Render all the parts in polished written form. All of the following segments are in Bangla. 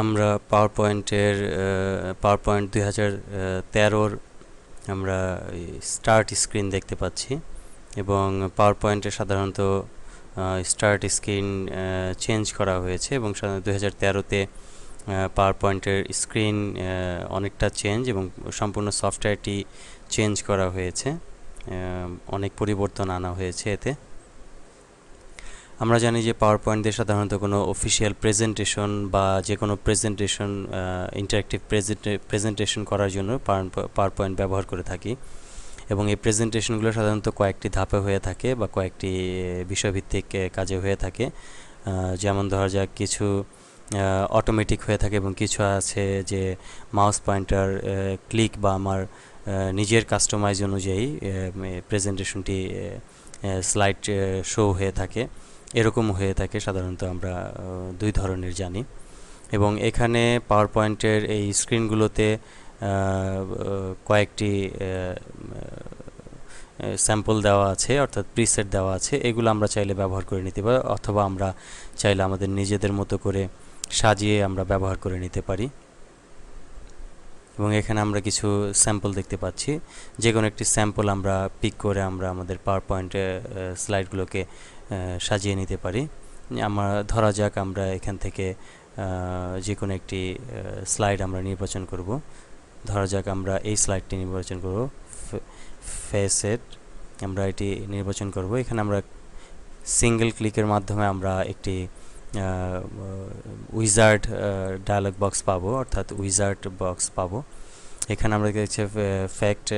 আমরা পাওয়ার পয়েন্ট 2013-র আমরা স্টার্ট স্ক্রিন দেখতে পাচ্ছি এবং পাওয়ার পয়েন্টে সাধারণত স্টার্ট স্ক্রিন চেঞ্জ করা হয়েছে এবং 2013-তে পাওয়ার পয়েন্টের স্ক্রিন অনেকটা চেঞ্জ এবং সম্পূর্ণ সফটওয়্যারটি চেঞ্জ করা হয়েছে, অনেক পরিবর্তন আনা হয়েছে এতে। আমরা জানি যে পাওয়ার পয়েন্ট দিয়ে সাধারণত কোনো অফিসিয়াল প্রেজেন্টেশন বা যে কোনো প্রেজেন্টেশন ইন্টারেক্টিভ প্রেজেন্টেশন করার জন্য পাওয়ার পয়েন্ট ব্যবহার করে থাকি এবং এই প্রেজেন্টেশনগুলো সাধারণত কয়েকটি ধাপে হয়ে থাকে বা কয়েকটি বিষয়ভিত্তিক কাজে হয়ে থাকে। যেমন ধরা যাক কিছু অটোমেটিক হয়ে থাকে এবং কিছু আছে যে মাউস পয়েন্টার ক্লিক বা আমার নিজের কাস্টমাইজ অনুযায়ী প্রেজেন্টেশনটি স্লাইড শো হয়ে থাকে, এরকম হয়ে থাকে। সাধারণত আমরা দুই ধরনের জানি এবং এখানে পাওয়ার পয়েন্টের এই স্ক্রিনগুলোতে কয়েকটি স্যাম্পল দেওয়া আছে, অর্থাৎ প্রিসেট দেওয়া আছে। এগুলো আমরা চাইলে ব্যবহার করে নিতে পারি অথবা আমরা চাইলে আমাদের নিজেদের মতো করে সাজিয়ে আমরা ব্যবহার করে নিতে পারি। এবং এখানে আমরা কিছু স্যাম্পল দেখতে পাচ্ছি, যে কোনো একটি স্যাম্পল আমরা পিক করে আমরা আমাদের পাওয়ার পয়েন্টে স্লাইডগুলোকে সাজিয়ে নিতে পারি। ধরা যাক আমরা এখান থেকে যে কোনো একটি স্লাইড আমরা নির্বাচন করব। ধরা যাক আমরা এই স্লাইডটি নির্বাচন করব, ফেসেট আমরা এটি নির্বাচন করব। এখানে আমরা সিঙ্গেল ক্লিকের মাধ্যমে আমরা একটি উইজার্ড ডায়ালগ বক্স পাবো, অর্থাৎ উইজার্ড বক্স পাবো। এখানে আমরা দেখছি ফ্যাক্ট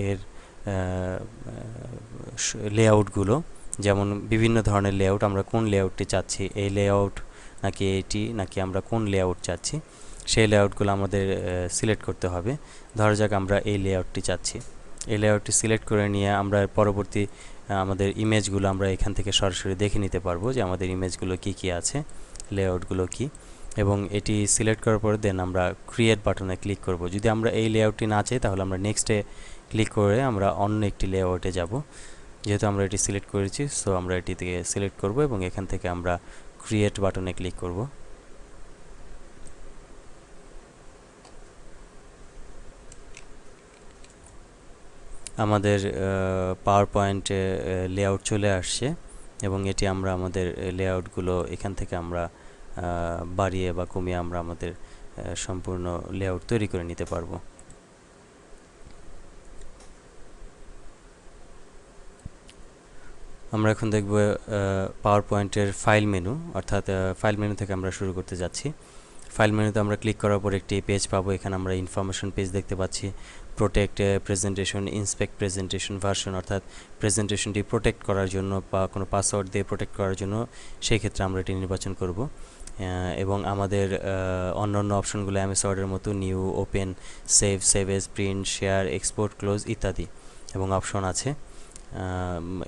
এর লেআউটগুলো, যেমন বিভিন্ন ধরনের লেআউট, আমরা কোন লেআউটটি চাচ্ছি, এই লেআউট নাকি এটি, নাকি আমরা কোন লেআউট চাচ্ছি, সেই লেআউটগুলো আমাদের সিলেক্ট করতে হবে। ধরা যাক আমরা এই লেআউটটি চাচ্ছি। এই লেআউটটি সিলেক্ট করে নিয়ে আমরা পরবর্তী আমাদের ইমেজগুলো আমরা এখান থেকে সরাসরি দেখে নিতে পারবো যে আমাদের ইমেজগুলো কি কি আছে, লেআউটগুলো কি। এবং এটি সিলেক্ট করার পরে দেন আমরা ক্রিয়েট বাটনে ক্লিক করব। যদি আমরা এই লেআউটটি না চাই তাহলে আমরা নেক্সটে ক্লিক করে আমরা অন্য একটি লেআউটে যাব। যেহেতু আমরা এটি সিলেক্ট করেছি, সো আমরা এটি থেকে সিলেক্ট করব এবং এখান থেকে আমরা ক্রিয়েট বাটনে ক্লিক করব। আমাদের পাওয়ার পয়েন্টে লেআউট চলে আসছে এবং এটি আমরা আমাদের লেআউটগুলো এখান থেকে আমরা বাড়িয়ে বা কমিয়ে আমরা আমাদের সম্পূর্ণ লেআউট তৈরি করে নিতে পারবো। আমরা এখন দেখব পাওয়ার পয়েন্টের ফাইল মেনু, অর্থাৎ ফাইল মেনু থেকে আমরা শুরু করতে যাচ্ছি। ফাইল মেনুতে আমরা ক্লিক করার পর একটি পেজ পাবো। এখানে আমরা ইনফরমেশন পেজ দেখতে পাচ্ছি, protect presentation, inspect presentation version, অর্থাৎ প্রেজেন্টেশনটি প্রোটেক্ট করার জন্য বা কোনো পাসওয়ার্ড দিয়ে প্রোটেক্ট করার জন্য সেই ক্ষেত্রে আমরা এটি নির্বাচন করব। এবং আমাদের অন্যান্য অপশনগুলো এমএস ওয়ার্ডের মতো new, open, save, save age, print, share, export, close ইত্যাদি এবং অপশন আছে।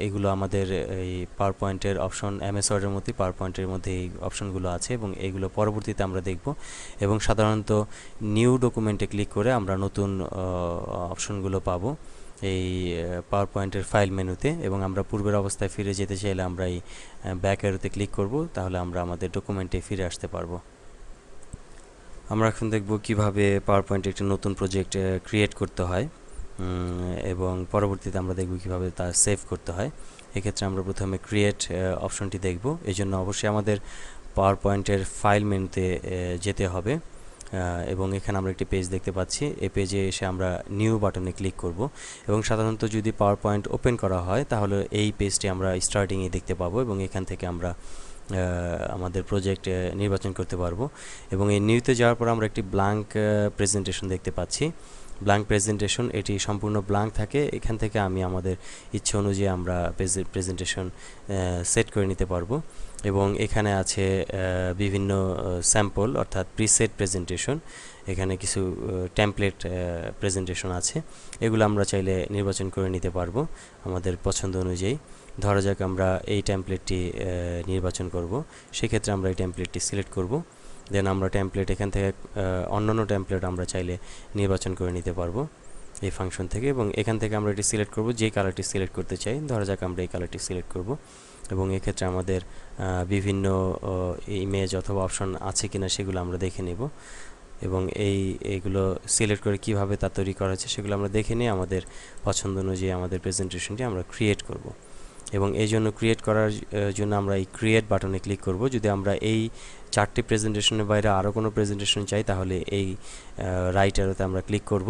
এগুলো আমাদের এই পাওয়ার পয়েন্টের অপশন, এমএস ওয়ার্ডের মধ্যে পাওয়ার পয়েন্টের মধ্যে এই অপশনগুলো আছে এবং এগুলো পরবর্তীতে আমরা দেখব। এবং সাধারণত নিউ ডকুমেন্টে ক্লিক করে আমরা নতুন অপশনগুলো পাবো এই পাওয়ার পয়েন্টের ফাইল মেনুতে। এবং আমরা পূর্বের অবস্থায় ফিরে যেতে চাইলে আমরা এই ব্যাক অ্যারোতে ক্লিক করব, তাহলে আমরা আমাদের ডকুমেন্টে ফিরে আসতে পারবো। আমরা এখন দেখব কিভাবে পাওয়ার পয়েন্টে একটি নতুন প্রজেক্ট ক্রিয়েট করতে হয় এবং পরবর্তীতে আমরা দেখব কিভাবে তা সেভ করতে হয়। এক্ষেত্রে আমরা প্রথমে ক্রিয়েট অপশনটি দেখব। এই জন্য অবশ্যই আমাদের পাওয়ার পয়েন্টের ফাইল মেনুতে যেতে হবে এবং এখানে আমরা একটি পেজ দেখতে পাচ্ছি। এই পেজে এসে আমরা নিউ বাটনে ক্লিক করব এবং সাধারণত যদি পাওয়ার পয়েন্ট ওপেন করা হয় তাহলে এই পেজটি আমরা স্টার্টিংয়ে দেখতে পাবো এবং এখান থেকে আমরা আমাদের প্রজেক্ট নির্বাচন করতে পারবো। এবং এই নিউতে যাওয়ার পর আমরা একটি ব্ল্যাঙ্ক প্রেজেন্টেশন দেখতে পাচ্ছি। ব্ল্যাঙ্ক প্রেজেন্টেশন, এটি সম্পূর্ণ ব্ল্যাঙ্ক থাকে। এখান থেকে আমি আমাদের ইচ্ছে অনুযায়ী আমরা প্রেজেন্টেশন সেট করে নিতে পারবো। এবং এখানে আছে বিভিন্ন স্যাম্পল, অর্থাৎ প্রিসেট প্রেজেন্টেশন। এখানে কিছু টেমপ্লেট প্রেজেন্টেশন আছে, এগুলো আমরা চাইলে নির্বাচন করে নিতে পারবো আমাদের পছন্দ অনুযায়ী। ধরা যাক আমরা এই টেমপ্লেটটি নির্বাচন করব, সেক্ষেত্রে আমরা এই টেমপ্লেটটি সিলেক্ট করব। দেন আমরা টেমপ্লেট এখান থেকে অন্যান্য টেমপ্লেট আমরা চাইলে নির্বাচন করে নিতে পারবো এই ফাংশন থেকে। এবং এখান থেকে আমরা এটি সিলেক্ট করব, যে কালারটি সিলেক্ট করতে চাই। ধরা যাক আমরা এই কালারটি সিলেক্ট করব এবং এক্ষেত্রে আমাদের বিভিন্ন ইমেজ অথবা অপশন আছে কিনা সেগুলো আমরা দেখে নেব এবং এইগুলো সিলেক্ট করে কিভাবে তা তৈরি করা হয়েছে সেগুলো আমরা দেখে নিয়ে আমাদের পছন্দ অনুযায়ী আমাদের প্রেজেন্টেশনটি আমরা ক্রিয়েট করব এবং এই জন্য ক্রিয়েট করার জন্য আমরা এই ক্রিয়েট বাটনে ক্লিক করব। যদি আমরা এই 4টি প্রেজেন্টেশনের বাইরে আরও কোনো প্রেজেন্টেশন চাই তাহলে এই রাইট অ্যারোতে আমরা ক্লিক করব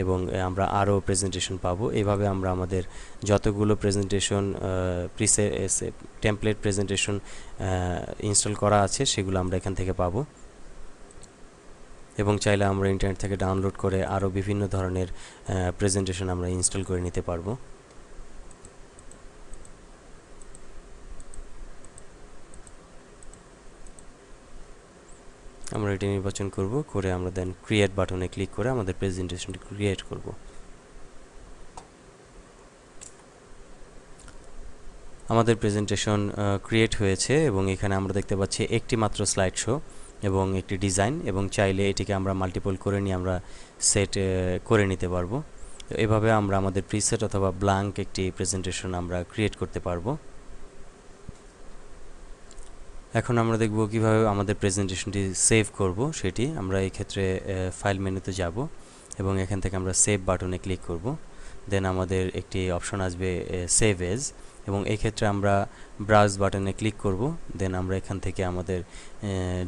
এবং আমরা আরও প্রেজেন্টেশন পাবো। এইভাবে আমরা আমাদের যতগুলো প্রেজেন্টেশন টেমপ্লেট প্রেজেন্টেশন ইনস্টল করা আছে সেগুলো আমরা এখান থেকে পাবো এবং চাইলে আমরা ইন্টারনেট থেকে ডাউনলোড করে আরও বিভিন্ন ধরনের প্রেজেন্টেশন আমরা ইনস্টল করে নিতে পারবো। আমরা এটি নির্বাচন করব, করে আমরা দেন ক্রিয়েট বাটনে ক্লিক করে আমাদের প্রেজেন্টেশনটি ক্রিয়েট করব। আমাদের প্রেজেন্টেশন ক্রিয়েট হয়েছে এবং এখানে আমরা দেখতে পাচ্ছি একটি মাত্র স্লাইড শো এবং একটি ডিজাইন, এবং চাইলে এটিকে আমরা মাল্টিপল করে নিয়ে আমরা সেট করে নিতে পারবো। তো এভাবে আমরা আমাদের প্রিসেট অথবা ব্ল্যাঙ্ক একটি প্রেজেন্টেশন আমরা ক্রিয়েট করতে পারবো। এখন আমরা দেখব কিভাবে আমাদের প্রেজেন্টেশনটি সেভ করব। সেটি আমরা এই ক্ষেত্রে ফাইল মেনুতে যাব এবং এখান থেকে আমরা সেভ বাটনে ক্লিক করব। দেন আমাদের একটি অপশন আসবে সেভ এজ, এবং এই ক্ষেত্রে আমরা ব্রাউজ বাটনে ক্লিক করব। দেন আমরা এখান থেকে আমাদের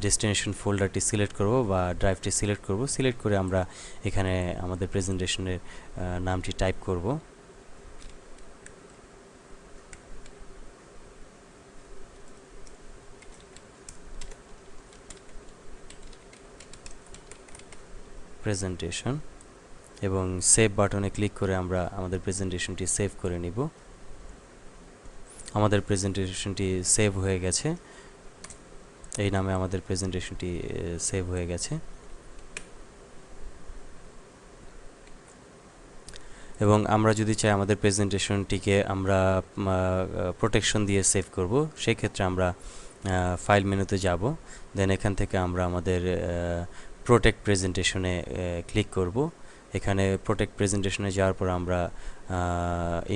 ডেস্টিনেশন ফোল্ডারটি সিলেক্ট করব বা ড্রাইভটি সিলেক্ট করব। সিলেক্ট করে আমরা এখানে আমাদের প্রেজেন্টেশনের নামটি টাইপ করব। প্রেজেন্টেশন এবং সেভ বাটনে ক্লিক করে আমরা আমাদের প্রেজেন্টেশনটি সেভ করে নিব। আমাদের প্রেজেন্টেশনটি সেভ হয়ে গেছে, এই নামে আমাদের প্রেজেন্টেশনটি সেভ হয়ে গেছে। এবং আমরা যদি চাই আমাদের প্রেজেন্টেশনটিকে আমরা প্রোটেকশন দিয়ে সেভ করব, সেই ক্ষেত্রে আমরা ফাইল মেনুতে যাব। দেন এখান থেকে আমরা আমাদের প্রোটেক্ট প্রেজেন্টেশনে ক্লিক করব। এখানে প্রোটেক্ট প্রেজেন্টেশনে যাওয়ার পর আমরা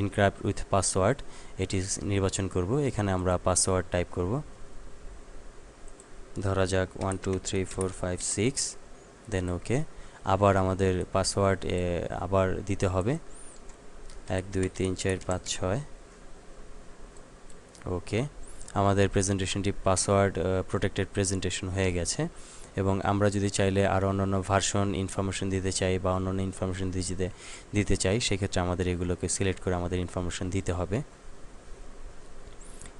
ইনক্রিপ্ট উইথ পাসওয়ার্ড এটি নির্বাচন করব। এখানে আমরা পাসওয়ার্ড টাইপ করব, ধরা যাক 1 2 3 4 5 6, দেন ওকে। আবার আমাদের পাসওয়ার্ড আবার দিতে হবে 1 2 3 4 5 6, ওকে। আমাদের প্রেজেন্টেশনটি পাসওয়ার্ড প্রোটেক্টেড প্রেজেন্টেশন হয়ে গেছে। এবং আমরা যদি চাইলে আরও অন্যান্য ভার্সন ইনফরমেশন দিতে চাই বা অন্যান্য ইনফরমেশন দিতে চাই, সেক্ষেত্রে আমাদের এগুলোকে সিলেক্ট করে আমাদের ইনফরমেশন দিতে হবে।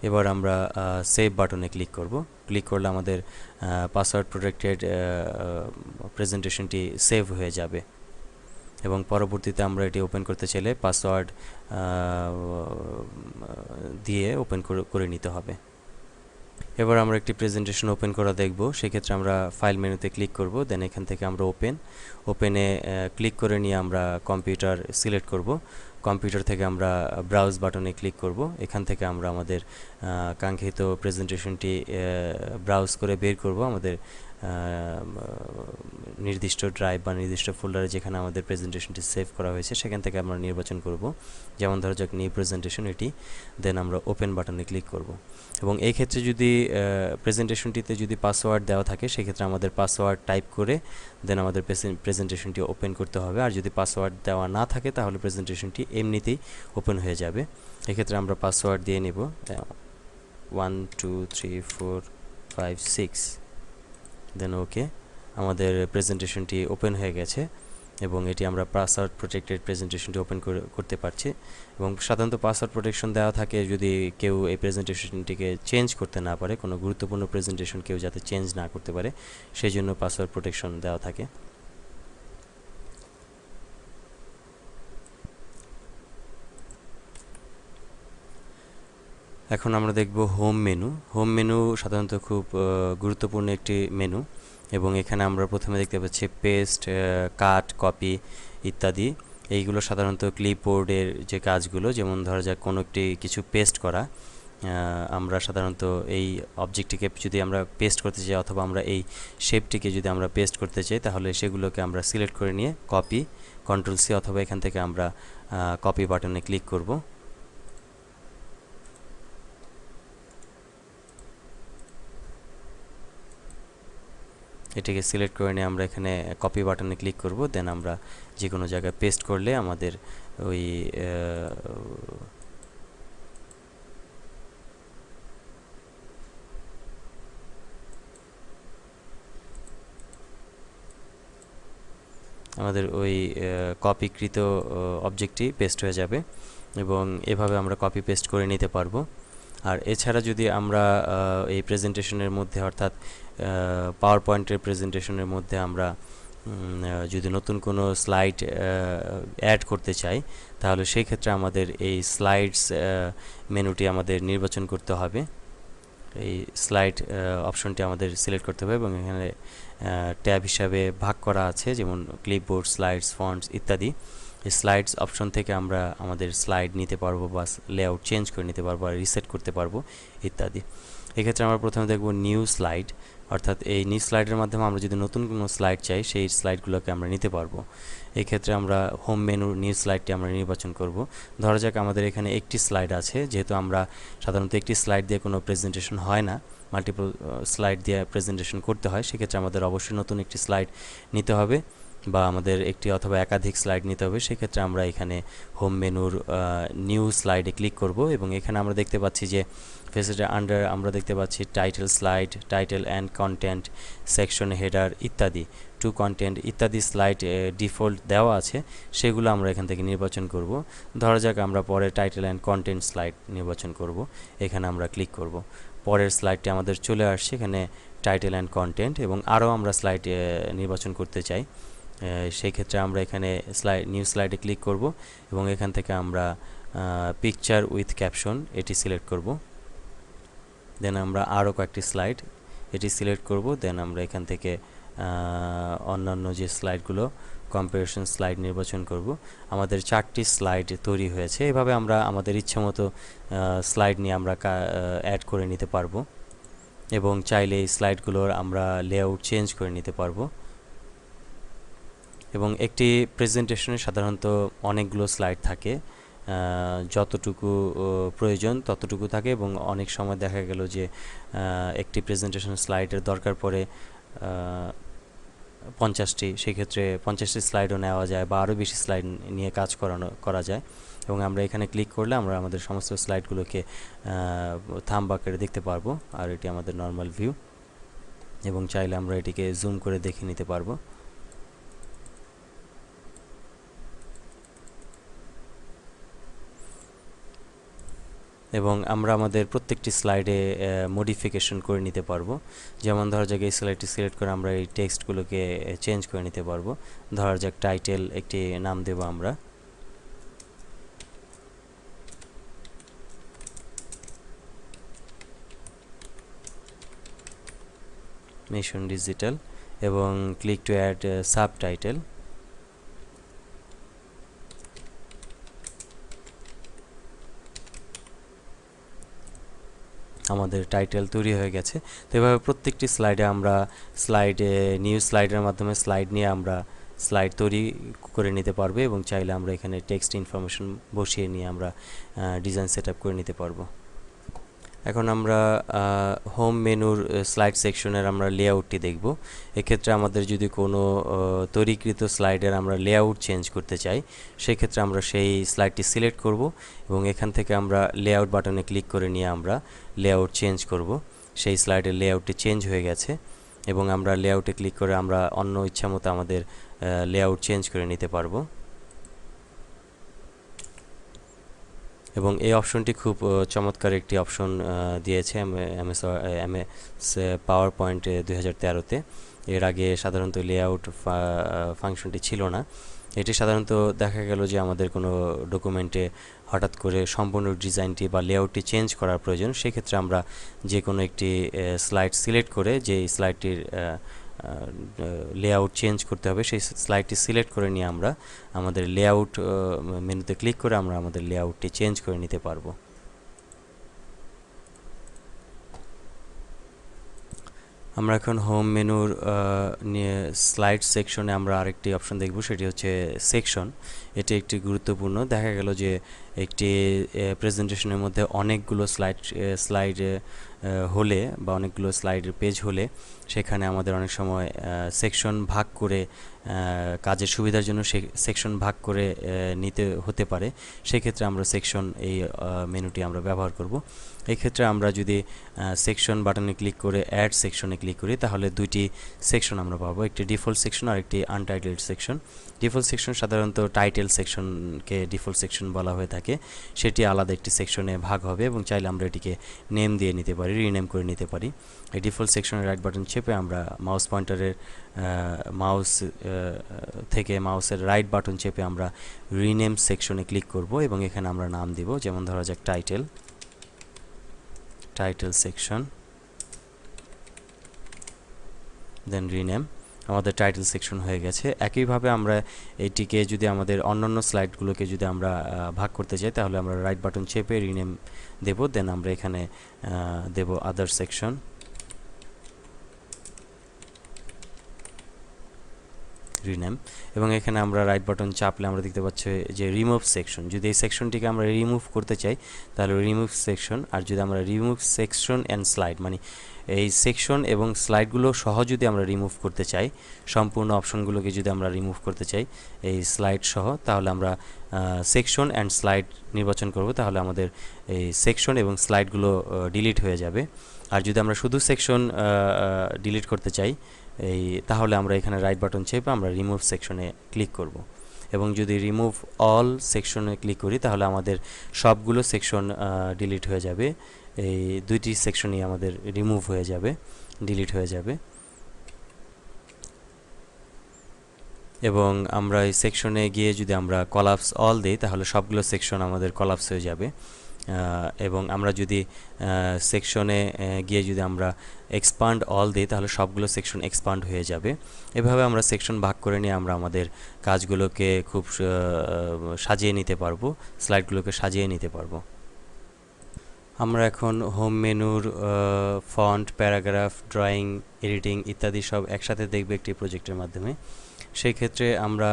এবার আমরা সেভ বাটনে ক্লিক করব। ক্লিক করলে আমাদের পাসওয়ার্ড প্রোটেক্টেড প্রেজেন্টেশনটি সেভ হয়ে যাবে এবং পরবর্তীতে আমরা এটি ওপেন করতে চাইলে পাসওয়ার্ড দিয়ে ওপেন করে নিতে হবে। এবার আমরা একটি প্রেজেন্টেশন ওপেন করা দেখব। সেক্ষেত্রে আমরা ফাইল মেনুতে ক্লিক করব, দেন এখান থেকে আমরা ওপেনে ক্লিক করে নিয়ে আমরা কম্পিউটার সিলেক্ট করব। কম্পিউটার থেকে আমরা ব্রাউজ বাটনে ক্লিক করব। এখান থেকে আমরা আমাদের কাঙ্ক্ষিত প্রেজেন্টেশনটি ব্রাউজ করে বের করব আমাদের নির্দিষ্ট ড্রাইভ বা নির্দিষ্ট ফোল্ডারে যেখানে আমাদের প্রেজেন্টেশনটি সেভ করা হয়েছে সেখান থেকে আমরা নির্বাচন করব, যেমন ধরো যাক নিউ প্রেজেন্টেশন এটি। দেন আমরা ওপেন বাটনে ক্লিক করব। এবং এই ক্ষেত্রে যদি প্রেজেন্টেশনটিতে যদি পাসওয়ার্ড দেওয়া থাকে সেক্ষেত্রে আমাদের পাসওয়ার্ড টাইপ করে দেন আমাদের প্রেজেন্টেশনটি ওপেন করতে হবে। আর যদি পাসওয়ার্ড দেওয়া না থাকে তাহলে প্রেজেন্টেশনটি এমনিতেই ওপেন হয়ে যাবে। এক্ষেত্রে আমরা পাসওয়ার্ড দিয়ে নেব 1 2 3 4 5 6, দেন ওকে। আমাদের প্রেজেন্টেশনটি ওপেন হয়ে গেছে এবং এটি আমরা পাসওয়ার্ড প্রোটেক্টেড প্রেজেন্টেশনটি ওপেন করতে পারছি। এবং সাধারণত পাসওয়ার্ড প্রোটেকশন দেওয়া থাকে যদি কেউ এই প্রেজেন্টেশনটিকে চেঞ্জ করতে না পারে, কোনো গুরুত্বপূর্ণ প্রেজেন্টেশন কেউ যাতে চেঞ্জ না করতে পারে সেই জন্য পাসওয়ার্ড প্রোটেকশন দেওয়া থাকে। এখন আমরা দেখব হোম মেনু। হোম মেনু সাধারণত খুব গুরুত্বপূর্ণ একটি মেনু এবং এখানে আমরা প্রথমে দেখতে পাচ্ছি পেস্ট, কাট, কপি ইত্যাদি। এইগুলো সাধারণত ক্লিপবোর্ডের যে কাজগুলো, যেমন ধরা যাক কোনো একটি কিছু পেস্ট করা, আমরা সাধারণত এই অবজেক্টটিকে যদি আমরা পেস্ট করতে চাই অথবা আমরা এই শেপটিকে যদি আমরা পেস্ট করতে চাই তাহলে সেগুলোকে আমরা সিলেক্ট করে নিয়ে কপি, কন্ট্রোল সি অথবা এখান থেকে আমরা কপি বাটনে ক্লিক করব। এটিকে সিলেক্ট করে নিয়ে আমরা এখানে কপি বাটনে ক্লিক করব, দেন আমরা যে কোনো জায়গায় পেস্ট করলে আমাদের ওই কপিকৃত অবজেক্টটি পেস্ট হয়ে যাবে এবং এভাবে আমরা কপি পেস্ট করে নিতে পারবো। আর এছাড়া যদি আমরা এই প্রেজেন্টেশনের মধ্যে অর্থাৎ পাওয়ার পয়েন্টের প্রেজেন্টেশনের মধ্যে আমরা যদি নতুন কোনো স্লাইড অ্যাড করতে চাই, তাহলে সেই ক্ষেত্রে আমাদের এই স্লাইডস মেনুটি আমাদের নির্বাচন করতে হবে। এই স্লাইড অপশনটি আমাদের সিলেক্ট করতে হবে এবং এখানে ট্যাব হিসাবে ভাগ করা আছে, যেমন ক্লিপবোর্ড, স্লাইডস, ফন্টস ইত্যাদি। এই স্লাইডস অপশন থেকে আমরা আমাদের স্লাইড নিতে পারবো বা লেআউট চেঞ্জ করে নিতে পারবো আর রিসেট করতে পারবো ইত্যাদি। এক্ষেত্রে আমরা প্রথমে দেখব নিউ স্লাইড, অর্থাৎ এই নিউ স্লাইডের মাধ্যমে আমরা যদি নতুন কোনো স্লাইড চাই সেই স্লাইডগুলোকে আমরা নিতে পারবো। এই ক্ষেত্রে আমরা হোম মেনুর নিউ স্লাইডটি আমরা নির্বাচন করব। ধরা যাক আমাদের এখানে একটি স্লাইড আছে, যেহেতু আমরা সাধারণত একটি স্লাইড দিয়ে কোনো প্রেজেন্টেশন হয় না, মাল্টিপল স্লাইড দিয়ে প্রেজেন্টেশন করতে হয়, সেক্ষেত্রে আমাদের অবশ্যই নতুন একটি স্লাইড নিতে হবে বা আমাদের একটি অথবা একাধিক স্লাইড নিতে হবে। সেক্ষেত্রে আমরা এখানে হোম মেনুর নিউ স্লাইডে ক্লিক করব এবং এখানে আমরা দেখতে পাচ্ছি যে ফেসিলিটি আন্ডার আমরা দেখতে পাচ্ছি title slide, title and content, section header ইত্যাদি, টু কন্টেন্ট ইত্যাদি স্লাইড ডিফল্ট দেওয়া আছে, সেগুলো আমরা এখান থেকে নির্বাচন করব। ধরা যাক আমরা পরে টাইটেল অ্যান্ড কন্টেন্ট স্লাইড নির্বাচন করব, এখানে আমরা ক্লিক করব। পরের স্লাইডটি আমাদের চলে আসছে এখানে টাইটেল অ্যান্ড কন্টেন্ট এবং আরও আমরা স্লাইড নির্বাচন করতে চাই, সেই ক্ষেত্রে আমরা এখানে নিউ স্লাইডে ক্লিক করব এবং এখান থেকে আমরা পিকচার উইথ ক্যাপশন এটি সিলেক্ট করব। দেন আমরা আরও কয়েকটি স্লাইড এটি সিলেক্ট করব। দেন আমরা এখান থেকে অন্যান্য যে স্লাইডগুলো কম্পারিজন স্লাইড নির্বাচন করব। আমাদের 4টি স্লাইড তৈরি হয়েছে। এভাবে আমরা আমাদের ইচ্ছামতো স্লাইড নিয়ে আমরা অ্যাড করে নিতে পারবো এবং চাইলে এই স্লাইডগুলোর আমরা লেআউট চেঞ্জ করে নিতে পারবো। এবং একটি প্রেজেন্টেশনে সাধারণত অনেকগুলো স্লাইড থাকে, যতটুকু প্রয়োজন ততটুকু থাকে এবং অনেক সময় দেখা গেল যে একটি প্রেজেন্টেশন স্লাইডের দরকার পড়ে 50টি, সেক্ষেত্রে 50টি স্লাইডও নেওয়া যায় বা আরও বেশি স্লাইড নিয়ে কাজ করা যায়। এবং আমরা এখানে ক্লিক করলে আমরা আমাদের সমস্ত স্লাইডগুলোকে থাম্ব আকারে দেখতে পারবো। আর এটি আমাদের নর্মাল ভিউ এবং চাইলে আমরা এটিকে জুম করে দেখে নিতে পারবো। এবং আমরা আমাদের প্রত্যেকটি স্লাইডে মডিফিকেশন করে নিতে পারবো। যেমন ধরা যাক এই স্লাইডটি সিলেক্ট করে আমরা এই টেক্সটগুলোকে চেঞ্জ করে নিতে পারবো। ধরা যাক টাইটেল একটি নাম দেব আমরা, মিশন ডিজিটাল, এবং ক্লিক টু অ্যাড সাবটাইটেল। আমাদের টাইটেল তৈরি হয়ে গেছে। তো এভাবে প্রত্যেকটি স্লাইডে আমরা নিউ স্লাইডের মাধ্যমে স্লাইড নিয়ে আমরা স্লাইড তৈরি করে নিতে পারবো এবং চাইলে আমরা এখানে টেক্সট ইনফরমেশন বসিয়ে নিয়ে আমরা ডিজাইন সেটআপ করে নিতে পারবো। এখন আমরা হোম মেনুর স্লাইড সেকশনের আমরা লেআউটটি দেখব। এক্ষেত্রে আমাদের যদি কোনো তৈরিকৃত স্লাইডের আমরা লেআউট চেঞ্জ করতে চাই, সেক্ষেত্রে আমরা সেই স্লাইডটি সিলেক্ট করব এবং এখান থেকে আমরা লেআউট বাটনে ক্লিক করে নিয়ে আমরা লেআউট চেঞ্জ করব। সেই স্লাইডের লেআউটটি চেঞ্জ হয়ে গেছে এবং আমরা লেআউটে ক্লিক করে আমরা অন্য ইচ্ছামতো আমাদের লেআউট চেঞ্জ করে নিতে পারবো। এবং এই অপশনটি খুব চমৎকার একটি অপশন দিয়েছে এমএস পাওয়ার পয়েন্ট 2013-তে। এর আগে সাধারণত লেআউট ফাংশনটি ছিল না। এটি সাধারণত দেখা গেল যে আমাদের কোনো ডকুমেন্টে হঠাৎ করে সম্পূর্ণ ডিজাইনটি বা লেআউটটি চেঞ্জ করার প্রয়োজন, সেক্ষেত্রে আমরা যে কোনো একটি স্লাইড সিলেক্ট করে যে স্লাইডটির লেআউট চেঞ্জ করতে হবে সেই স্লাইডটি সিলেক্ট করে নিয়ে আমরা আমাদের লেআউট মেনুতে ক্লিক করে আমরা আমাদের লেআউটটি চেঞ্জ করে নিতে পারবো। আমরা এখন হোম মেনুর স্লাইড সেকশনে আমরা আরেকটি অপশন দেখব, সেটি হচ্ছে সেকশন। এটি একটি গুরুত্বপূর্ণ। দেখা গেল যে একটি প্রেজেন্টেশনের মধ্যে অনেকগুলো স্লাইড হলে বা অনেকগুলো স্লাইডের পেজ হলে সেখানে আমাদের অনেক সময় সেকশন ভাগ করে কাজের সুবিধার জন্য সেকশন ভাগ করে নিতে হতে পারে। সেক্ষেত্রে আমরা সেকশন এই মেনুটি আমরা ব্যবহার করব। এই ক্ষেত্রে আমরা যদি সেকশন বাটনে ক্লিক করে অ্যাড সেকশনে ক্লিক করি তাহলে দুইটি সেকশন আমরা পাবো, একটি ডিফল্ট সেকশন আর একটি আনটাইটেলড সেকশন। ডিফল্ট সেকশন সাধারণত টাইটেল সেকশনকে ডিফল্ট সেকশন বলা হয়ে থাকে, সেটি আলাদা একটি সেকশনে ভাগ হবে এবং চাইলে আমরা এটিকে নেম দিয়ে নিতে পারি, রিনেম করে নিতে পারি। এই ডিফল্ট সেকশনের রাইট বাটন চেপে আমরা মাউস পয়েন্টারের থেকে মাউসের রাইট বাটন চেপে আমরা রিনেম সেকশনে ক্লিক করব এবং এখানে আমরা নাম দিব, যেমন ধরা যাক টাইটেল সেকশন, দেন রিনেম। আমাদের টাইটেল সেকশন হয়ে গেছে। একইভাবে আমরা এটিকে যদি আমাদের অন্যান্য স্লাইডগুলোকে যদি আমরা ভাগ করতে চাই তাহলে আমরা রাইট বাটন চেপে রিনেম দেব, দেন আমরা এখানে দেব আদার সেকশন, রিনেম। এবং এখানে আমরা রাইট বাটন চাপলে আমরা দেখতে পাচ্ছি যে রিমুভ সেকশন। যদি এই সেকশনটিকে আমরা রিমুভ করতে চাই তাহলে রিমুভ সেকশন, আর যদি আমরা রিমুভ সেকশন অ্যান্ড স্লাইড মানে এই সেকশন এবং স্লাইডগুলো সহ যদি আমরা রিমুভ করতে চাই, সম্পূর্ণ অপশনগুলোকে যদি আমরা রিমুভ করতে চাই এই স্লাইড সহ, তাহলে আমরা সেকশন অ্যান্ড স্লাইড নির্বাচন করব। তাহলে আমাদের এই সেকশন এবং স্লাইডগুলো ডিলিট হয়ে যাবে। আর যদি আমরা শুধু সেকশন ডিলিট করতে চাই তাহলে আমরা এখানে রাইট বাটন চেপে আমরা রিমুভ সেকশনে ক্লিক করব। এবং যদি রিমুভ অল সেকশনে ক্লিক করি তাহলে আমাদের সবগুলো সেকশন ডিলিট হয়ে যাবে। এই দুইটি সেকশনই আমাদের রিমুভ হয়ে যাবে, ডিলিট হয়ে যাবে। এবং আমরা এই সেকশনে গিয়ে যদি আমরা কলাপস অল দিই তাহলে সবগুলো সেকশন আমাদের কলাপস হয়ে যাবে। এবং আমরা যদি সেকশনে গিয়ে যদি আমরা এক্সপান্ড অল দিই তাহলে সবগুলো সেকশন এক্সপান্ড হয়ে যাবে। এভাবে আমরা সেকশন ভাগ করে নিয়ে আমরা আমাদের কাজগুলোকে খুব সাজিয়ে নিতে পারবো, স্লাইডগুলোকে সাজিয়ে নিতে পারবো। আমরা এখন হোম মেনুর ফন্ট, প্যারাগ্রাফ, ড্রয়িং, এডিটিং ইত্যাদি সব একসাথে দেখব একটি প্রজেক্টের মাধ্যমে। সেই ক্ষেত্রে আমরা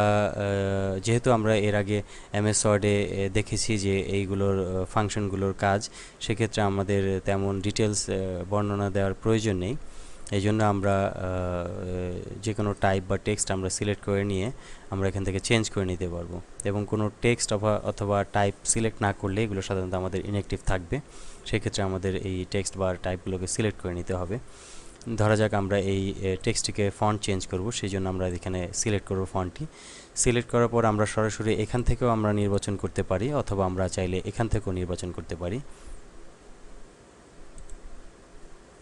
যেহেতু আমরা এর আগে এমএস ওয়ার্ডে দেখেছি যে এইগুলোর ফাংশনগুলোর কাজ, সেক্ষেত্রে আমাদের তেমন ডিটেলস বর্ণনা দেওয়ার প্রয়োজন নেই। এই জন্য আমরা যে কোনো টাইপ বা টেক্সট আমরা সিলেক্ট করে নিয়ে আমরা এখান থেকে চেঞ্জ করে নিতে পারবো। এবং কোনো টেক্সট অথবা টাইপ সিলেক্ট না করলে এগুলো সাধারণত আমাদের ইনঅ্যাক্টিভ থাকবে। সেক্ষেত্রে আমাদের এই টেক্সট বা টাইপগুলোকে সিলেক্ট করে নিতে হবে। ধরা যাক আমরা এই টেক্সটটিকে ফন্ট চেঞ্জ করব, সেই জন্য আমরা এখানে সিলেক্ট করব ফন্টটি। সিলেক্ট করার পর আমরা সরাসরি এখান থেকেও আমরা নির্বাচন করতে পারি, অথবা আমরা চাইলে এখান থেকেও নির্বাচন করতে পারি।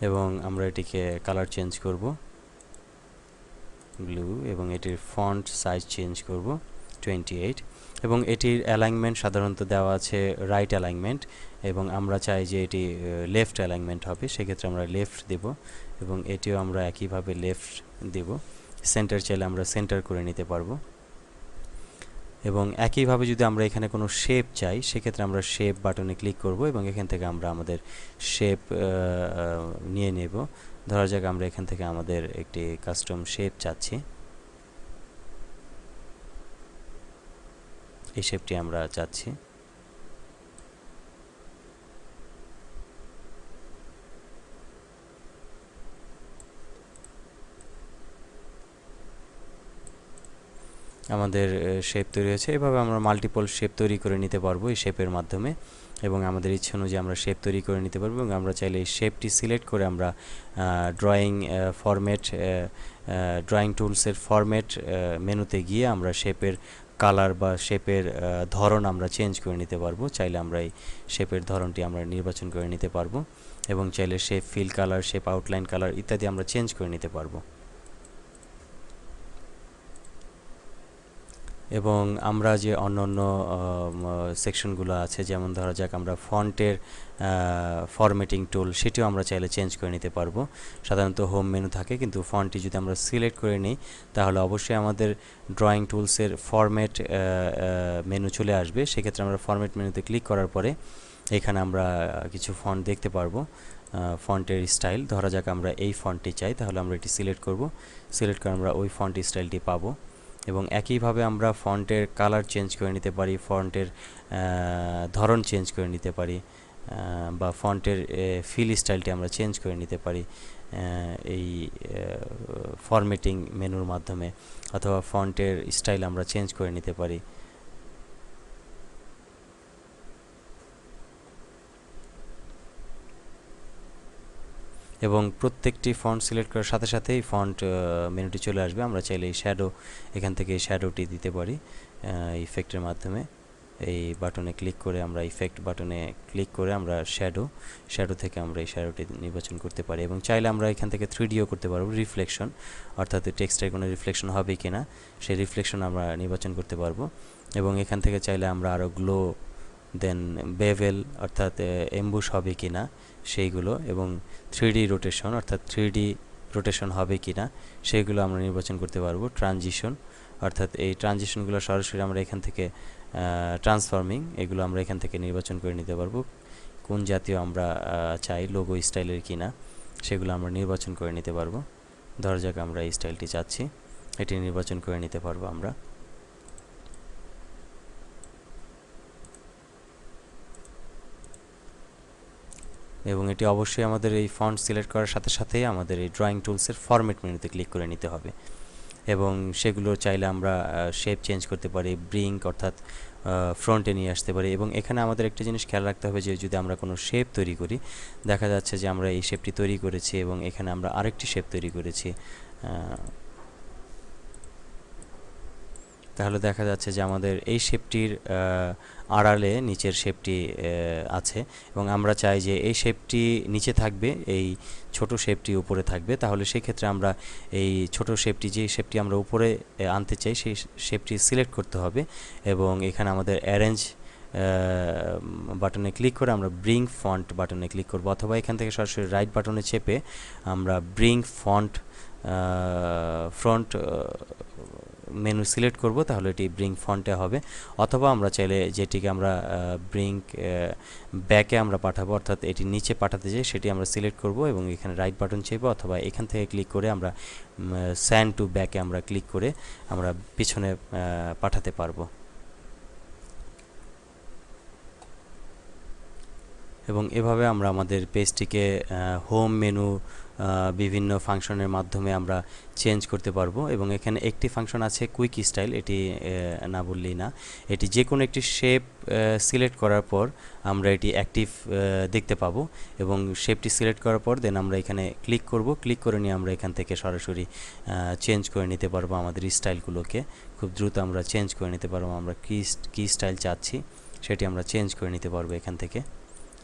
এবং আমরা এটিকে কালার চেঞ্জ করব ব্লু, এবং এটির ফন্ট সাইজ চেঞ্জ করব 28। এবং এটির অ্যালাইনমেন্ট সাধারণত দেওয়া আছে রাইট অ্যালাইনমেন্ট, এবং আমরা চাই যে এটি লেফট অ্যালাইনমেন্ট হবে, সেক্ষেত্রে আমরা লেফট দেব। এবং এটিও আমরা একইভাবে লেফট দেব। সেন্টার চাইলে আমরা সেন্টার করে নিতে পারবো। এবং একইভাবে যদি আমরা এখানে কোনো শেপ চাই সেক্ষেত্রে আমরা শেপ বাটনে ক্লিক করব এবং এখান থেকে আমরা আমাদের শেপ নিয়ে নেব। ধরা যাক আমরা এখান থেকে আমাদের একটি কাস্টম শেপ চাচ্ছি, এই শেপটি আমরা চাচ্ছি। আমাদের শেপ তৈরি হয়েছে। এভাবে আমরা মাল্টিপল শেপ তৈরি করে নিতে পারবো এই শেপের মাধ্যমে, এবং আমাদের ইচ্ছে অনুযায়ী আমরা শেপ তৈরি করে নিতে পারবো। এবং আমরা চাইলে এই শেপটি সিলেক্ট করে আমরা ড্রয়িং টুলসের ফরম্যাট মেনুতে গিয়ে আমরা শেপের কালার বা শেপের ধরন আমরা চেঞ্জ করে নিতে পারবো। চাইলে আমরা এই শেপের ধরনটি আমরা নির্বাচন করে নিতে পারবো, এবং চাইলে shape fill colour, shape outline colour ইত্যাদি আমরা চেঞ্জ করে নিতে পারবো। এবং আমরা যে অন্যান্য সেকশনগুলো আছে, যেমন ধরা যাক আমরা ফন্টের ফরম্যাটিং টুল, সেটিও আমরা চাইলে চেঞ্জ করে নিতে পারবো। সাধারণত হোম মেনু থাকে, কিন্তু ফন্টটি যদি আমরা সিলেক্ট করে নিই তাহলে অবশ্যই আমাদের ড্রয়িং টুলসের ফরম্যাট মেনু চলে আসবে। সেক্ষেত্রে আমরা ফরম্যাট মেনুতে ক্লিক করার পরে এখানে আমরা কিছু ফন্ট দেখতে পারবো। ফন্টের স্টাইল, ধরা যাক আমরা এই ফন্টটি চাই, তাহলে আমরা এটি সিলেক্ট করব। সিলেক্ট করে আমরা ওই ফন্ট স্টাইলটি পাবো। এবং একইভাবে আমরা ফন্টের কালার চেঞ্জ করে নিতে পারি, ফন্টের ধরন চেঞ্জ করে নিতে পারি, বা ফন্টের ফিল স্টাইলটি আমরা চেঞ্জ করে নিতে পারি এই ফরম্যাটিং মেনুর মাধ্যমে, অথবা ফন্টের স্টাইল আমরা চেঞ্জ করে নিতে পারি। এবং প্রত্যেকটি ফন্ট সিলেক্ট করার সাথে সাথেই ফন্ট মেনুটি চলে আসবে। আমরা চাইলে এই শ্যাডো, এখান থেকে এই শ্যাডোটি দিতে পারি ইফেক্টের মাধ্যমে। এই বাটনে ক্লিক করে আমরা ইফেক্ট বাটনে ক্লিক করে আমরা শ্যাডো থেকে আমরা এই শ্যাডোটি নির্বাচন করতে পারি। এবং চাইলে আমরা এখান থেকে 3Dও করতে পারবো, রিফ্লেকশন, অর্থাৎ টেক্সটের কোনো রিফ্লেকশন হবে কিনা সেই রিফ্লেকশন আমরা নির্বাচন করতে পারবো। এবং এখান থেকে চাইলে আমরা আরও গ্লো, দেন বেভেল অর্থাৎ এমবুশ হবে কিনা সেইগুলো, এবং 3D রোটেশন অর্থাৎ 3D রোটেশন হবে কিনা সেইগুলো আমরা নির্বাচন করতে পারবো। ট্রানজিশন অর্থাৎ এই ট্রানজিশনগুলো সরাসরি আমরা এখান থেকে, ট্রান্সফর্মিং, এগুলো আমরা এখান থেকে নির্বাচন করে নিতে পারবো। কোন জাতীয় আমরা চাই, লোগো স্টাইলের কিনা সেগুলো আমরা নির্বাচন করে নিতে পারবো। ধরা যাক আমরা এই স্টাইলটি চাচ্ছি, এটি নির্বাচন করে নিতে পারবো আমরা। এবং এটি অবশ্যই আমাদের এই ফন্ট সিলেক্ট করার সাথে সাথেই আমাদের এই ড্রয়িং টুলসের ফরম্যাট মেনুতে ক্লিক করে নিতে হবে। এবং সেগুলো চাইলে আমরা শেপ চেঞ্জ করতে পারি, ব্রিঙ্ক অর্থাৎ ফ্রন্টে নিয়ে আসতে পারি। এবং এখানে আমাদের একটা জিনিস খেয়াল রাখতে হবে যে যদি আমরা কোনো শেপ তৈরি করি, দেখা যাচ্ছে যে আমরা এই শেপটি তৈরি করেছি এবং এখানে আমরা আরেকটি শেপ তৈরি করেছি, তাহলে দেখা যাচ্ছে যে আমাদের এই শেপটির আড়ালে নিচের শেপটি আছে, এবং আমরা চাই যে এই শেপটি নিচে থাকবে, এই ছোট শেপটি উপরে থাকবে। তাহলে সেই ক্ষেত্রে আমরা এই ছোট শেপটি, যে শেপটি আমরা উপরে আনতে চাই সেই শেপটি সিলেক্ট করতে হবে। এবং এখানে আমাদের অ্যারেঞ্জ বাটনে ক্লিক করে আমরা ব্রিং ফন্ট বাটনে ক্লিক করব, অথবা এখান থেকে সরাসরি রাইট বাটনে চেপে আমরা ব্রিং ফ্রন্ট মেনু সিলেক্ট করব, তাহলে এটি ব্রিং ফন্টে হবে। অথবা আমরা চাইলে যেটিকে আমরা ব্রিং ব্যাকে আমরা পাঠাবো, অর্থাৎ এটি নিচে পাঠাতে চাই, সেটি আমরা সিলেক্ট করব এবং এখানে রাইট বাটন চেপে অথবা এখান থেকে ক্লিক করে আমরা স্যান্ড টু ব্যাকে আমরা ক্লিক করে আমরা পিছনে পাঠাতে পারবো। এবং এভাবে আমরা আমাদের পেজটিকে হোম মেনু বিভিন্ন ফাংশনের মাধ্যমে আমরা চেঞ্জ করতে পারবো। এবং এখানে একটি ফাংশন আছে কুইক স্টাইল, এটি না বললেই না। এটি যে কোনো একটি শেপ সিলেক্ট করার পর আমরা এটি অ্যাক্টিভ দেখতে পাবো, এবং শেপটি সিলেক্ট করার পর দেন আমরা এখানে ক্লিক করব, ক্লিক করে নিয়ে আমরা এখান থেকে সরাসরি চেঞ্জ করে নিতে পারবো আমাদের স্টাইলগুলোকে। খুব দ্রুত আমরা চেঞ্জ করে নিতে পারবো, আমরা কি স্টাইল চাচ্ছি সেটি আমরা চেঞ্জ করে নিতে পারবো এখান থেকে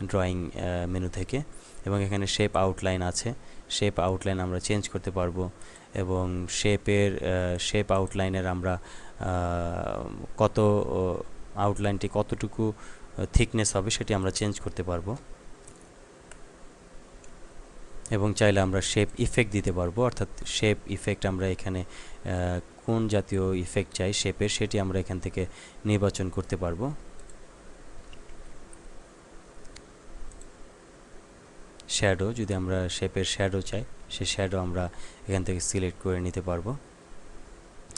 ড্রয়িং মেনু থেকে। এবং এখানে শেপ আউটলাইন আছে, শেপ আউটলাইন আমরা চেঞ্জ করতে পারবো। এবং শেপ আউটলাইনের আমরা কত আউটলাইনটি কতটুকু থিকনেস হবে সেটি আমরা চেঞ্জ করতে পারবো। এবং চাইলে আমরা শেপ ইফেক্ট দিতে পারবো, অর্থাৎ শেপ ইফেক্ট আমরা এখানে কোন জাতীয় ইফেক্ট চাই শেপের সেটি আমরা এখান থেকে নির্বাচন করতে পারবো। শ্যাডো, যদি আমরা শেপের শ্যাডো চাই সেই শ্যাডো আমরা এখান থেকে সিলেক্ট করে নিতে পারবো।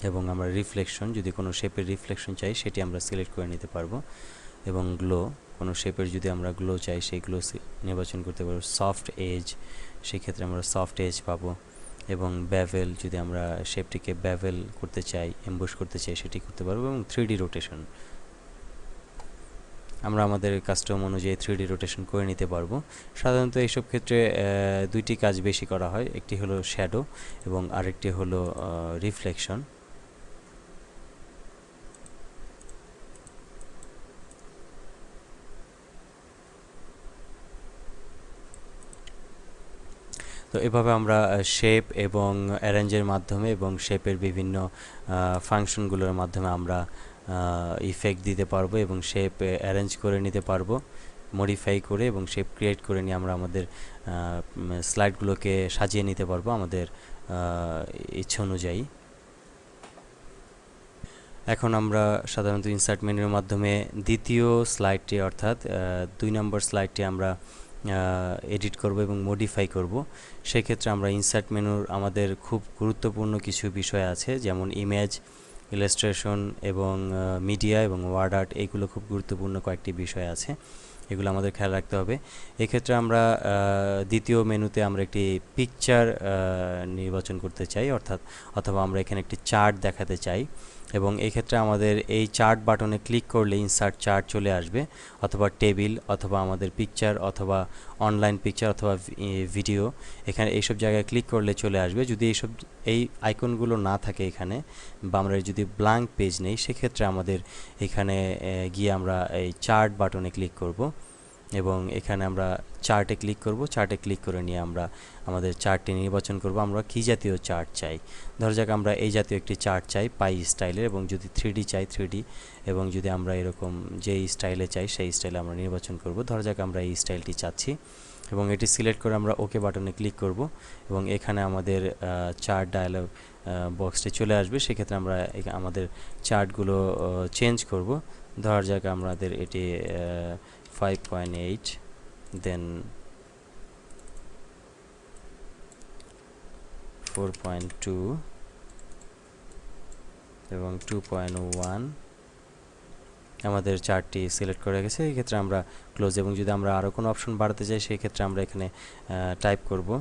এবং আমরা রিফ্লেকশন, যদি কোনো শেপের রিফ্লেকশন চাই সেটি আমরা সিলেক্ট করে নিতে পারবো। এবং গ্লো, কোনো শেপের যদি আমরা গ্লো চাই সেই গ্লো নির্বাচন করতে পারবো। সফট এজ, সেক্ষেত্রে আমরা সফট এজ পাবো। এবং ব্যাভেল, যদি আমরা শেপটিকে ব্যাভেল করতে চাই, এমবুশ করতে চাই সেটি করতে পারবো। এবং 3D রোটেশন, আমরা আমাদের কাস্টম অনুযায়ী 3D রোটেশন করে নিতে পারবো। সাধারণত এইসব ক্ষেত্রে দুইটি কাজ বেশি করা হয়, একটি হলো শ্যাডো এবং আরেকটি হলো রিফ্লেকশন। তো এভাবে আমরা শেপ এবং অ্যারেঞ্জের মাধ্যমে এবং শেপের বিভিন্ন ফাংশনগুলোর মাধ্যমে আমরা ইফেক্ট দিতে পারবো এবং শেপ অ্যারেঞ্জ করে নিতে পারবো, মডিফাই করে এবং শেপ ক্রিয়েট করে নিয়ে আমরা আমাদের স্লাইডগুলোকে সাজিয়ে নিতে পারবো আমাদের ইচ্ছে অনুযায়ী। এখন আমরা সাধারণত ইনসার্ট মেনুর মাধ্যমে দ্বিতীয় স্লাইডটি অর্থাৎ 2 নম্বর স্লাইডটি আমরা এডিট করব এবং মডিফাই করব। সেক্ষেত্রে আমরা ইনসার্ট মেনুর আমাদের খুব গুরুত্বপূর্ণ কিছু বিষয় আছে, যেমন ইলাস্ট্রেশন এবং মিডিয়া এবং ওয়ার্ড আর্ট, এইগুলো খুব গুরুত্বপূর্ণ কয়েকটি বিষয় আছে, এগুলো আমাদের খেয়াল রাখতে হবে। এক্ষেত্রে আমরা দ্বিতীয় মেনুতে আমরা একটি পিকচার নির্বাচন করতে চাই, অথবা আমরা এখানে একটি চার্ট দেখাতে চাই, এবং এক্ষেত্রে আমাদের এই চার্ট বাটনে ক্লিক করলে ইনসার্ট চার্ট চলে আসবে, অথবা টেবিল, অথবা আমাদের পিকচার, অথবা অনলাইন পিকচার, অথবা ভিডিও, এখানে এইসব জায়গায় ক্লিক করলে চলে আসবে। যদি এই আইকনগুলো না থাকে এখানে, বা আমরা যদি ব্ল্যাঙ্ক পেজ নেই, সেক্ষেত্রে আমাদের এখানে গিয়ে আমরা এই চার্ট বাটনে ক্লিক করব, এবং এখানে আমরা চার্টে ক্লিক করব। চার্টে ক্লিক করে নিয়ে আমরা আমাদের চার্টটি নির্বাচন করব, আমরা কী জাতীয় চার্ট চাই। ধরা যাক আমরা এই জাতীয় একটি চার্ট চাই পাই স্টাইলের, এবং যদি 3D চাই 3D, এবং যদি আমরা এরকম যেই স্টাইলে চাই সেই স্টাইলে আমরা নির্বাচন করব। ধরা যাক আমরা এই স্টাইলটি চাচ্ছি, এবং এটি সিলেক্ট করে আমরা ওকে বাটনে ক্লিক করব, এবং এখানে আমাদের চার্ট ডায়ালগ বক্সটি চলে আসবে। সেক্ষেত্রে আমরা আমাদের চার্টগুলো চেঞ্জ করব। ধরা যাক আমাদের এটি 5.8, দেন 4.2 এবং 2.1 আমাদের চার্টটি সিলেক্ট করে গেছে। এই ক্ষেত্রে আমরা ক্লোজ, এবং যদি আমরা আরও কোনো অপশন বাড়াতে চাই সেই ক্ষেত্রে আমরা এখানে টাইপ করব,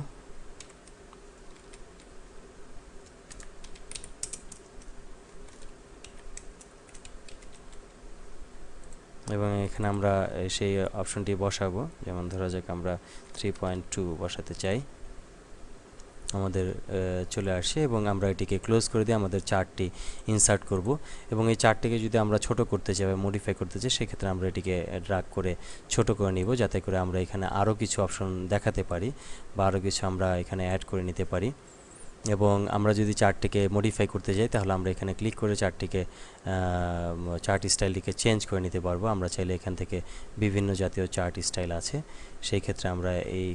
এবং এখানে আমরা সেই অপশনটি বসাবো। যেমন ধরা যাক আমরা 3.2 বসাতে চাই, আমাদের চলে আসে, এবং আমরা এটিকে ক্লোজ করে দিয়ে আমাদের চার্টটি ইনসার্ট করব। এবং এই চার্টটিকে যদি আমরা ছোট করতে চাই বা মডিফাই করতে চাই, সেক্ষেত্রে আমরা এটিকে ড্র্যাগ করে ছোট করে নিব, যাতে করে আমরা এখানে আরও কিছু অপশন দেখাতে পারি, বা আরও কিছু আমরা এখানে অ্যাড করে নিতে পারি। এবং আমরা যদি চার্টটিকে মডিফাই করতে যাই, তাহলে আমরা এখানে ক্লিক করে চার্ট স্টাইলটিকে চেঞ্জ করে নিতে পারবো। আমরা চাইলে এখান থেকে বিভিন্ন জাতীয় চার্ট স্টাইল আছে, সেই ক্ষেত্রে আমরা এই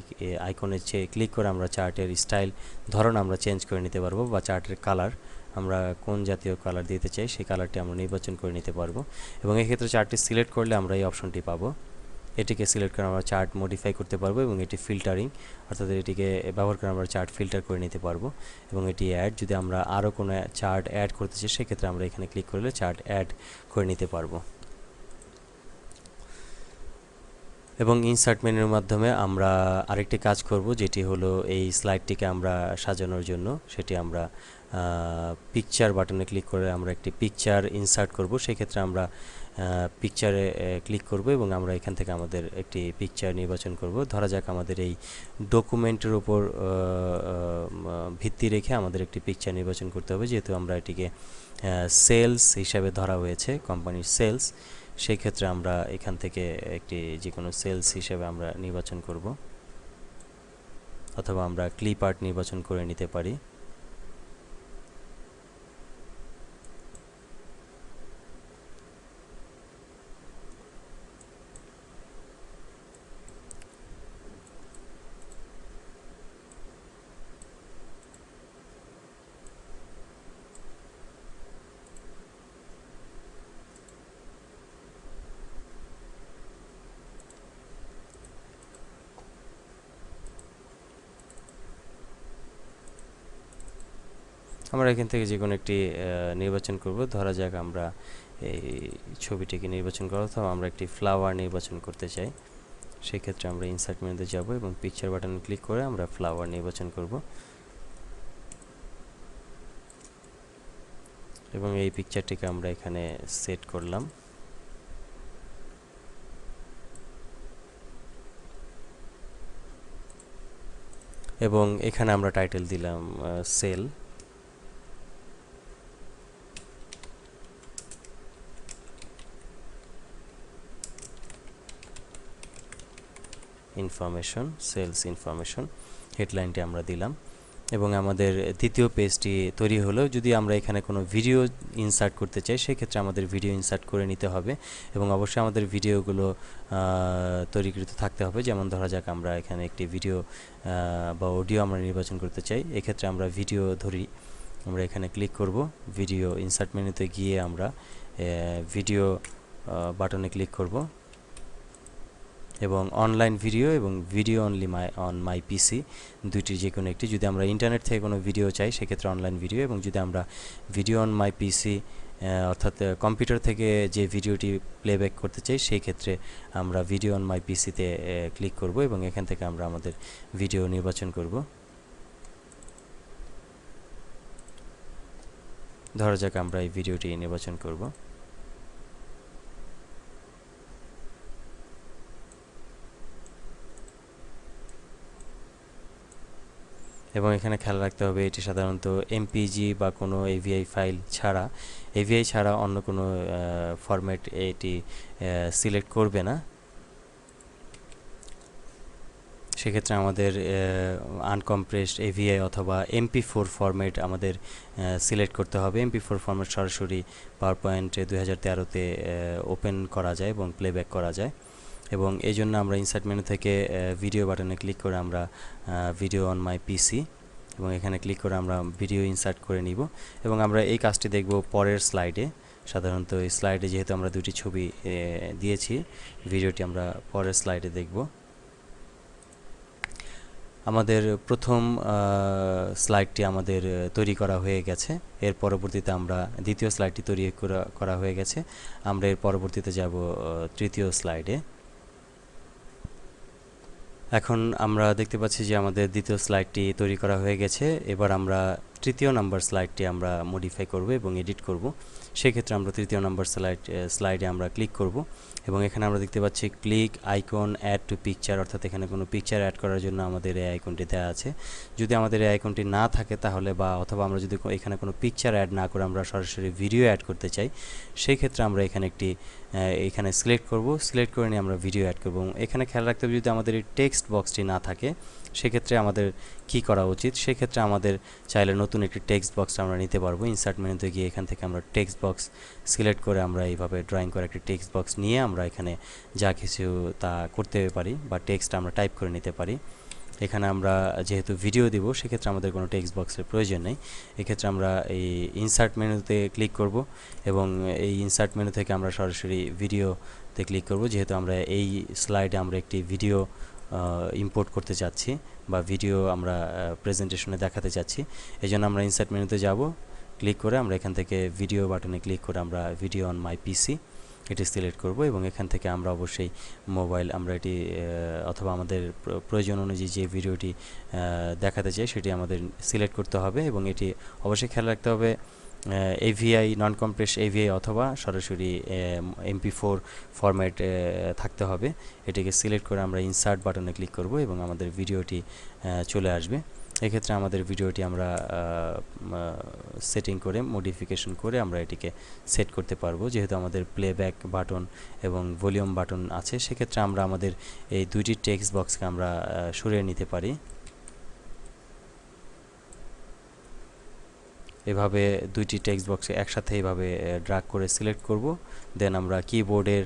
আইকনে ক্লিক করে আমরা চার্টের স্টাইল ধরন আমরা চেঞ্জ করে নিতে পারবো, বা চার্টের কালার আমরা কোন জাতীয় কালার দিতে চাই সেই কালারটি আমরা নির্বাচন করে নিতে পারবো। এবং এক্ষেত্রে চার্টটি সিলেক্ট করলে আমরা এই অপশনটি পাবো। এটিকে সিলেক্ট করে আমরা চার্ট মডিফাই করতে পারবো, এবং এটি ফিল্টারিং, অর্থাৎ এটিকে ব্যবহার করে আমরা চার্ট ফিল্টার করে নিতে পারবো। এবং এটি অ্যাড, যদি আমরা আরও কোনো চার্ট অ্যাড করতে চাই সেক্ষেত্রে আমরা এখানে ক্লিক করলে চার্ট অ্যাড করে নিতে পারবো। এবং ইনসার্ট মেনুর মাধ্যমে আমরা আরেকটি কাজ করব, যেটি হলো এই স্লাইডটিকে আমরা সাজানোর জন্য, সেটি আমরা পিকচার বাটনে ক্লিক করে আমরা একটি পিকচার ইনসার্ট করব। সেক্ষেত্রে আমরা পিকচারে ক্লিক করব, এবং আমরা এখান থেকে আমাদের একটি পিকচার নির্বাচন করব। ধরা যাক আমাদের এই ডকুমেন্টের উপর ভিত্তি রেখে আমাদের একটি পিকচার নির্বাচন করতে হবে, যেহেতু আমরা এটিকে সেলস হিসাবে ধরা হয়েছে, কোম্পানির সেলস। সেই ক্ষেত্রে আমরা এখান থেকে একটি যে কোনো সেলস হিসেবে আমরা নির্বাচন করব, অথবা আমরা ক্লিপ আর্ট নির্বাচন করে নিতে পারি। আমরা এখান থেকে যে কোনো একটি নির্বাচন করব। ধরা যাক আমরা এই ছবিটিকে নির্বাচন করব, অথবা আমরা একটি ফ্লাওয়ার নির্বাচন করতে চাই। সেই ক্ষেত্রে আমরা ইনসার্ট মেনুতে যাব, এবং পিকচার বাটনে ক্লিক করে আমরা ফ্লাওয়ার নির্বাচন করব, এবং এই পিকচারটিকে আমরা এখানে সেট করলাম। এবং এখানে আমরা টাইটেল দিলাম সেল। ইনফরমেশন, সেলস ইনফরমেশন, হেডলাইনটি আমরা দিলাম। এবং আমাদের দ্বিতীয় পেজটি তৈরি হলো। যদি আমরা এখানে কোনো ভিডিও ইনসার্ট করতে চাই, সেক্ষেত্রে আমাদের ভিডিও ইনসার্ট করে নিতে হবে, এবং অবশ্যই আমাদের ভিডিওগুলো তৈরিকৃত থাকতে হবে। যেমন ধরা যাক আমরা এখানে একটি ভিডিও বা অডিও আমরা নির্বাচন করতে চাই, এক্ষেত্রে আমরা ভিডিও ধরি, আমরা এখানে ক্লিক করব, ভিডিও ইনসার্ট মেনুতে গিয়ে আমরা ভিডিও বাটনে ক্লিক করব, এবং অনলাইন ভিডিও এবং ভিডিও অনলি অন মাই পিসি, দুইটির যে কোনো একটি। যদি আমরা ইন্টারনেট থেকে কোনো ভিডিও চাই সেক্ষেত্রে অনলাইন ভিডিও, এবং যদি আমরা ভিডিও অন মাই পিসি অর্থাৎ কম্পিউটার থেকে যে ভিডিওটি প্লেব্যাক করতে চাই সেই ক্ষেত্রে আমরা ভিডিও অন মাই পিসিতে ক্লিক করব এবং এখান থেকে আমরা আমাদের ভিডিও নির্বাচন করব। ধরা যাক আমরা এই ভিডিওটি নির্বাচন করব। এবং এখানে খেয়াল রাখতে হবে এটি সাধারণত এমপিজি বা কোনো এভিআই ফাইল ছাড়া অন্য কোনো ফরম্যাট এটি সিলেক্ট করবে না। সেক্ষেত্রে আমাদের আনকম্প্রেসড এভিআই অথবা MP4 ফরম্যাট আমাদের সিলেক্ট করতে হবে। MP4 ফরম্যাট সরাসরি পাওয়ার পয়েন্ট 2013-তে ওপেন করা যায় এবং প্লেব্যাক করা যায়, এবং এই জন্য আমরা ইনসার্ট মেনু থেকে ভিডিও বাটনে ক্লিক করে আমরা ভিডিও অন মাই পিসি এবং এখানে ক্লিক করে আমরা ভিডিও ইনসার্ট করে নিব। এবং আমরা এই কাজটি দেখব পরের স্লাইডে। সাধারণত এই স্লাইডে যেহেতু আমরা দুটি ছবি দিয়েছি, ভিডিওটি আমরা পরের স্লাইডে দেখব। আমাদের প্রথম স্লাইডটি আমাদের তৈরি করা হয়ে গেছে। এর পরবর্তীতে আমরা দ্বিতীয় স্লাইডটি তৈরি করা হয়ে গেছে। আমরা এর পরবর্তীতে যাব তৃতীয় স্লাইডে। এখন আমরা দেখতে পাচ্ছি যে আমাদের দ্বিতীয় স্লাইডটি তৈরি করা হয়ে গেছে। এবার আমরা তৃতীয় নাম্বার স্লাইডটি আমরা মডিফাই করব এবং এডিট করব। সেক্ষেত্রে আমরা তৃতীয় নাম্বার স্লাইডে আমরা ক্লিক করব এবং এখানে আমরা দেখতে পাচ্ছি click icon add to picture, অর্থাৎ এখানে কোনো পিকচার অ্যাড করার জন্য আমাদের এই আইকনটি দেওয়া আছে। যদি আমাদের এই আইকনটি না থাকে তাহলে অথবা আমরা যদি এখানে কোনো পিকচার অ্যাড না করে আমরা সরাসরি ভিডিও অ্যাড করতে চাই, সেই ক্ষেত্রে আমরা এখানে সিলেক্ট করব। সিলেক্ট করে নিয়ে আমরা ভিডিও অ্যাড করব। এখানে খেয়াল রাখতে হবে যদি আমাদের এই টেক্সট বক্সটি না থাকে সেক্ষেত্রে আমাদের কি করা উচিত। সেক্ষেত্রে আমাদের চাইলে নতুন একটি টেক্সট বক্স আমরা নিতে পারবো। ইনসার্ট মেনুতে গিয়ে এখান থেকে আমরা টেক্সট বক্স সিলেক্ট করে আমরা এইভাবে ড্রয়িং করে একটি টেক্সট বক্স নিয়ে আমরা এখানে যা কিছু তা করতে পারি বা টেক্সট আমরা টাইপ করে নিতে পারি। এখানে আমরা যেহেতু ভিডিও দিব সেক্ষেত্রে আমাদের কোনো টেক্সট বক্সের প্রয়োজন নেই। এক্ষেত্রে আমরা এই ইনসার্ট মেনুতে ক্লিক করব এবং এই ইনসার্ট মেনু থেকে আমরা সরাসরি ভিডিওতে ক্লিক করব, যেহেতু আমরা এই স্লাইডে আমরা একটি ভিডিও ইম্পোর্ট করতে চাচ্ছি বা ভিডিও আমরা প্রেজেন্টেশনে দেখাতে চাচ্ছি। এই জন্য আমরা ইনসার্ট মেনুতে যাব, ক্লিক করে আমরা এখান থেকে ভিডিও বাটনে ক্লিক করে আমরা ভিডিও অন মাই পিসি এটি সিলেক্ট করব এবং এখান থেকে আমরা অবশ্যই আমরা এটি অথবা আমাদের প্রয়োজন অনুযায়ী যে ভিডিওটি দেখাতে চাই সেটি আমাদের সিলেক্ট করতে হবে এবং এটি অবশ্যই খেয়াল রাখতে হবে এভিআই নন কম্প্রেস এভিআই অথবা সরাসরি MP4 ফরম্যাট থাকতে হবে। এটিকে সিলেক্ট করে আমরা ইনসার্ট বাটনে ক্লিক করব এবং আমাদের ভিডিওটি চলে আসবে। এক্ষেত্রে আমাদের ভিডিওটি আমরা সেটিং করে মডিফিকেশন করে আমরা এটিকে সেট করতে পারবো। যেহেতু আমাদের প্লেব্যাক বাটন এবং ভলিউম বাটন আছে সেক্ষেত্রে আমরা আমাদের এই দুইটি টেক্সট বক্সকে আমরা সরিয়ে নিতে পারি। এভাবে দুইটি টেক্সট বক্সে একসাথে এভাবে ড্র্যাগ করে সিলেক্ট করব। দেন আমরা কিবোর্ডের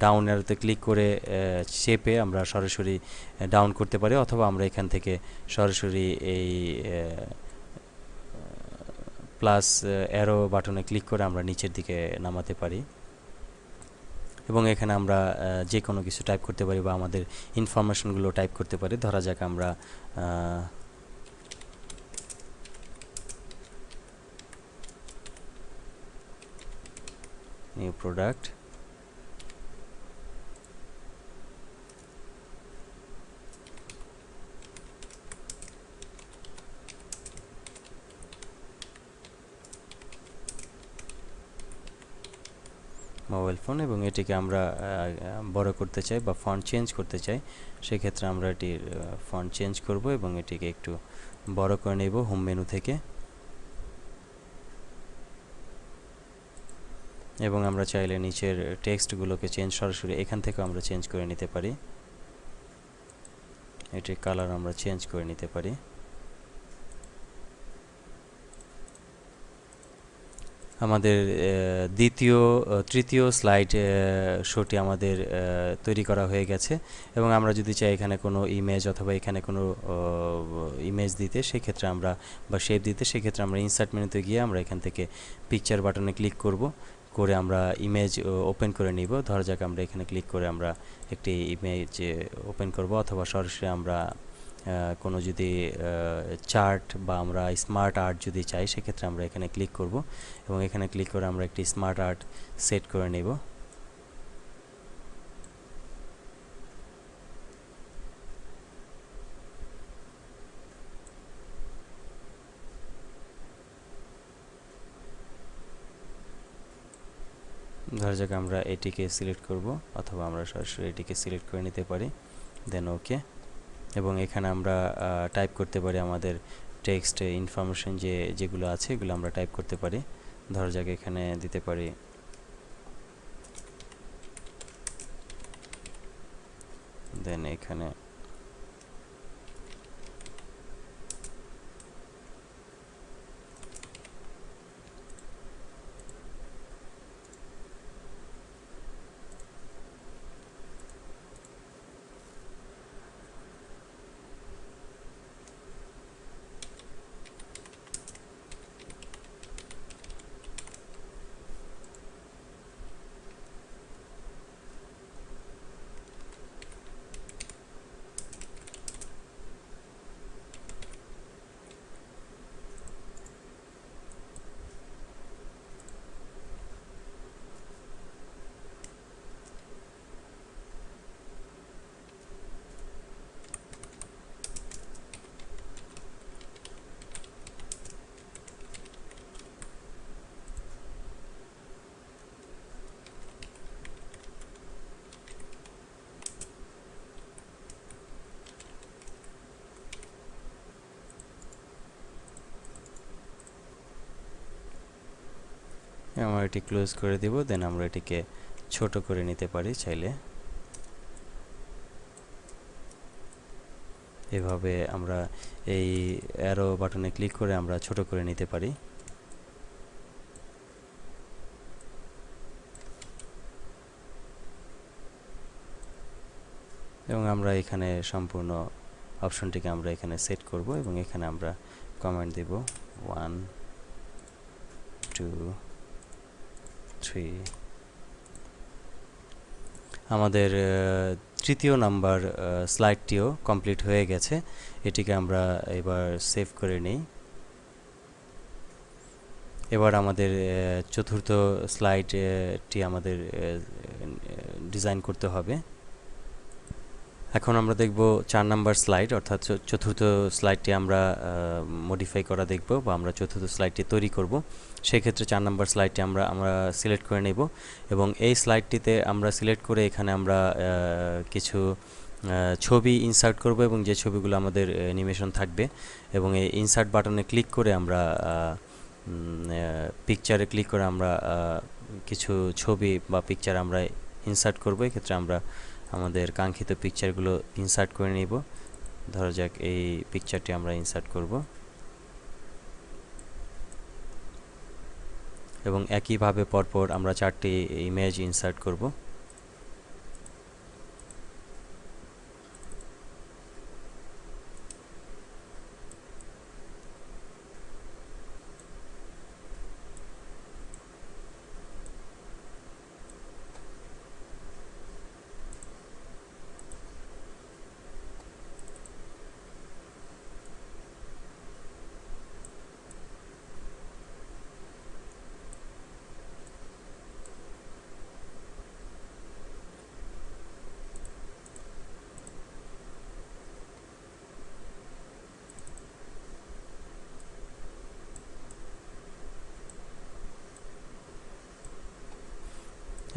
ডাউন অ্যারোতে ক্লিক করে শেপে আমরা সরাসরি ডাউন করতে পারি, অথবা আমরা এখান থেকে সরাসরি এই প্লাস অ্যারো বাটনে ক্লিক করে আমরা নিচের দিকে নামাতে পারি এবং এখানে আমরা যে কোনো কিছু টাইপ করতে পারি বা আমাদের ইনফরমেশনগুলো টাইপ করতে পারি। ধরা যাক আমরা নিউ প্রোডাক্ট, মোবাইল ফোন, এবং এটিকে আমরা বড় করতে চাই বা ফন্ট চেঞ্জ করতে চাই। সেক্ষেত্রে আমরা এটির ফন্ট চেঞ্জ করব এবং এটিকে একটু বড় করে নেব হোম মেনু থেকে, এবং আমরা চাইলে নিচের টেক্সটগুলোকে সরাসরি এখান থেকে আমরা চেঞ্জ করে নিতে পারি। এটির কালার আমরা চেঞ্জ করে নিতে পারি। আমাদের তৃতীয় স্লাইড শোটি আমাদের তৈরি করা হয়ে গেছে এবং আমরা যদি চাই এখানে কোনো ইমেজ অথবা এখানে কোনো ইমেজ দিতে সেক্ষেত্রে আমরা বা শেপ দিতে সেক্ষেত্রে আমরা ইনসার্ট মেনুতে গিয়ে আমরা এখান থেকে পিকচার বাটনে ক্লিক করে আমরা ইমেজ ওপেন করে নিব। ধরা যাক আমরা এখানে ক্লিক করে আমরা একটি ইমেজ ওপেন করব, অথবা সরাসরি আমরা কোনো যদি চার্ট বা আমরা স্মার্ট আর্ট যদি চাই সেক্ষেত্রে আমরা এখানে ক্লিক করব এবং এখানে ক্লিক করে আমরা একটি স্মার্ট আর্ট সেট করে নেব। ধরা যাক আমরা এটিকে সিলেক্ট করব অথবা আমরা সরাসরি এটিকে সিলেক্ট করে নিতে পারি, দেন ওকে। এবং এখানে আমরা টাইপ করতে পারি আমাদের টেক্সট ইনফরমেশন যেগুলো আছে এগুলো আমরা টাইপ করতে পারি। ধরা যাক এখানে দিতে পারি দেন এখানে আমরা এটি ক্লোজ করে দিব, দেন আমরা এটিকে ছোট করে নিতে পারি চাইলে। এভাবে আমরা এই অ্যারো বাটনে ক্লিক করে আমরা ছোট করে নিতে পারি। এবং আমরা এখানে সম্পূর্ণ অপশনটিকে আমরা এখানে সেট করব এবং এখানে আমরা কমেন্ট দেব 1 2 3। আমাদের তৃতীয় নাম্বার স্লাইডটিও কমপ্লিট হয়ে গেছে। এটিকে আমরা এবার সেভ করে নিই। এবার আমাদের চতুর্থ স্লাইডটি আমাদের ডিজাইন করতে হবে। এখন আমরা দেখব 4 নাম্বার স্লাইড, অর্থাৎ চতুর্থ স্লাইডটি আমরা মডিফাই করা দেখব বা আমরা চতুর্থ স্লাইডটি তৈরি করব। সেই ক্ষেত্রে 4 নাম্বার স্লাইডটি আমরা সিলেক্ট করে নেব এবং এই স্লাইডটিতে আমরা সিলেক্ট করে এখানে আমরা কিছু ছবি ইনসার্ট করব এবং যে ছবিগুলো আমাদের অ্যানিমেশন থাকবে এবং এই ইনসার্ট বাটনে ক্লিক করে আমরা পিকচারে ক্লিক করে আমরা কিছু ছবি বা পিকচার আমরা ইনসার্ট করব। এক্ষেত্রে আমরা আমাদের কাঙ্ক্ষিত পিকচারগুলো ইনসার্ট করে নিব। ধরা যাক এই পিকচারটি আমরা ইনসার্ট করব এবং একইভাবে পরপর আমরা 4টি ইমেজ ইনসার্ট করব।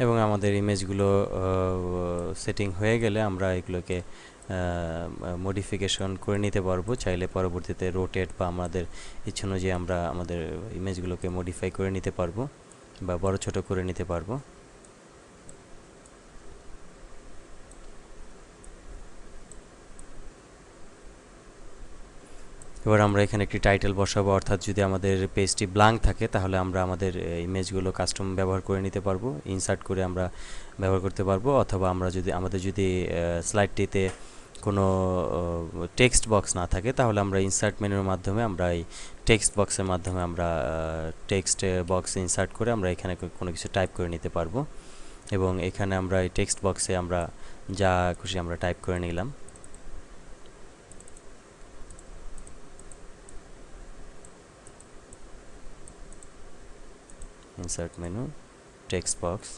এবং আমাদের ইমেজগুলো সেটিং হয়ে গেলে আমরা এগুলোকে মডিফিকেশন করে নিতে পারবো। চাইলে পরবর্তীতে রোটেট বা আমাদের ইচ্ছে অনুযায়ী আমরা আমাদের ইমেজগুলোকে মডিফাই করে নিতে পারবো বা বড় ছোট করে নিতে পারবো। এবার আমরা এখানে একটি টাইটেল বসাবো, অর্থাৎ যদি আমাদের পেজটি ব্ল্যাঙ্ক থাকে তাহলে আমরা আমাদের ইমেজগুলো কাস্টম ব্যবহার করে নিতে পারবো, ইনসার্ট করে আমরা ব্যবহার করতে পারবো। অথবা আমরা আমাদের যদি স্লাইডটিতে কোনো টেক্সট বক্স না থাকে তাহলে আমরা ইনসার্ট মেনুর মাধ্যমে আমরা এই টেক্সট বক্সের মাধ্যমে আমরা টেক্সট বক্স ইনসার্ট করে আমরা এখানে কোনো কিছু টাইপ করে নিতে পারবো এবং এখানে আমরা এই টেক্সট বক্সে আমরা যা খুশি আমরা টাইপ করে নিলাম। ইনসার্ট মেনু, টেক্সট বক্স,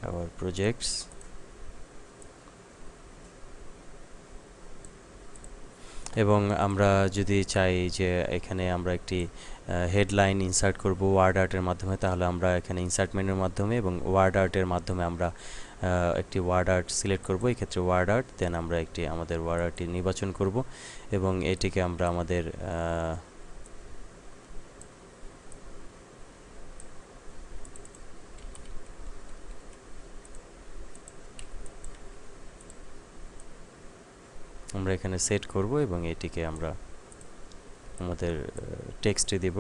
আবার প্রজেক্টস, এবং আমরা যদি চাই যে এখানে আমরা একটি হেডলাইন ইনসার্ট করব ওয়ার্ড আর্টের মাধ্যমে, তাহলে আমরা এখানে ইনসার্ট মেনুর মাধ্যমে এবং ওয়ার্ড আর্টের মাধ্যমে আমরা একটি ওয়ার্ড আর্ট সিলেক্ট করব, এই ক্ষেত্রে ওয়ার্ড আর্ট, দেন আমরা একটি আমাদের ওয়ার্ড আর্টটি নির্বাচন করব এবং এটিকে আমরা আমাদের এখানে সেট করব এবং এটিকে আমরা আমাদের টেক্সটে দেব।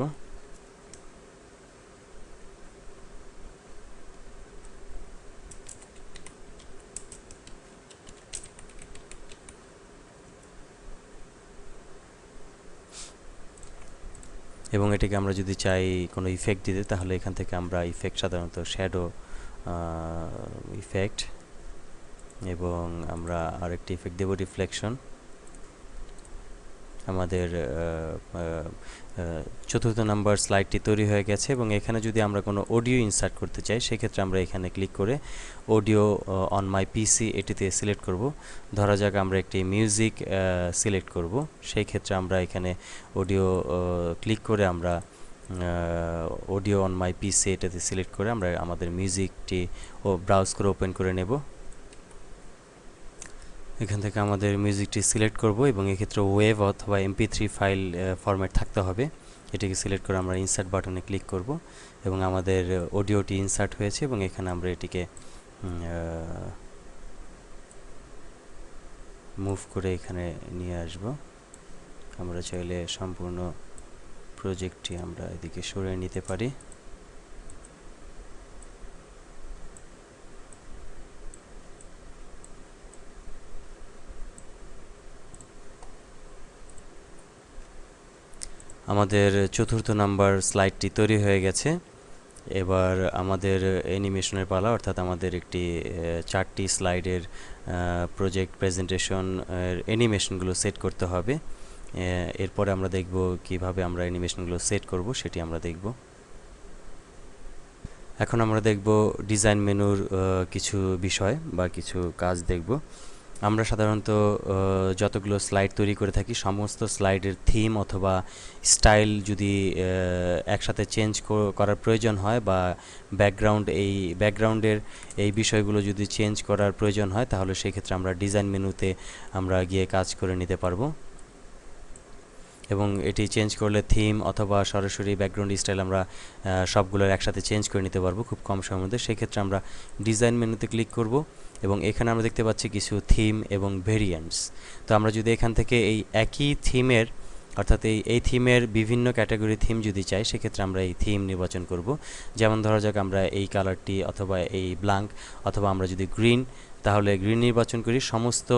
এবং এটিকে আমরা যদি চাই কোনো ইফেক্ট দিতে, তাহলে এখান থেকে আমরা ইফেক্ট, সাধারণত শ্যাডো ইফেক্ট, এবং আমরা আরেকটি ইফেক্ট দেব রিফ্লেকশন। আমাদের চতুর্থ নাম্বার স্লাইডটি তৈরি হয়ে গেছে এবং এখানে যদি আমরা কোনো অডিও ইনসার্ট করতে চাই, সেক্ষেত্রে আমরা এখানে ক্লিক করে অডিও অন মাই পিসি এটিতে সিলেক্ট করব। ধরা যাক আমরা একটি মিউজিক সিলেক্ট করব, সেই ক্ষেত্রে আমরা এখানে অডিও ক্লিক করে আমরা অডিও অন মাই পিসি এটাতে সিলেক্ট করে আমরা আমাদের মিউজিকটি ব্রাউজ করে ওপেন করে নেব। এখান থেকে আমাদের মিউজিকটি সিলেক্ট করব এবং এক্ষেত্রে ওয়েভ অথবা MP3 ফাইল ফরম্যাট থাকতে হবে। এটিকে সিলেক্ট করে আমরা ইনসার্ট বাটনে ক্লিক করব এবং আমাদের অডিওটি ইনসার্ট হয়েছে এবং এখানে আমরা এটিকে মুভ করে এখানে নিয়ে আসব। আমরা চাইলে সম্পূর্ণ প্রজেক্টটি আমরা এদিকে সরিয়ে নিতে পারি। আমাদের চতুর্থ নাম্বার স্লাইডটি তৈরি হয়ে গেছে। এবার আমাদের অ্যানিমেশনের পালা, অর্থাৎ আমাদের একটি 4টি স্লাইডের প্রজেক্ট প্রেজেন্টেশন অ্যানিমেশনগুলো সেট করতে হবে। এরপরে আমরা দেখব কিভাবে আমরা অ্যানিমেশনগুলো সেট করব, সেটি আমরা দেখব। এখন আমরা দেখব ডিজাইন মেনুর কিছু বিষয় বা কিছু কাজ দেখব। আমরা সাধারণত যতগুলো স্লাইড তৈরি করে থাকি, সমস্ত স্লাইডের থিম অথবা স্টাইল যদি একসাথে চেঞ্জ করার প্রয়োজন হয় বা ব্যাকগ্রাউন্ডের এই বিষয়গুলো যদি চেঞ্জ করার প্রয়োজন হয়, তাহলে সেই ক্ষেত্রে আমরা ডিজাইন মেনুতে আমরা গিয়ে কাজ করে নিতে পারবো এবং এটি চেঞ্জ করলে থিম অথবা সরাসরি ব্যাকগ্রাউন্ড স্টাইল আমরা সবগুলোর একসাথে চেঞ্জ করে নিতে পারবো খুব কম সময়ের মধ্যে। সেই ক্ষেত্রে আমরা ডিজাইন মেনুতে ক্লিক করব এবং এখানে আমরা দেখতে পাচ্ছি কিছু থিম এবং ভেরিয়েন্টস। তো আমরা যদি এখান থেকে এই একই থিমের, অর্থাৎ এই থিমের বিভিন্ন ক্যাটাগরি থিম যদি চাই, সেক্ষেত্রে আমরা এই থিম নির্বাচন করব। যেমন ধরা যাক আমরা এই কালারটি অথবা এই ব্ল্যাঙ্ক অথবা আমরা যদি গ্রিন, তাহলে গ্রিন নির্বাচন করি, সমস্ত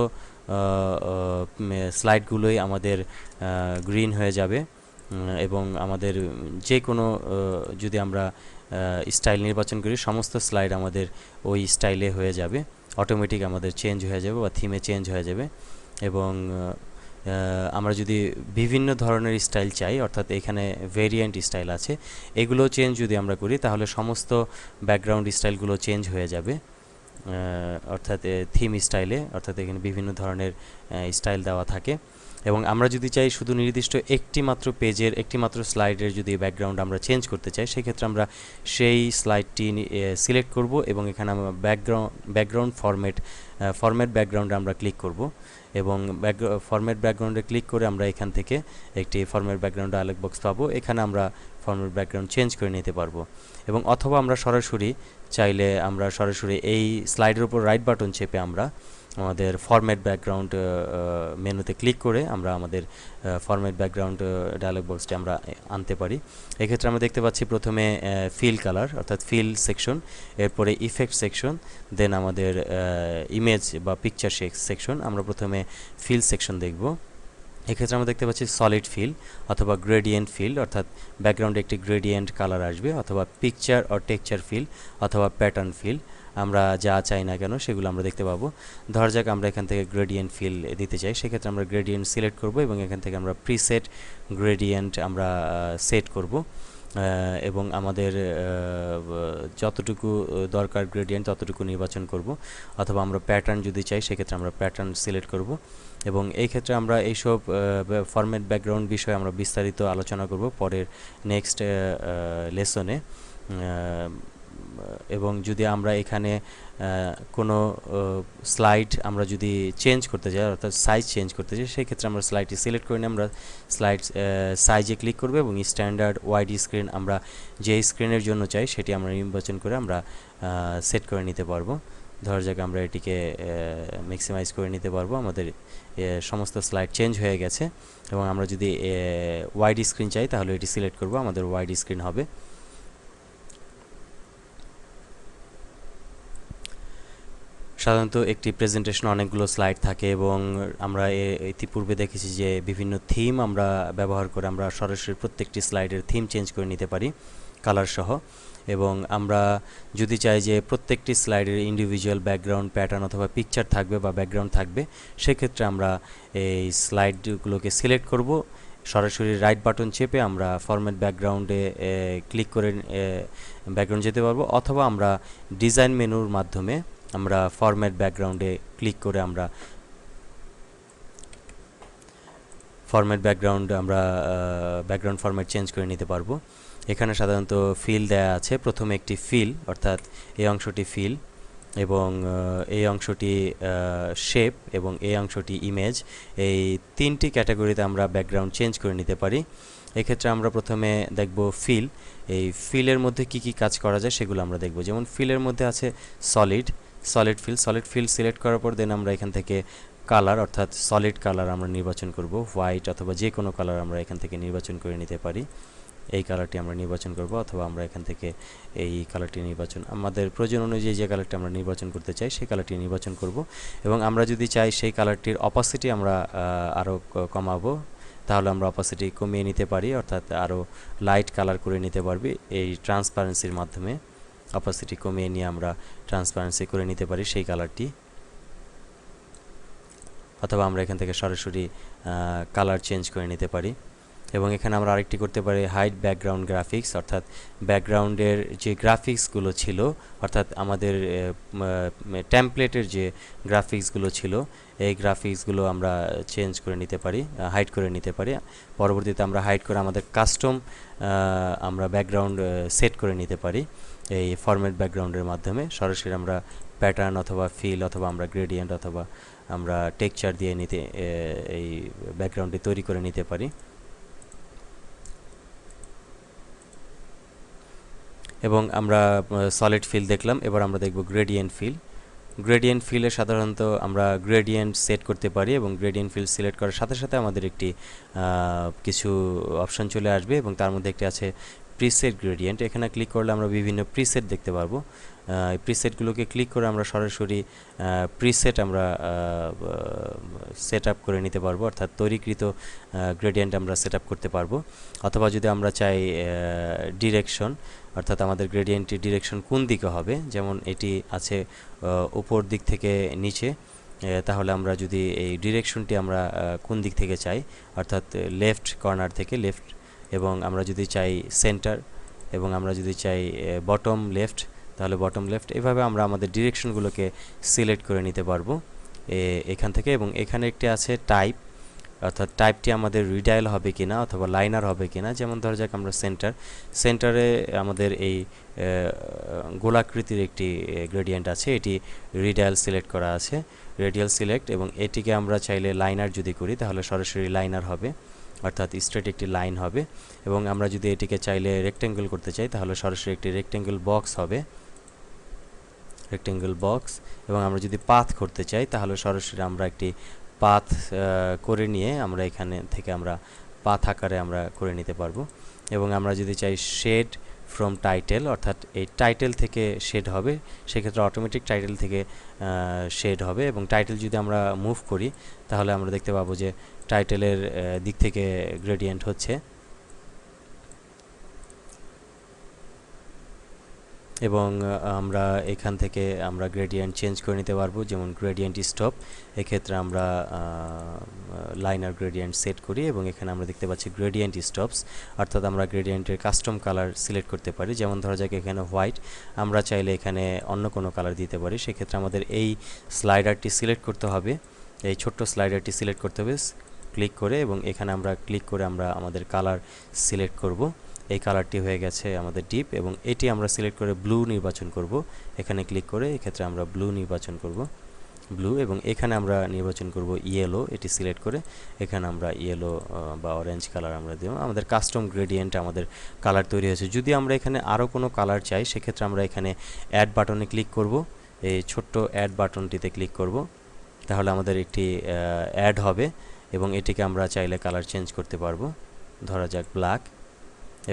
স্লাইডগুলোই আমাদের গ্রিন হয়ে যাবে এবং আমাদের যে কোনো যদি আমরা স্টাইল নির্বাচন করি, সমস্ত স্লাইড আমাদের ওই স্টাইলে হয়ে যাবে, অটোমেটিক আমাদের চেঞ্জ হয়ে যাবে বা থিমে চেঞ্জ হয়ে যাবে। এবং আমরা যদি বিভিন্ন ধরনের স্টাইল চাই, অর্থাৎ এখানে ভেরিয়েন্ট স্টাইল আছে, এগুলো চেঞ্জ যদি আমরা করি, তাহলে সমস্ত ব্যাকগ্রাউন্ড স্টাইলগুলো চেঞ্জ হয়ে যাবে, অর্থাৎ থিম স্টাইলে, অর্থাৎ এখানে বিভিন্ন ধরনের স্টাইল দেওয়া থাকে। এবং আমরা যদি চাই শুধু নির্দিষ্ট একটি মাত্র পেজের, একটি মাত্র স্লাইডের যদি ব্যাকগ্রাউন্ড আমরা চেঞ্জ করতে চাই, সেক্ষেত্রে আমরা সেই স্লাইডটি সিলেক্ট করব এবং এখানে আমরা ব্যাকগ্রাউন্ড ফরম্যাট ব্যাকগ্রাউন্ডে আমরা ক্লিক করব এবং ফরম্যাট ব্যাকগ্রাউন্ডে ক্লিক করে আমরা এখান থেকে একটি ফরম্যাট ব্যাকগ্রাউন্ড ডায়ালগ বক্স পাবো। এখানে আমরা ফরম্যাট ব্যাকগ্রাউন্ড চেঞ্জ করে নিতে পারবো এবং অথবা আমরা সরাসরি চাইলে আমরা সরাসরি এই স্লাইডের উপর রাইট বাটন চেপে আমরা আমাদের ফরম্যাট ব্যাকগ্রাউন্ড মেনুতে ক্লিক করে আমরা আমাদের ফরম্যাট ব্যাকগ্রাউন্ড ডায়ালগ বক্সটি আমরা আনতে পারি। এক্ষেত্রে আমরা দেখতে পাচ্ছি প্রথমে ফিল কালার অর্থাৎ ফিল সেকশন, এরপরে ইফেক্ট সেকশন, দেন আমাদের ইমেজ বা পিকচার সেকশন। আমরা প্রথমে ফিল সেকশন দেখব। এক্ষেত্রে আমরা দেখতে পাচ্ছি সলিড ফিল অথবা গ্রেডিয়েন্ট ফিল, অর্থাৎ ব্যাকগ্রাউন্ডে একটি গ্রেডিয়েন্ট কালার আসবে, অথবা পিকচার অর টেক্সচার ফিল অথবা প্যাটার্ন ফিল। আমরা যা চাই না কেন সেগুলো আমরা দেখতে পাবো। ধরা যাক আমরা এখান থেকে গ্রেডিয়েন্ট ফিল দিতে চাই, সেক্ষেত্রে আমরা গ্রেডিয়েন্ট সিলেক্ট করব এবং এখান থেকে আমরা প্রিসেট গ্রেডিয়েন্ট আমরা সেট করব এবং আমাদের যতটুকু দরকার গ্রেডিয়েন্ট ততটুকু নির্বাচন করব, অথবা আমরা প্যাটার্ন যদি চাই সেক্ষেত্রে আমরা প্যাটার্ন সিলেক্ট করব। এবং এই ক্ষেত্রে আমরা এইসব ফরম্যাট ব্যাকগ্রাউন্ড বিষয়ে আমরা বিস্তারিত আলোচনা করব পরের নেক্সট লেসনে। এবং যদি আমরা এখানে কোনো স্লাইড আমরা যদি চেঞ্জ করতে চাই, অর্থাৎ সাইজ চেঞ্জ করতে চাই, সেই ক্ষেত্রে আমরা স্লাইডটি সিলেক্ট করে নিয়ে আমরা স্লাইড সাইজে ক্লিক করব এবং স্ট্যান্ডার্ড ওয়াইড স্ক্রিন আমরা যে স্ক্রিনের জন্য চাই সেটি আমরা নির্বাচন করে আমরা সেট করে নিতে পারবো। ধরা যাক আমরা এটিকে ম্যাক্সিমাইজ করে নিতে পারবো, আমাদের সমস্ত স্লাইড চেঞ্জ হয়ে গেছে। এবং আমরা যদি ওয়াইড স্ক্রিন চাই তাহলে এটি সিলেক্ট করব, আমাদের ওয়াইড স্ক্রিন হবে। সাধারণত একটি প্রেজেন্টেশন অনেকগুলো স্লাইড থাকে এবং আমরা ইতিপূর্বে দেখেছি যে বিভিন্ন থিম আমরা ব্যবহার করে আমরা সরাসরি প্রত্যেকটি স্লাইডের থিম চেঞ্জ করে নিতে পারি কালার সহ। এবং আমরা যদি চাই যে প্রত্যেকটি স্লাইডের ইন্ডিভিজুয়াল ব্যাকগ্রাউন্ড প্যাটার্ন অথবা পিকচার থাকবে বা ব্যাকগ্রাউন্ড থাকবে, সেক্ষেত্রে আমরা এই স্লাইডগুলোকে সিলেক্ট করব, সরাসরি রাইট বাটন চেপে আমরা ফরম্যাট ব্যাকগ্রাউন্ডে ক্লিক করে ব্যাকগ্রাউন্ড যেতে পারবো, অথবা আমরা ডিজাইন মেনুর মাধ্যমে আমরা ফরম্যাট ব্যাকগ্রাউন্ডে ক্লিক করে আমরা ফরম্যাট ব্যাকগ্রাউন্ড ফরম্যাট চেঞ্জ করে নিতে পারবো। এখানে সাধারণত ফিল দেয়া আছে, প্রথমে একটি ফিল অর্থাৎ এই অংশটি ফিল এবং এই অংশটি শেপ এবং এই অংশটি ইমেজ, এই তিনটি ক্যাটাগরিতে আমরা ব্যাকগ্রাউন্ড চেঞ্জ করে নিতে পারি। এক্ষেত্রে আমরা প্রথমে দেখব ফিল। এই ফিলের মধ্যে কি কি কাজ করা যায় সেগুলো আমরা দেখব। যেমন ফিলের মধ্যে আছে সলিড ফিল সিলেক্ট করার পর দেন আমরা এখান থেকে কালার অর্থাৎ সলিড কালার আমরা নির্বাচন করব, হোয়াইট অথবা যে কোনো কালার আমরা এখান থেকে নির্বাচন করে নিতে পারি। এই কালারটি আমরা নির্বাচন করব, অথবা আমরা এখান থেকে এই কালারটি আমাদের প্রয়োজন অনুযায়ী যে কালারটি আমরা নির্বাচন করতে চাই সেই কালারটি নির্বাচন করব। এবং আমরা যদি চাই সেই কালারটির অপাসিটি আমরা আরও কমাবো, তাহলে আমরা অপাসিটি কমিয়ে নিতে পারি, অর্থাৎ আরও লাইট কালার করে নিতে পারবি এই ট্রান্সপারেন্সির মাধ্যমে। অপাসিটি কমিয়ে নিয়ে আমরা ট্রান্সপারেন্সি করে নিতে পারি সেই কালারটি, অথবা আমরা এখান থেকে সরাসরি কালার চেঞ্জ করে নিতে পারি। এবং এখানে আমরা আরেকটি করতে পারি হাইড ব্যাকগ্রাউন্ড গ্রাফিক্স, অর্থাৎ ব্যাকগ্রাউন্ডের যে গ্রাফিক্সগুলো ছিল, অর্থাৎ আমাদের টেমপ্লেটের যে গ্রাফিক্সগুলো ছিল এই গ্রাফিক্সগুলো আমরা চেঞ্জ করে নিতে পারি, হাইড করে নিতে পারি। পরবর্তীতে আমরা হাইড করে আমাদের কাস্টম আমরা ব্যাকগ্রাউন্ড সেট করে নিতে পারি এই ফরম্যাট ব্যাকগ্রাউন্ডের মাধ্যমে। সরাসরি আমরা প্যাটার্ন অথবা ফিল অথবা আমরা গ্রেডিয়েন্ট অথবা আমরা টেক্সচার দিয়ে এই ব্যাকগ্রাউন্ডটি তৈরি করে নিতে পারি। এবং আমরা সলিড ফিল দেখলাম, এবার আমরা দেখব গ্রেডিয়েন্ট ফিলে সাধারণত আমরা গ্রেডিয়েন্ট সেট করতে পারি এবং গ্রেডিয়েন্ট ফিল সিলেক্ট করার সাথে সাথে আমাদের একটি কিছু অপশন চলে আসবে এবং তার মধ্যে একটি আছে প্রিসেট গ্রেডিয়েন্ট। এখানে ক্লিক করলে আমরা বিভিন্ন প্রিসেট দেখতে পারবো। এই প্রিসেটগুলোকে ক্লিক করে আমরা সরাসরি প্রিসেট আমরা সেট আপ করে নিতে পারবো, অর্থাৎ তৈরিকৃত গ্রেডিয়েন্ট আমরা সেট আপ করতে পারবো। অথবা যদি আমরা চাই ডিরেকশন, অর্থাৎ আমাদের গ্রেডিয়েন্টের ডিরেকশন কোন দিকে হবে, যেমন এটি আছে উপর দিক থেকে নিচে, তাহলে আমরা যদি এই ডিরেকশনটি আমরা কোন দিক থেকে চাই, অর্থাৎ লেফট কর্নার থেকে লেফট, এবং আমরা যদি চাই সেন্টার, এবং আমরা যদি চাই বটম লেফট তাহলে বটম লেফট, এভাবে আমরা আমাদের ডিরেকশনগুলোকে সিলেক্ট করে নিতে পারবো এখান থেকে। এবং এখানে একটি আছে টাইপ, অর্থাৎ টাইপটি আমাদের রিডায়াল হবে কিনা অথবা লাইনার হবে কিনা। যেমন ধরা যাক আমরা সেন্টারে আমাদের এই গোলাকৃতির একটি গ্রেডিয়েন্ট আছে, এটি রিডায়াল সিলেক্ট করা আছে, রেডিয়াল সিলেক্ট, এবং এটিকে আমরা চাইলে লাইনার যদি করি তাহলে সরাসরি লাইনার হবে, অর্থাৎ স্ট্রেট একটি লাইন হবে। এবং আমরা যদি এটিকে চাইলে রেক্টেঙ্গল করতে চাই তাহলে সরাসরি একটি রেক্টেঙ্গল বক্স হবে, এবং আমরা যদি পাথ করতে চাই তাহলে সরাসরি আমরা একটি পাথ করে নিয়ে আমরা এখানে থেকে আমরা পাথ আকারে আমরা করে নিতে পারবো। এবং আমরা যদি চাই শেড ফ্রম টাইটেল, অর্থাৎ এই টাইটেল থেকে শেড হবে, সেক্ষেত্রে অটোমেটিক টাইটেল থেকে শেড হবে। এবং টাইটেল যদি আমরা মুভ করি তাহলে আমরা দেখতে পাবো যে টাইটেলের দিক থেকে গ্রেডিয়েন্ট হচ্ছে। এবং আমরা এখান থেকে আমরা গ্রেডিয়েন্ট চেঞ্জ করে নিতে পারবো, যেমন গ্রেডিয়েন্ট স্টপ। এক্ষেত্রে আমরা লাইনার গ্রেডিয়েন্ট সেট করি এবং এখানে আমরা দেখতে পাচ্ছি গ্রেডিয়েন্ট স্টপস, অর্থাৎ আমরা গ্রেডিয়েন্টের কাস্টম কালার সিলেক্ট করতে পারি। যেমন ধরা যাক এখানে হোয়াইট, আমরা চাইলে এখানে অন্য কোনো কালার দিতে পারি। সেক্ষেত্রে আমাদের এই স্লাইডারটি সিলেক্ট করতে হবে, এই ছোট্ট স্লাইডারটি সিলেক্ট করতে হবে ক্লিক করে, এবং এখানে আমরা ক্লিক করে আমরা আমাদের কালার সিলেক্ট করব। এই কালারটি হয়ে গেছে আমাদের ডিপ, এবং এটি আমরা সিলেক্ট করে ব্লু নির্বাচন করব। এখানে ক্লিক করে এক্ষেত্রে আমরা ব্লু নির্বাচন করব, ব্লু, এবং এখানে আমরা নির্বাচন করব ইয়েলো। এটি সিলেক্ট করে এখানে আমরা ইয়েলো বা অরেঞ্জ কালার আমরা দেব। আমাদের কাস্টম গ্রেডিয়েন্ট আমাদের কালার তৈরি হয়েছে। যদি আমরা এখানে আরও কোনো কালার চাই, সেক্ষেত্রে আমরা এখানে অ্যাড বাটনে ক্লিক করব, এই ছোট্ট অ্যাড বাটনটিতে ক্লিক করব, তাহলে আমাদের একটি অ্যাড হবে এবং এটিকে আমরা চাইলে কালার চেঞ্জ করতে পারবো, ধরা যাক ব্ল্যাক।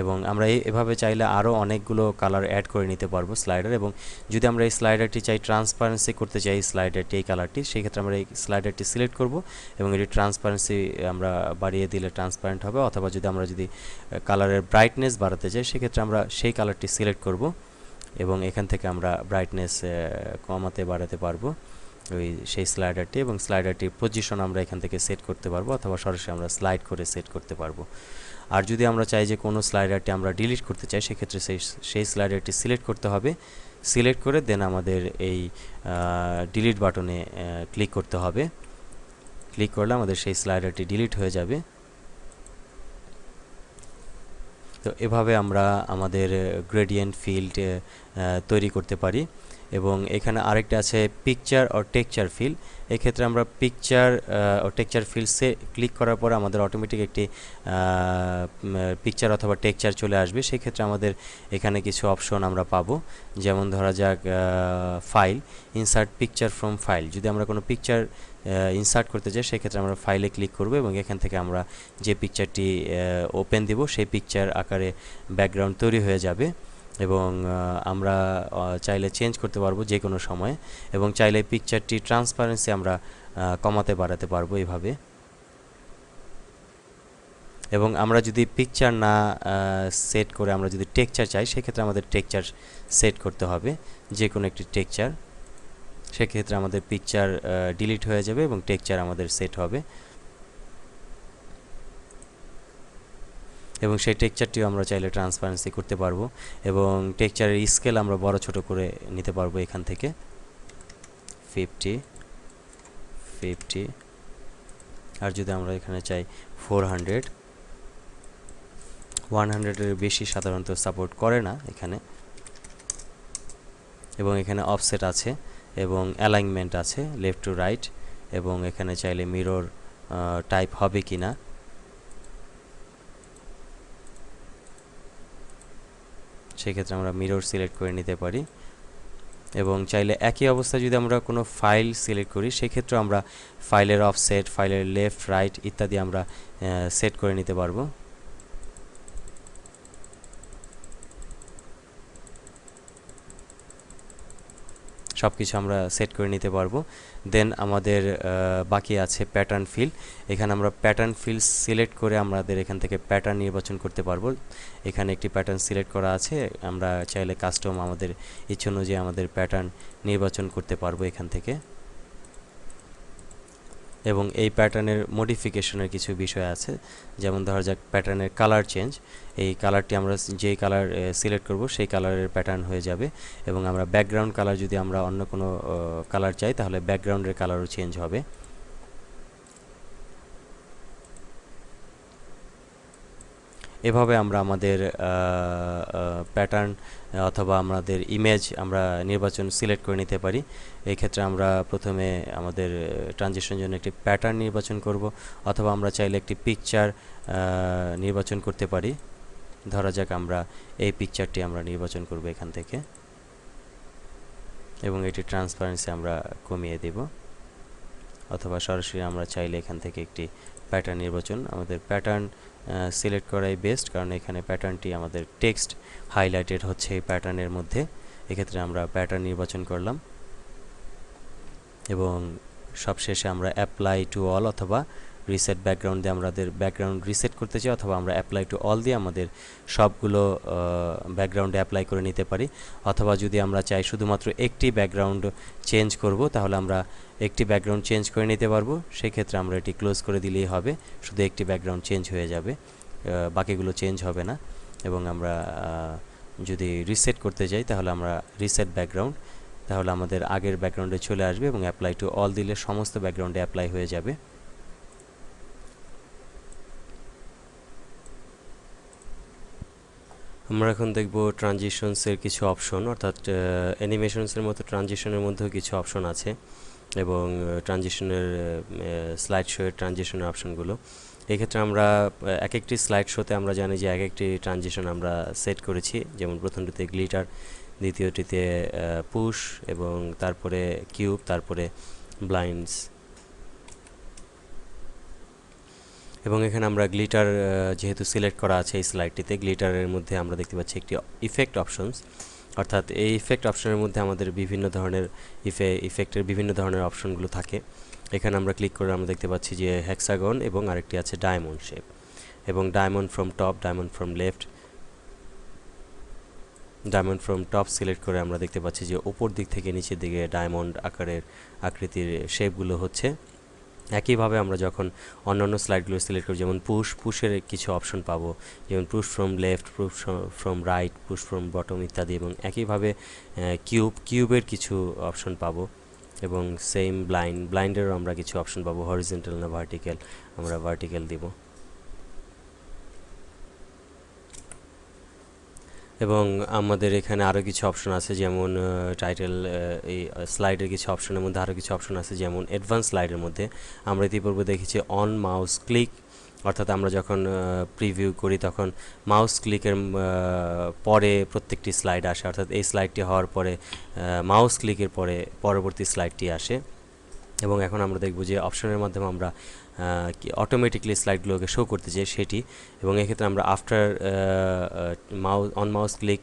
এবং আমরা এভাবে চাইলে আরও অনেকগুলো কালার অ্যাড করে নিতে পারবো স্লাইডার। এবং যদি আমরা এই স্লাইডারটি চাই ট্রান্সপারেন্সি করতে চাই, স্লাইডারটি এই কালারটি, সেই ক্ষেত্রে আমরা এই স্লাইডারটি সিলেক্ট করব এবং এটি ট্রান্সপারেন্সি আমরা বাড়িয়ে দিলে ট্রান্সপারেন্ট হবে। অথবা যদি আমরা কালারের ব্রাইটনেস বাড়াতে চাই, সেক্ষেত্রে আমরা সেই কালারটি সিলেক্ট করব এবং এখান থেকে আমরা ব্রাইটনেস কমাতে বাড়াতে পারবো সেই স্লাইডারটি, এবং স্লাইডারটির পজিশন আমরা এখান থেকে সেট করতে পারবো, অথবা সরাসরি আমরা স্লাইড করে সেট করতে পারবো। আর যদি আমরা চাই যে কোনো স্লাইডারটি আমরা ডিলিট করতে চাই, সেক্ষেত্রে সেই স্লাইডারটি সিলেক্ট করতে হবে। সিলেক্ট করে দেন আমাদের এই ডিলিট বাটনে ক্লিক করতে হবে। ক্লিক করলে আমাদের সেই স্লাইডারটি ডিলিট হয়ে যাবে। তো এভাবে আমরা আমাদের গ্রেডিয়েন্ট ফিল্ড তৈরি করতে পারি। এবং এখানে আরেকটা আছে পিকচার অর টেক্সচার ফিল। এক্ষেত্রে আমরা পিকচার ও টেক্সচার ফিল্ডসে ক্লিক করার পর আমাদের অটোমেটিক একটি পিকচার অথবা টেক্সচার চলে আসবে। সেক্ষেত্রে আমাদের এখানে কিছু অপশন আমরা পাবো, যেমন ধরা যাক file, insert picture from file. যদি আমরা কোনো পিকচার ইনসার্ট করতে চাই, সেক্ষেত্রে আমরা ফাইলে ক্লিক করব এবং এখান থেকে আমরা যে পিকচারটি ওপেন দিব সেই পিকচার আকারে ব্যাকগ্রাউন্ড তৈরি হয়ে যাবে। এবং আমরা চাইলে চেঞ্জ করতে পারবো যে কোনো সময়, এবং চাইলে পিকচারটি ট্রান্সপারেন্সি আমরা কমাতে বাড়াতে পারবো এইভাবে। এবং আমরা যদি পিকচার না সেট করে আমরা যদি টেক্সচার চাই, সেক্ষেত্রে আমাদের টেক্সচার সেট করতে হবে, যে কোনো একটি টেক্সচার। সেক্ষেত্রে আমাদের পিকচার ডিলিট হয়ে যাবে এবং টেক্সচার আমাদের সেট হবে, এবং সেই টেক্সচারটিও আমরা চাইলে ট্রান্সপারেন্সি করতে পারবো। এবং টেক্সচারের স্কেল আমরা বড় ছোট করে নিতে পারবো এখান থেকে 50, আর যদি আমরা এখানে চাই 400, 100-এর বেশি সাধারণত সাপোর্ট করে না এখানে। এবং এখানে অফসেট আছে এবং অ্যালাইনমেন্ট আছে লেফট টু রাইট, এবং এখানে চাইলে মিরর টাইপ হবে কিনা, সেক্ষেত্রে আমরা মিরর সিলেক্ট করে নিতে পারি। এবং চাইলে একই অবস্থায় যদি আমরা কোনো ফাইল সিলেক্ট করি, সেক্ষেত্রে আমরা ফাইলের অফসেট, ফাইলের লেফট রাইট ইত্যাদি আমরা সেট করে নিতে পারবো। সব কিছু আমরা সেট করে নিতে পারবো। দেন আমাদের বাকি আছে প্যাটার্ন ফিল। এখানে আমরা প্যাটার্ন ফিল সিলেক্ট করে আমাদের এখান থেকে প্যাটার্ন নির্বাচন করতে পারবো। এখানে একটি প্যাটার্ন সিলেক্ট করা আছে, আমরা চাইলে কাস্টম আমাদের ইচ্ছে অনুযায়ী আমাদের প্যাটার্ন নির্বাচন করতে পারবো এখান থেকে। এবং এই প্যাটার্নের মডিফিকেশনের কিছু বিষয় আছে, যেমন ধরা যাক প্যাটার্নের কালার চেঞ্জ। এই কালারটি আমরা যেই কালার সিলেক্ট করব সেই কালারের প্যাটার্ন হয়ে যাবে। এবং আমরা ব্যাকগ্রাউন্ড কালার যদি আমরা অন্য কোনো কালার চাই, তাহলে ব্যাকগ্রাউন্ডের কালারও চেঞ্জ হবে। এভাবে আমরা আমাদের প্যাটার্ন অথবা আমাদের ইমেজ আমরা নির্বাচন সিলেক্ট করে নিতে পারি। এই ক্ষেত্রে আমরা প্রথমে আমাদের ট্রানজিশনের জন্য একটি প্যাটার্ন নির্বাচন করব, অথবা আমরা চাইলে একটি পিকচার নির্বাচন করতে পারি। ধরা যাক আমরা এই পিকচারটি আমরা নির্বাচন করব এখান থেকে, এবং এটি ট্রান্সপারেন্সি আমরা কমিয়ে দেব, অথবা সরাসরি আমরা চাইলে এখান থেকে একটি প্যাটার্ন নির্বাচন। আমাদের প্যাটার্ন সিলেক্ট করাই বেস্ট, কারণ এখানে প্যাটার্নটি আমাদের টেক্সট হাইলাইটেড হচ্ছে এই প্যাটার্নের মধ্যে। এক্ষেত্রে আমরা প্যাটার্ন নির্বাচন করলাম, এবং সবশেষে আমরা অ্যাপ্লাই টু অল অথবা রিসেট ব্যাকগ্রাউন্ড দিয়ে আমাদের ব্যাকগ্রাউন্ড রিসেট করতে চাই, অথবা আমরা অ্যাপ্লাই টু অল দিয়ে আমাদের সবগুলো ব্যাকগ্রাউন্ডে অ্যাপ্লাই করে নিতে পারি। অথবা যদি আমরা চাই শুধুমাত্র একটি ব্যাকগ্রাউন্ড চেঞ্জ করব, তাহলে আমরা একটি ব্যাকগ্রাউন্ড চেঞ্জ করে নিতে পারবো। সেই ক্ষেত্রে আমরা এটি ক্লোজ করে দিলেই হবে, শুধু একটি ব্যাকগ্রাউন্ড চেঞ্জ হয়ে যাবে, বাকিগুলো চেঞ্জ হবে না। এবং আমরা যদি রিসেট করতে যাই তাহলে আমরা রিসেট ব্যাকগ্রাউন্ড, তাহলে আমাদের আগের ব্যাকগ্রাউন্ডে চলে আসবে এবং অ্যাপ্লাই টু অল দিলে সমস্ত ব্যাকগ্রাউন্ডে অ্যাপ্লাই হয়ে যাবে। আমরা এখন দেখব ট্রানজিশনসের কিছু অপশন, অর্থাৎ অ্যানিমেশনসের মতো ট্রানজিশনের মধ্যেও কিছু অপশন আছে, এবং ট্রানজিশনের স্লাইড শোয়ের ট্রানজিশনের অপশনগুলো। এক্ষেত্রে আমরা এক একটি স্লাইড শোতে আমরা জানি যে এক একটি ট্রানজিশন আমরা সেট করেছি, যেমন প্রথমটিতে গ্লিটার, দ্বিতীয়টিতে পুশ, এবং তারপরে কিউব, তারপরে ব্লাইন্ডস। এবং এখানে আমরা গ্লিটার যেহেতু সিলেক্ট করা আছে এই স্লাইডটিতে, গ্লিটারের মধ্যে আমরা দেখতে পাচ্ছি একটি ইফেক্ট অপশনস, অর্থাৎ এই ইফেক্ট অপশনের মধ্যে আমাদের বিভিন্ন ধরনের ইফেক্টের বিভিন্ন ধরনের অপশনগুলো থাকে। এখানে আমরা ক্লিক করে আমরা দেখতে পাচ্ছি যে হেক্সাগন এবং আরেকটি আছে ডায়মন্ড শেপ, এবং diamond from top, diamond from left. Diamond from top select করে আমরা দেখতে পাচ্ছি যে উপর দিক থেকে নিচের দিকে ডায়মন্ড আকৃতির শেপগুলো হচ্ছে। একইভাবে আমরা যখন অন্যান্য স্লাইডগুলো সিলেক্ট করি, যেমন পুশের কিছু অপশন পাবো, যেমন push from left, push from right, push from bottom ইত্যাদি। এবং একইভাবে কিউবের কিছু অপশন পাবো, এবং সেম ব্লাইন্ডেরও আমরা কিছু অপশন পাবো, হরিজন্টাল না ভার্টিক্যাল, আমরা ভার্টিক্যাল দিব। এবং আমাদের এখানে আরও কিছু অপশন আছে, যেমন টাইটেল, এই স্লাইডের কিছু অপশনের মধ্যে আরও কিছু অপশন আছে, যেমন অ্যাডভান্স স্লাইডের মধ্যে আমরা ইতিপূর্বে দেখেছি অন মাউস ক্লিক, অর্থাৎ আমরা যখন প্রিভিউ করি তখন মাউস ক্লিকের পরে প্রত্যেকটি স্লাইড আসে, অর্থাৎ এই স্লাইডটি হওয়ার পরে মাউস ক্লিকের পরে পরবর্তী স্লাইডটি আসে। এবং এখন আমরা দেখব যে অপশনের মাধ্যমে আমরা অটোমেটিকলি স্লাইডগুলোকে শো করতে চাই সেটি, এবং এক্ষেত্রে আমরা after mouse click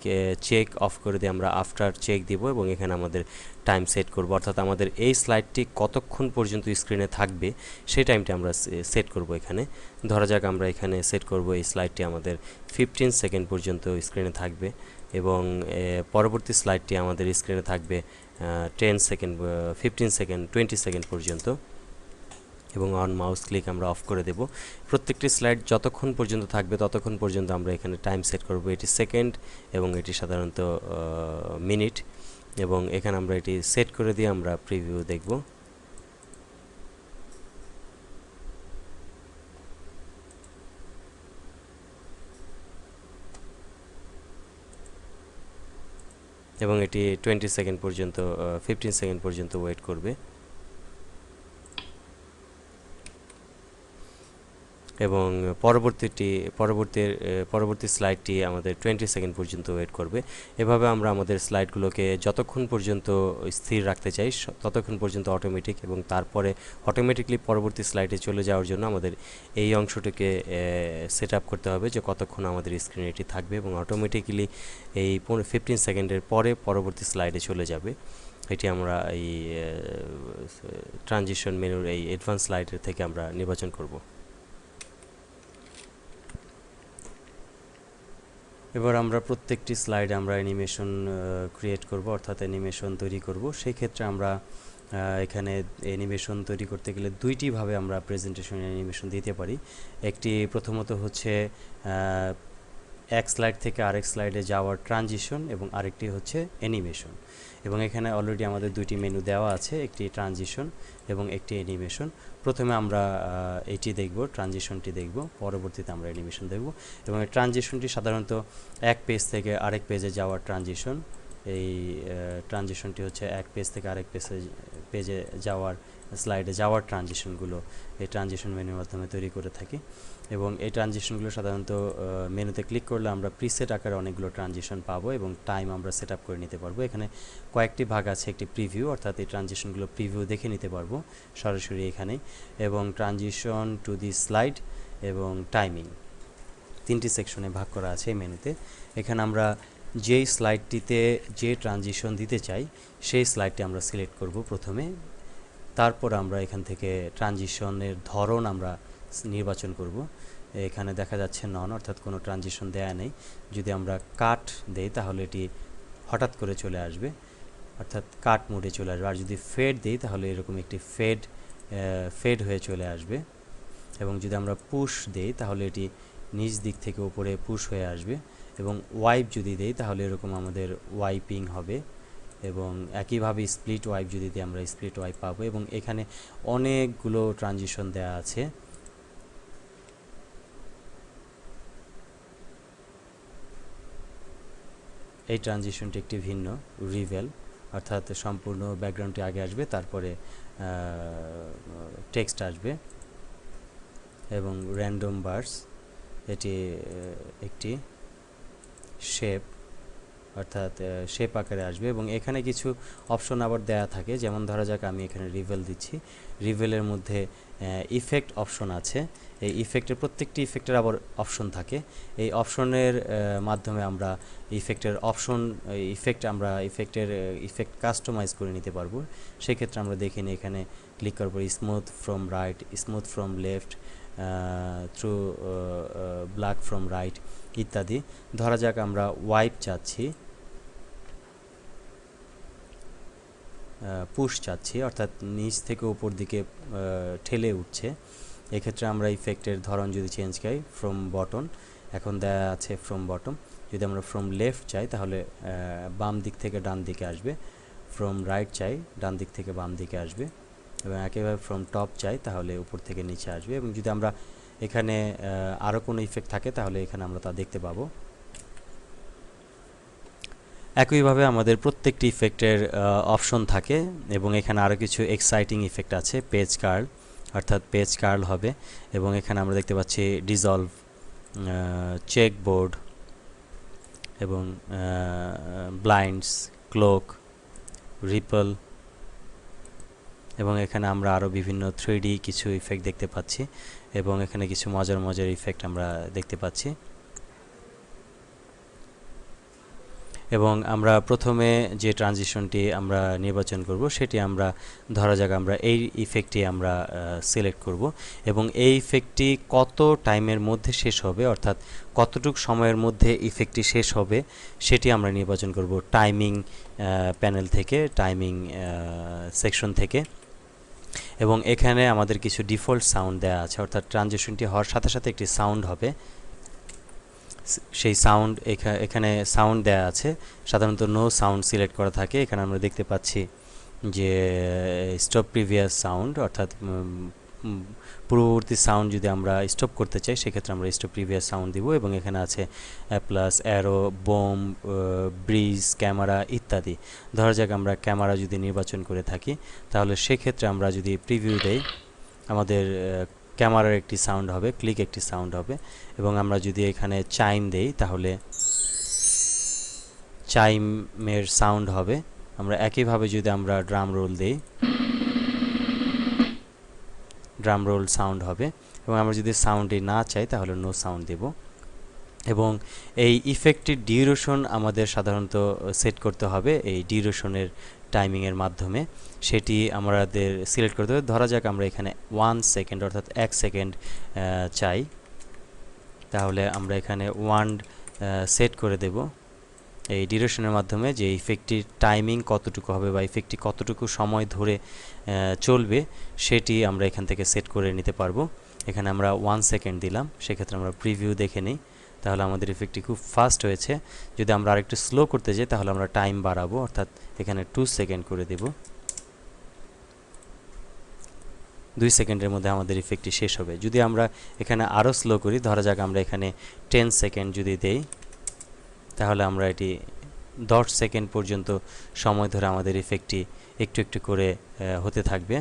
check off করে দিয়ে আমরা আফটার চেক দিব, এবং এখানে আমাদের টাইম সেট করব, অর্থাৎ আমাদের এই স্লাইডটি কতক্ষণ পর্যন্ত স্ক্রিনে থাকবে সেই টাইমটি আমরা সেট করব। এখানে ধরা যাক আমরা এখানে সেট করব এই স্লাইডটি আমাদের 15 সেকেন্ড পর্যন্ত স্ক্রিনে থাকবে, এবং পরবর্তী স্লাইডটি আমাদের স্ক্রিনে থাকবে 10 সেকেন্ড, 15 সেকেন্ড, 20 সেকেন্ড পর্যন্ত। এবং অন মাউস ক্লিক আমরা অফ করে দেব। প্রত্যেকটি স্লাইড যতক্ষণ পর্যন্ত থাকবে ততক্ষণ পর্যন্ত আমরা এখানে টাইম সেট করব। এটি সেকেন্ড এবং এটি সাধারণত মিনিট, এবং এখানে আমরা এটি সেট করে দিয়ে আমরা প্রিভিউ দেখব। এবং এটি 20 সেকেন্ড পর্যন্ত, 15 সেকেন্ড পর্যন্ত ওয়েট করবে। এবং পরবর্তী স্লাইডটি আমাদের 20 সেকেন্ড পর্যন্ত ওয়েট করবে। এভাবে আমরা আমাদের স্লাইডগুলোকে যতক্ষণ পর্যন্ত স্থির রাখতে চাই ততক্ষণ পর্যন্ত অটোমেটিক, এবং তারপরে অটোমেটিকলি পরবর্তী স্লাইডে চলে যাওয়ার জন্য আমাদের এই অংশটিকে সেট আপ করতে হবে যে কতক্ষণ আমাদের স্ক্রিনে এটি থাকবে, এবং অটোমেটিক্যালি এই 15 সেকেন্ডের পরে পরবর্তী স্লাইডে চলে যাবে। এটি আমরা এই ট্রানজিশন মেনুর এই অ্যাডভান্স স্লাইডের থেকে আমরা নির্বাচন করব। এবার আমরা প্রত্যেকটি স্লাইডে আমরা অ্যানিমেশন ক্রিয়েট করব, অর্থাৎ অ্যানিমেশন তৈরি করব। সেই ক্ষেত্রে আমরা এখানে অ্যানিমেশন তৈরি করতে গেলে দুইটি ভাবে আমরা প্রেজেন্টেশন অ্যানিমেশন দিতে পারি। একটি প্রথমত হচ্ছে এক স্লাইড থেকে আরেক স্লাইডে যাওয়ার ট্রানজিশন, এবং আরেকটি হচ্ছে অ্যানিমেশন। এবং এখানে অলরেডি আমাদের দুইটি মেনু দেওয়া আছে, একটি ট্রানজিশন এবং একটি অ্যানিমেশন। প্রথমে আমরা এটি দেখব, ট্রানজিশনটি দেখব, পরবর্তীতে আমরা অ্যানিমেশন দেখব। এবং এই ট্রানজিশনটি সাধারণত এক পেজ থেকে আরেক পেজে যাওয়ার ট্রানজিশন। এই ট্রানজিশনটি হচ্ছে এক পেজ থেকে আরেক পেজে যাওয়ার, স্লাইডে যাওয়ার ট্রানজিশনগুলো এই ট্রানজিশন মেনুর মাধ্যমে তৈরি করে থাকি। এবং এই ট্রানজিশনগুলো সাধারণত মেনুতে ক্লিক করলে আমরা প্রিসেট আকারে অনেকগুলো ট্রানজিশন পাবো, এবং টাইম আমরা সেট আপ করে নিতে পারবো। এখানে কয়েকটি ভাগ আছে, একটি প্রিভিউ, অর্থাৎ এই ট্রানজিশনগুলো প্রিভিউ দেখে নিতে পারবো সরাসরি এখানেই, এবং ট্রানজিশন টু দি স্লাইড এবং টাইমিং, তিনটি সেকশনে ভাগ করা আছে এই মেনুতে। এখানে আমরা যেই স্লাইডটিতে যে ট্রানজিশন দিতে চাই সেই স্লাইডটি আমরা সিলেক্ট করব প্রথমে, তারপর আমরা এখান থেকে ট্রানজিশনের ধরন আমরা নির্বাচন করব। এখানে দেখা যাচ্ছে নন, অর্থাৎ কোনো ট্রানজিশন দেয়া নেই। যদি আমরা কাট দেই তাহলে এটি হঠাৎ করে চলে আসবে, অর্থাৎ কাট মোডে চলে আসবে। আর যদি ফেড দিই তাহলে এরকম একটি ফেড হয়ে চলে আসবে। এবং যদি আমরা পুশ দেই তাহলে এটি নিচ দিক থেকে উপরে পুশ হয়ে আসবে। এবং ওয়াইপ যদি দেই তাহলে এরকম আমাদের ওয়াইপিং হবে। এবং একইভাবে স্প্লিট ওয়াইপ যদি দিই আমরা স্প্লিট ওয়াইপ পাবো। এবং এখানে অনেকগুলো ট্রানজিশন দেয়া আছে। এই ট্রানজিশনটি একটি ভিন্ন, রিভেল, অর্থাৎ সম্পূর্ণ ব্যাকগ্রাউন্ডটি আগে আসবে, তারপরে টেক্সট আসবে। এবং র্যান্ডম বার্স, এটি একটি শেপ, অর্থাৎ শেপ আকারে আসবে। এবং এখানে কিছু অপশন আবার দেয়া থাকে, যেমন ধরা যাক আমি এখানে রিভেল দিচ্ছি, রিভেলের মধ্যে ইফেক্ট অপশন আছে। এই ইফেক্টের প্রত্যেকটি ইফেক্টের আবার অপশন থাকে। এই অপশনের মাধ্যমে আমরা ইফেক্ট কাস্টমাইজ করে নিতে পারবো। সেক্ষেত্রে আমরা দেখে নিই, এখানে ক্লিক করার পর smooth from right, smooth from left, through black from right ইত্যাদি। ধরা যাক আমরা ওয়াইপ চাচ্ছি, পুশ চাচ্ছি, অর্থাৎ নিচ থেকে উপর দিকে ঠেলে উঠছে। এক্ষেত্রে আমরা ইফেক্টের ধরন যদি চেঞ্জ করি, ফ্রম বটম, এখন দেয়া আছে ফ্রম বটম। যদি আমরা ফ্রম লেফট চাই তাহলে বাম দিক থেকে ডান দিকে আসবে, ফ্রম রাইট চাই ডান দিক থেকে বাম দিকে আসবে। এবং একইভাবে ফ্রম টপ চাই তাহলে উপর থেকে নিচে আসবে। এবং যদি আমরা এখানে আরও কোনো ইফেক্ট থাকে তাহলে এখানে আমরা তা দেখতে পাবো। একইভাবে আমাদের প্রত্যেকটি ইফেক্টের অপশন থাকে। এবং এখানে আরও কিছু এক্সাইটিং ইফেক্ট আছে, পেজ কার্ল, অর্থাৎ পেজ কার্ল হবে। এবং এখানে আমরা দেখতে পাচ্ছি ডিজলভ, চেক বোর্ড, এবং ব্লাইন্ডস, ক্লোক, রিপল। এবং এখানে আমরা আরও বিভিন্ন 3D কিছু ইফেক্ট দেখতে পাচ্ছি। এবং এখানে কিছু মজার মজার ইফেক্ট আমরা দেখতে পাচ্ছি। এবং আমরা প্রথমে যে ট্রানজিশনটি আমরা নির্বাচন করব সেটি আমরা ধরা যাক আমরা এই ইফেক্টটি আমরা সিলেক্ট করব। এবং এই ইফেক্টটি কত টাইমের মধ্যে শেষ হবে, অর্থাৎ কতটুকু সময়ের মধ্যে ইফেক্টটি শেষ হবে সেটি আমরা নির্বাচন করব টাইমিং প্যানেল থেকে, টাইমিং সেকশন থেকে। এবং এখানে আমাদের কিছু ডিফল্ট সাউন্ড দেওয়া আছে, অর্থাৎ ট্রানজিশনটি হওয়ার সাথে সাথে একটি সাউন্ড হবে। সেই সাউন্ড এখানে সাউন্ড দেয়া আছে, সাধারণত নো সাউন্ড সিলেক্ট করা থাকে। এখানে আমরা দেখতে পাচ্ছি যে স্টপ প্রিভিয়াস সাউন্ড, অর্থাৎ পূর্ববর্তী সাউন্ড যদি আমরা স্টপ করতে চাই সেক্ষেত্রে আমরা স্টপ প্রিভিয়াস সাউন্ড দিব। এবং এখানে আছে plus, arrow, bomb, bridge, camera ইত্যাদি। ধরা যাক আমরা ক্যামেরা যদি নির্বাচন করে থাকি তাহলে সেক্ষেত্রে আমরা যদি প্রিভিউ দেই আমাদের ক্যামেরার একটি সাউন্ড হবে, ক্লিক একটি সাউন্ড হবে। এবং আমরা যদি এখানে চাইম দেই তাহলে চাইমের সাউন্ড হবে। আমরা একইভাবে যদি আমরা ড্রাম রোল দেই, ড্রাম রোল সাউন্ড হবে। এবং আমরা যদি সাউন্ডই না চাই তাহলে নো সাউন্ড দেব। এবং এই ইফেক্টের ডিউরেশন আমাদের সাধারণত সেট করতে হবে এই ডিউরেশনের টাইমিংয়ের মাধ্যমে, সেটি আমাদের সিলেক্ট করতে হবে। ধরা যাক আমরা এখানে 1 সেকেন্ড অর্থাৎ 1 সেকেন্ড চাই, তাহলে আমরা এখানে 1 সেট করে দেব এই ডিউরেশনের মাধ্যমে, যে ইফেক্টটির টাইমিং কতটুকু হবে বা ইফেক্টটি কতটুকু সময় ধরে চলবে সেটি আমরা এখান থেকে সেট করে নিতে পারবো। এখানে আমরা 1 সেকেন্ড দিলাম, সেক্ষেত্রে আমরা প্রিভিউ দেখে নিই, তাহলে আমাদের ইফেক্টটি খুব ফাস্ট হয়েছে। যদি আমরা আরেকটু স্লো করতে যাই তাহলে আমরা টাইম বাড়াবো, অর্থাৎ এখানে 2 সেকেন্ড করে দেব। 2 সেকেন্ডের মধ্যে আমাদের ইফেক্টটি শেষ হবে। যদি আমরা এখানে আরও স্লো করি, ধরা যাক আমরা এখানে 10 সেকেন্ড যদি দেই তাহলে আমরা এটি 10 সেকেন্ড পর্যন্ত সময় ধরে আমাদের ইফেক্টটি একটু একটু করে হতে থাকবে।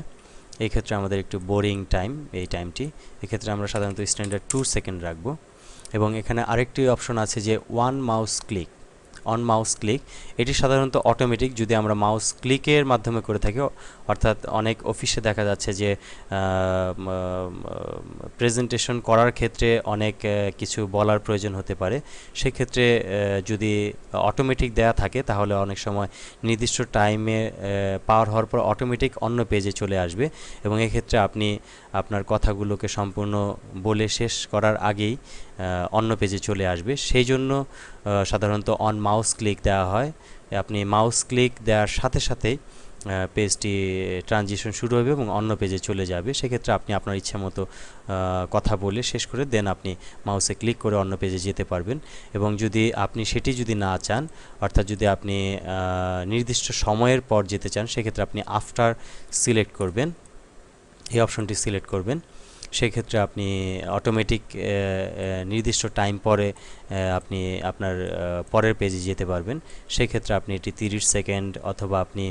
এই ক্ষেত্রে আমাদের একটু বোরিং টাইম, এই টাইমটি এক্ষেত্রে আমরা সাধারণত স্ট্যান্ডার্ড 2 সেকেন্ড রাখবো। এবং এখানে আরেকটি অপশন আছে যে 1 mouse click, on mouse click, এটি সাধারণত অটোমেটিক যদি আমরা মাউস ক্লিকের মাধ্যমে করে থাকি, অর্থাৎ অনেক অফিসে দেখা যাচ্ছে যে প্রেজেন্টেশন করার ক্ষেত্রে অনেক কিছু বলার প্রয়োজন হতে পারে, সেক্ষেত্রে যদি অটোমেটিক দেয়া থাকে তাহলে অনেক সময় নির্দিষ্ট টাইমে পার হওয়ার পর অটোমেটিক অন্য পেজে চলে আসবে এবং এক্ষেত্রে আপনি আপনার কথাগুলোকে সম্পূর্ণ বলে শেষ করার আগেই অন্য পেজে চলে আসবে। সেই জন্য সাধারণত অন মাউস ক্লিক দেওয়া হয়। আপনি মাউস ক্লিক দেওয়ার সাথে সাথেই পেজটি ট্রানজিশন শুরু হবে এবং অন্য পেজে চলে যাবে। সেক্ষেত্রে আপনি আপনার ইচ্ছা মতো কথা বলে শেষ করে দেন আপনি মাউসে ক্লিক করে অন্য পেজে যেতে পারবেন। এবং যদি আপনি সেটি যদি না চান, অর্থাৎ যদি আপনি নির্দিষ্ট সময়ের পর যেতে চান, সেক্ষেত্রে আপনি আফটার সিলেক্ট করবেন, এই অপশনটি সিলেক্ট করবেন। সেক্ষেত্রে আপনি অটোমেটিক নির্দিষ্ট টাইম পরে আপনি আপনার পরের পেজে যেতে পারবেন। সেক্ষেত্রে আপনি এটি 30 সেকেন্ড অথবা আপনি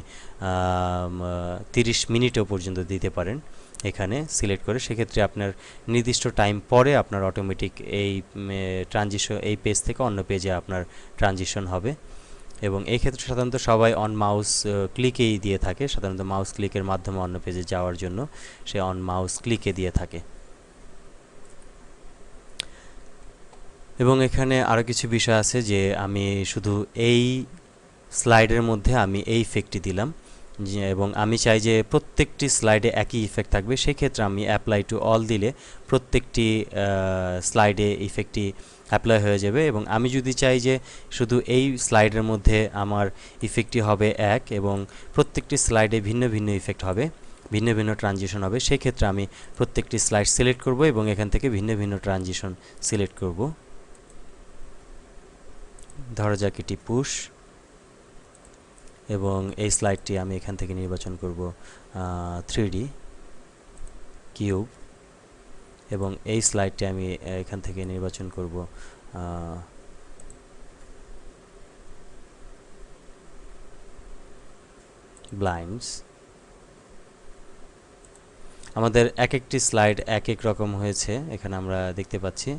30 মিনিটও পর্যন্ত দিতে পারেন এখানে সিলেক্ট করে। সেক্ষেত্রে আপনার নির্দিষ্ট টাইম পরে আপনার অটোমেটিক এই ট্রানজিশন, এই পেজ থেকে অন্য পেজে আপনার ট্রানজিশন হবে। এবং এই ক্ষেত্রে সাধারণত সবাই অন মাউস ক্লিকেই দিয়ে থাকে, সাধারণত মাউস ক্লিকের মাধ্যমে অন্য পেজে যাওয়ার জন্য সে অন মাউস ক্লিকে দিয়ে থাকে। এবং এখানে আরও কিছু বিষয় আছে যে আমি শুধু এই স্লাইডের মধ্যে আমি এই ইফেক্টটি দিলাম এবং আমি চাই যে প্রত্যেকটি স্লাইডে একই ইফেক্ট থাকবে, সেক্ষেত্রে আমি অ্যাপ্লাই টু অল দিলে প্রত্যেকটি স্লাইডে ইফেক্টটি অ্যাপ্লাই হয়ে যাবে। এবং আমি যদি চাই যে শুধু এই স্লাইডের মধ্যে আমার ইফেক্টটি হবে এক এবং প্রত্যেকটি স্লাইডে ভিন্ন ভিন্ন ইফেক্ট হবে, ভিন্ন ভিন্ন ট্রানজিশন হবে, সেক্ষেত্রে আমি প্রত্যেকটি স্লাইড সিলেক্ট করব এবং এখান থেকে ভিন্ন ভিন্ন ট্রানজিশন সিলেক্ট করব। ধরা যাক এটি পুশ এবং এই স্লাইডটি আমি এখান থেকে নির্বাচন করব 3D কিউব এবং এই স্লাইডটি আমি এখান থেকে নির্বাচন করব ব্লাইন্ডস। আমাদের এক একটি স্লাইড এক এক রকম হয়েছে, এখানে আমরা দেখতে পাচ্ছি।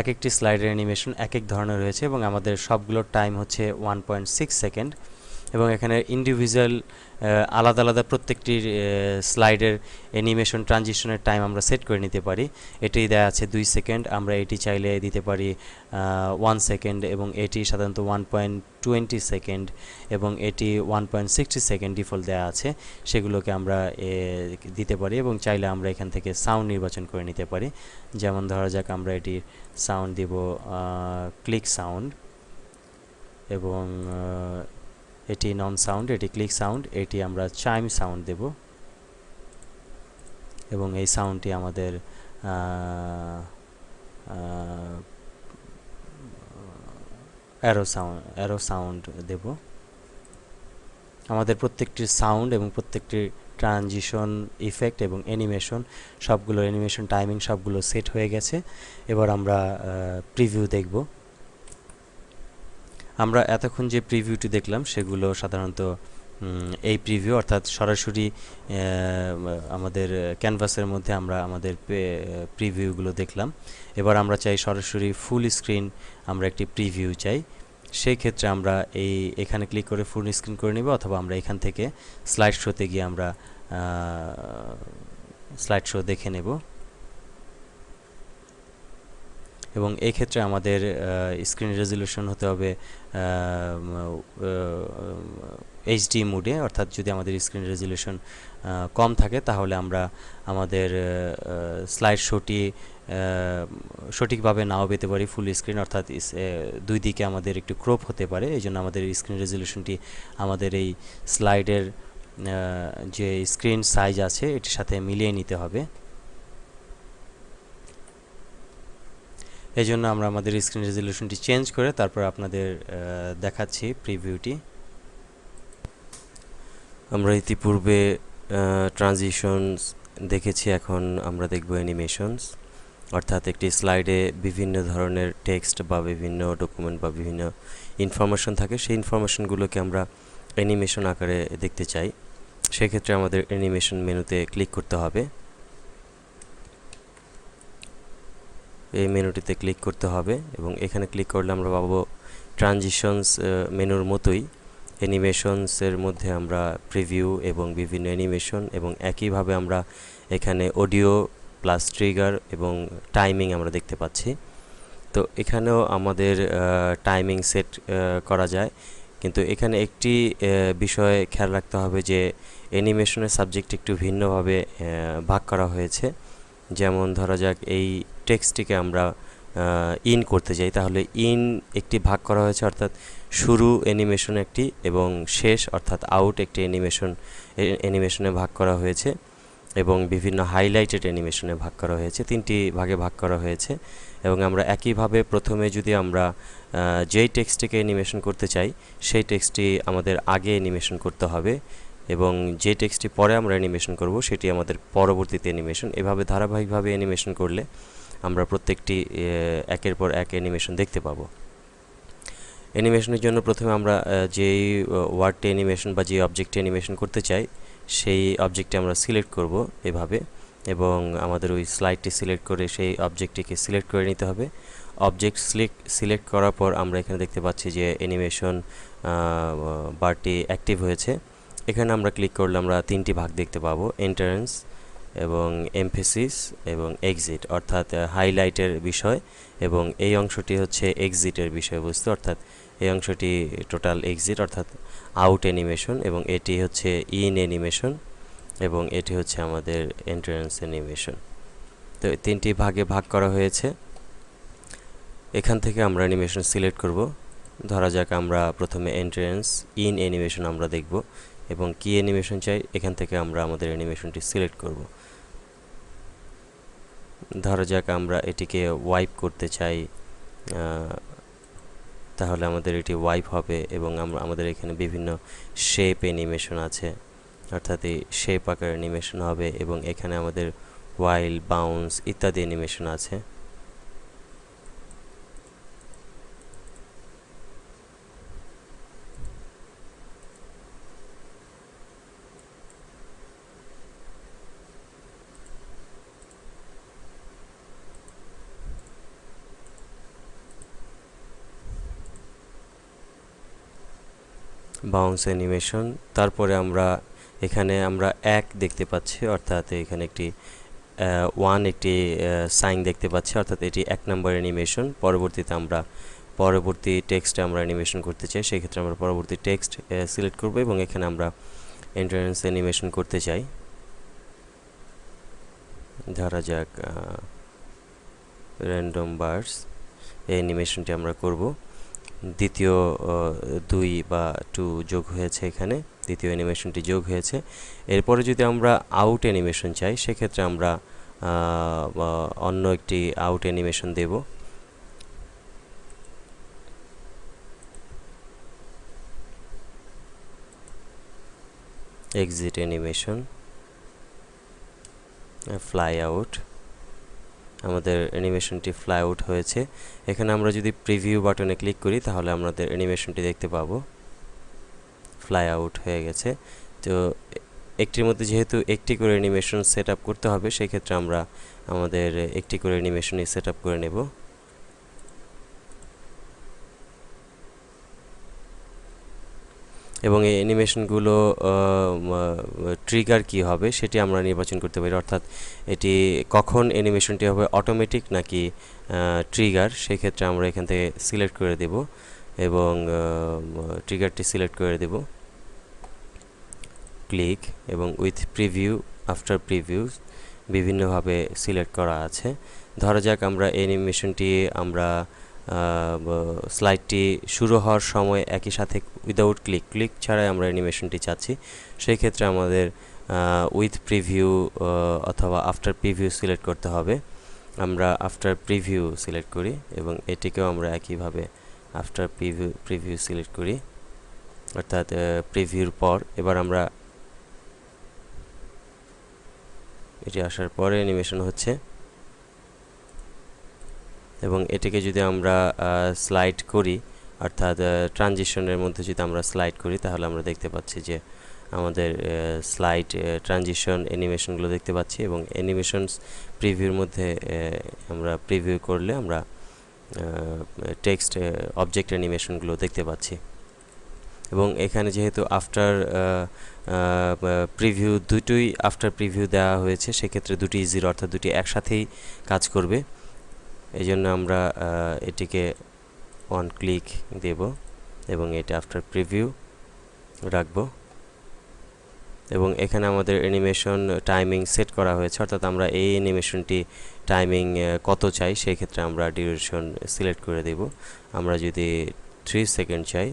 এক একটি স্লাইডের অ্যানিমেশন এক এক ধরনের রয়েছে এবং আমাদের সবগুলোর টাইম হচ্ছে 1.6 সেকেন্ড এবং এখানে ইন্ডিভিজুয়াল আলাদা আলাদা প্রত্যেকটি স্লাইডের অ্যানিমেশন ট্রানজিশনের টাইম আমরা সেট করে নিতে পারি। এটি দেওয়া আছে 2 সেকেন্ড, আমরা এটি চাইলে দিতে পারি 1 সেকেন্ড এবং এটি সাধারণত 1.20 সেকেন্ড এবং এটি 1.60 সেকেন্ড ডিফল্ট দেওয়া আছে, সেগুলোকে আমরা দিতে পারি এবং চাইলে আমরা এখান থেকে সাউন্ড নির্বাচন করে নিতে পারি। যেমন ধরা যাক আমরা এটি সাউন্ড দিব ক্লিক সাউন্ড এবং এটি নন সাউন্ড, এটি ক্লিক সাউন্ড, এটি আমরা চাইম সাউন্ড দেব এবং এই সাউন্ডটি আমাদের অ্যারো সাউন্ড দেব। আমাদের প্রত্যেকটি সাউন্ড এবং প্রত্যেকটি ট্রানজিশন ইফেক্ট এবং অ্যানিমেশন সবগুলো অ্যানিমেশন টাইমিং সবগুলো সেট হয়ে গেছে। এবার আমরা প্রিভিউ দেখব। আমরা এতক্ষণ যে প্রিভিউটি দেখলাম সেগুলো সাধারণত এই প্রিভিউ, অর্থাৎ সরাসরি আমাদের ক্যানভাসের মধ্যে আমরা আমাদের প্রিভিউগুলো দেখলাম। এবার আমরা চাই সরাসরি ফুল স্ক্রিন আমরা একটি প্রিভিউ চাই, সেই ক্ষেত্রে আমরা এখানে ক্লিক করে ফুল স্ক্রিন করে নেব অথবা আমরা এখান থেকে স্লাইড শোতে গিয়ে আমরা স্লাইড শো দেখে নেব। এবং এই ক্ষেত্রে আমাদের স্ক্রিন রেজলিউশন হতে হবে এইচডি মোডে, অর্থাৎ যদি আমাদের স্ক্রিন রেজলিউশন কম থাকে তাহলে আমরা আমাদের স্লাইড শোটি সঠিকভাবে নাও পেতে পারি ফুল স্ক্রিন, অর্থাৎ দুই দিকে আমাদের একটু ক্রপ হতে পারে। এই জন্য আমাদের স্ক্রিন রেজলিউশনটি আমাদের এই স্লাইডের যে স্ক্রিন সাইজ আছে এটির সাথে মিলিয়ে নিতে হবে। এই জন্য আমরা আমাদের স্ক্রিন রেজলিউশনটি চেঞ্জ করে তারপর আপনাদের দেখাচ্ছি প্রিভিউটি। আমরা ইতিপূর্বে ট্রানজিশনস দেখেছি, এখন আমরা দেখব অ্যানিমেশনস, অর্থাৎ একটি স্লাইডে বিভিন্ন ধরনের টেক্সট বা বিভিন্ন ডকুমেন্ট বা বিভিন্ন ইনফরমেশন থাকে, সেই ইনফরমেশনগুলোকে আমরা অ্যানিমেশন আকারে দেখতে চাই। সেক্ষেত্রে আমাদের অ্যানিমেশন মেনুতে ক্লিক করতে হবে এই মেনুটিতে ক্লিক করতে হবে এবং এখানে ক্লিক করলে আমরা পাবো ট্রানজিশনস মেনুর মতোই অ্যানিমেশনসের মধ্যে আমরা প্রিভিউ এবং বিভিন্ন অ্যানিমেশন এবং একইভাবে আমরা এখানে অডিও প্লাস ট্রিগার এবং টাইমিং আমরা দেখতে পাচ্ছি। তো এখানেও আমাদের টাইমিং সেট করা যায়, কিন্তু এখানে একটি বিষয় খেয়াল রাখতে হবে যে অ্যানিমেশনের সাবজেক্ট একটু ভিন্নভাবে ভাগ করা হয়েছে। যেমন ধরা যাক এই টেক্সটটিকে আমরা ইন করতে চাই, তাহলে ইন একটি ভাগ করা হয়েছে, অর্থাৎ শুরু অ্যানিমেশন একটি এবং শেষ অর্থাৎ আউট একটি অ্যানিমেশনে ভাগ করা হয়েছে এবং বিভিন্ন হাইলাইটেড অ্যানিমেশনে ভাগ করা হয়েছে, তিনটি ভাগে ভাগ করা হয়েছে। এবং আমরা একইভাবে প্রথমে যদি আমরা যেই টেক্সটটিকে অ্যানিমেশন করতে চাই সেই টেক্সটটি আমাদের আগে অ্যানিমেশন করতে হবে এবং যে টেক্সটটি পরে আমরা অ্যানিমেশন করব সেটি আমাদের পরবর্তীতে অ্যানিমেশন। এভাবে ধারাবাহিকভাবে অ্যানিমেশন করলে আমরা প্রত্যেকটি একের পর এক অ্যানিমেশন দেখতে পাবো। অ্যানিমেশনের জন্য প্রথমে আমরা যেই ওয়ার্ডটি অ্যানিমেশন বা যে অবজেক্টটি অ্যানিমেশন করতে চাই সেই অবজেক্টটি আমরা সিলেক্ট করব এভাবে, এবং আমাদের ওই স্লাইডটি সিলেক্ট করে সেই অবজেক্টটিকে সিলেক্ট করে নিতে হবে। অবজেক্ট সিলেক্ট করার পর আমরা এখানে দেখতে পাচ্ছি যে অ্যানিমেশন বারটি অ্যাক্টিভ হয়েছে। এখানে আমরা ক্লিক করলে আমরা তিনটি ভাগ দেখতে পাবো, এন্ট্রান্স এবং এমফেসিস এবং এক্সিট, অর্থাৎ হাইলাইটের বিষয়, এবং এই অংশটি হচ্ছে এক্সিটের বিষয়বস্তু, অর্থাৎ এই অংশটি টোটাল এক্সিট অর্থাৎ আউট অ্যানিমেশন, এবং এটি হচ্ছে ইন অ্যানিমেশন, এবং এটি হচ্ছে আমাদের এন্ট্রান্স অ্যানিমেশন। তো তিনটি ভাগে ভাগ করা হয়েছে। এখান থেকে আমরা অ্যানিমেশন সিলেক্ট করব। ধরা যাক আমরা প্রথমে এন্ট্রান্স ইন অ্যানিমেশন আমরা দেখব এবং কি অ্যানিমেশন চাই এখান থেকে আমরা আমাদের অ্যানিমেশনটি সিলেক্ট করব। ধরা যাক আমরা এটিকে ওয়াইপ করতে চাই, তাহলে আমাদের এটি ওয়াইপ হবে এবং আমাদের এখানে বিভিন্ন শেপ অ্যানিমেশন আছে, অর্থাৎ এই শেপ আকার অ্যানিমেশন হবে, এবং এখানে আমাদের ওয়াইল বাউন্স ইত্যাদি অ্যানিমেশন আছে। বাউন্স অ্যানিমেশন, তারপরে এখানে আমরা এক দেখতে পাচ্ছি, অর্থাৎ এখানে একটি ওয়ান একটি সাইন দেখতে পাচ্ছি, অর্থাৎ এটি 1 নম্বর অ্যানিমেশন। পরবর্তীতে আমরা পরবর্তী টেক্সটে আমরা অ্যানিমেশন করতে চাই, সেই ক্ষেত্রে আমরা পরবর্তী টেক্সট সিলেক্ট করব এবং এখানে আমরা এন্ট্রান্স অ্যানিমেশন করতে চাই। ধরা যাক র্যান্ডম বার্স, এই অ্যানিমেশনটি আমরা করব। দ্বিতীয় 2 বা 2 যোগ হয়েছে, এখানে দ্বিতীয় অ্যানিমেশনটি যোগ হয়েছে। এরপরে যদি আমরা আউট অ্যানিমেশন চাই সেক্ষেত্রে আমরা অন্য একটি আউট অ্যানিমেশন দেব। এক্সিট অ্যানিমেশন, ফ্লাই আউট, আমাদের অ্যানিমেশনটি ফ্লাই আউট হয়েছে। এখানে আমরা যদি প্রিভিউ বাটনে ক্লিক করি তাহলে আমাদের অ্যানিমেশনটি দেখতে পাবো ফ্লাই আউট হয়ে গেছে। তো একটির মধ্যে যেহেতু একটি করে অ্যানিমেশন সেট আপ করতে হবে সেই ক্ষেত্রে আমরা আমাদের একটি করে অ্যানিমেশনই সেট আপ করে নেব। এবং এই অ্যানিমেশনগুলো ট্রিগার কি হবে সেটি আমরা নির্বাচন করতে পারি, অর্থাৎ এটি কখন অ্যানিমেশনটি হবে অটোমেটিক নাকি ট্রিগার, সেই ক্ষেত্রে আমরা এখান থেকে সিলেক্ট করে দেব এবং ট্রিগারটি সিলেক্ট করে দেব। ক্লিক এবং উইথ প্রিভিউ আফটার প্রিভিউ বিভিন্নভাবে সিলেক্ট করা আছে। ধরা যাক আমরা অ্যানিমেশনটি আমরা স্লাইডটি শুরু হওয়ার সময় একই সাথে উইদাউট ক্লিক ছাড়াই আমরা অ্যানিমেশনটি চাচ্ছি, সেই ক্ষেত্রে আমাদের উইথ প্রিভিউ অথবা আফটার প্রিভিউ সিলেক্ট করতে হবে। আমরা আফটার প্রিভিউ সিলেক্ট করি এবং এটিকেও আমরা একইভাবে আফটার প্রিভিউ সিলেক্ট করি, অর্থাৎ প্রিভিউর পর। এবার আমরা এটি আসার পরে অ্যানিমেশন হচ্ছে এবং এটিকে যদি আমরা স্লাইড করি, অর্থাৎ ট্রানজিশনের মধ্যে যদি আমরা স্লাইড করি তাহলে আমরা দেখতে পাচ্ছি যে আমাদের স্লাইড ট্রানজিশন অ্যানিমেশনগুলো দেখতে পাচ্ছি এবং অ্যানিমেশনস প্রিভিউর মধ্যে আমরা প্রিভিউ করলে আমরা টেক্সট অবজেক্ট অ্যানিমেশনগুলো দেখতে পাচ্ছি। এবং এখানে যেহেতু আফটার প্রিভিউ দুটোই আফটার প্রিভিউ দেওয়া হয়েছে, সেক্ষেত্রে দুটি জিরো অর্থাৎ দুটি একসাথেই কাজ করবে। এই জন্য আমরা এটিকে অন ক্লিক দেব এবং এটা আফটার প্রিভিউ রাখবো। এবং এখানে আমাদের অ্যানিমেশন টাইমিং সেট করা হয়েছে, অর্থাৎ আমরা এই অ্যানিমেশনটি টাইমিং কত চাই সেই ক্ষেত্রে আমরা ডিউরেশন সিলেক্ট করে দেব। আমরা যদি 3 সেকেন্ড চাই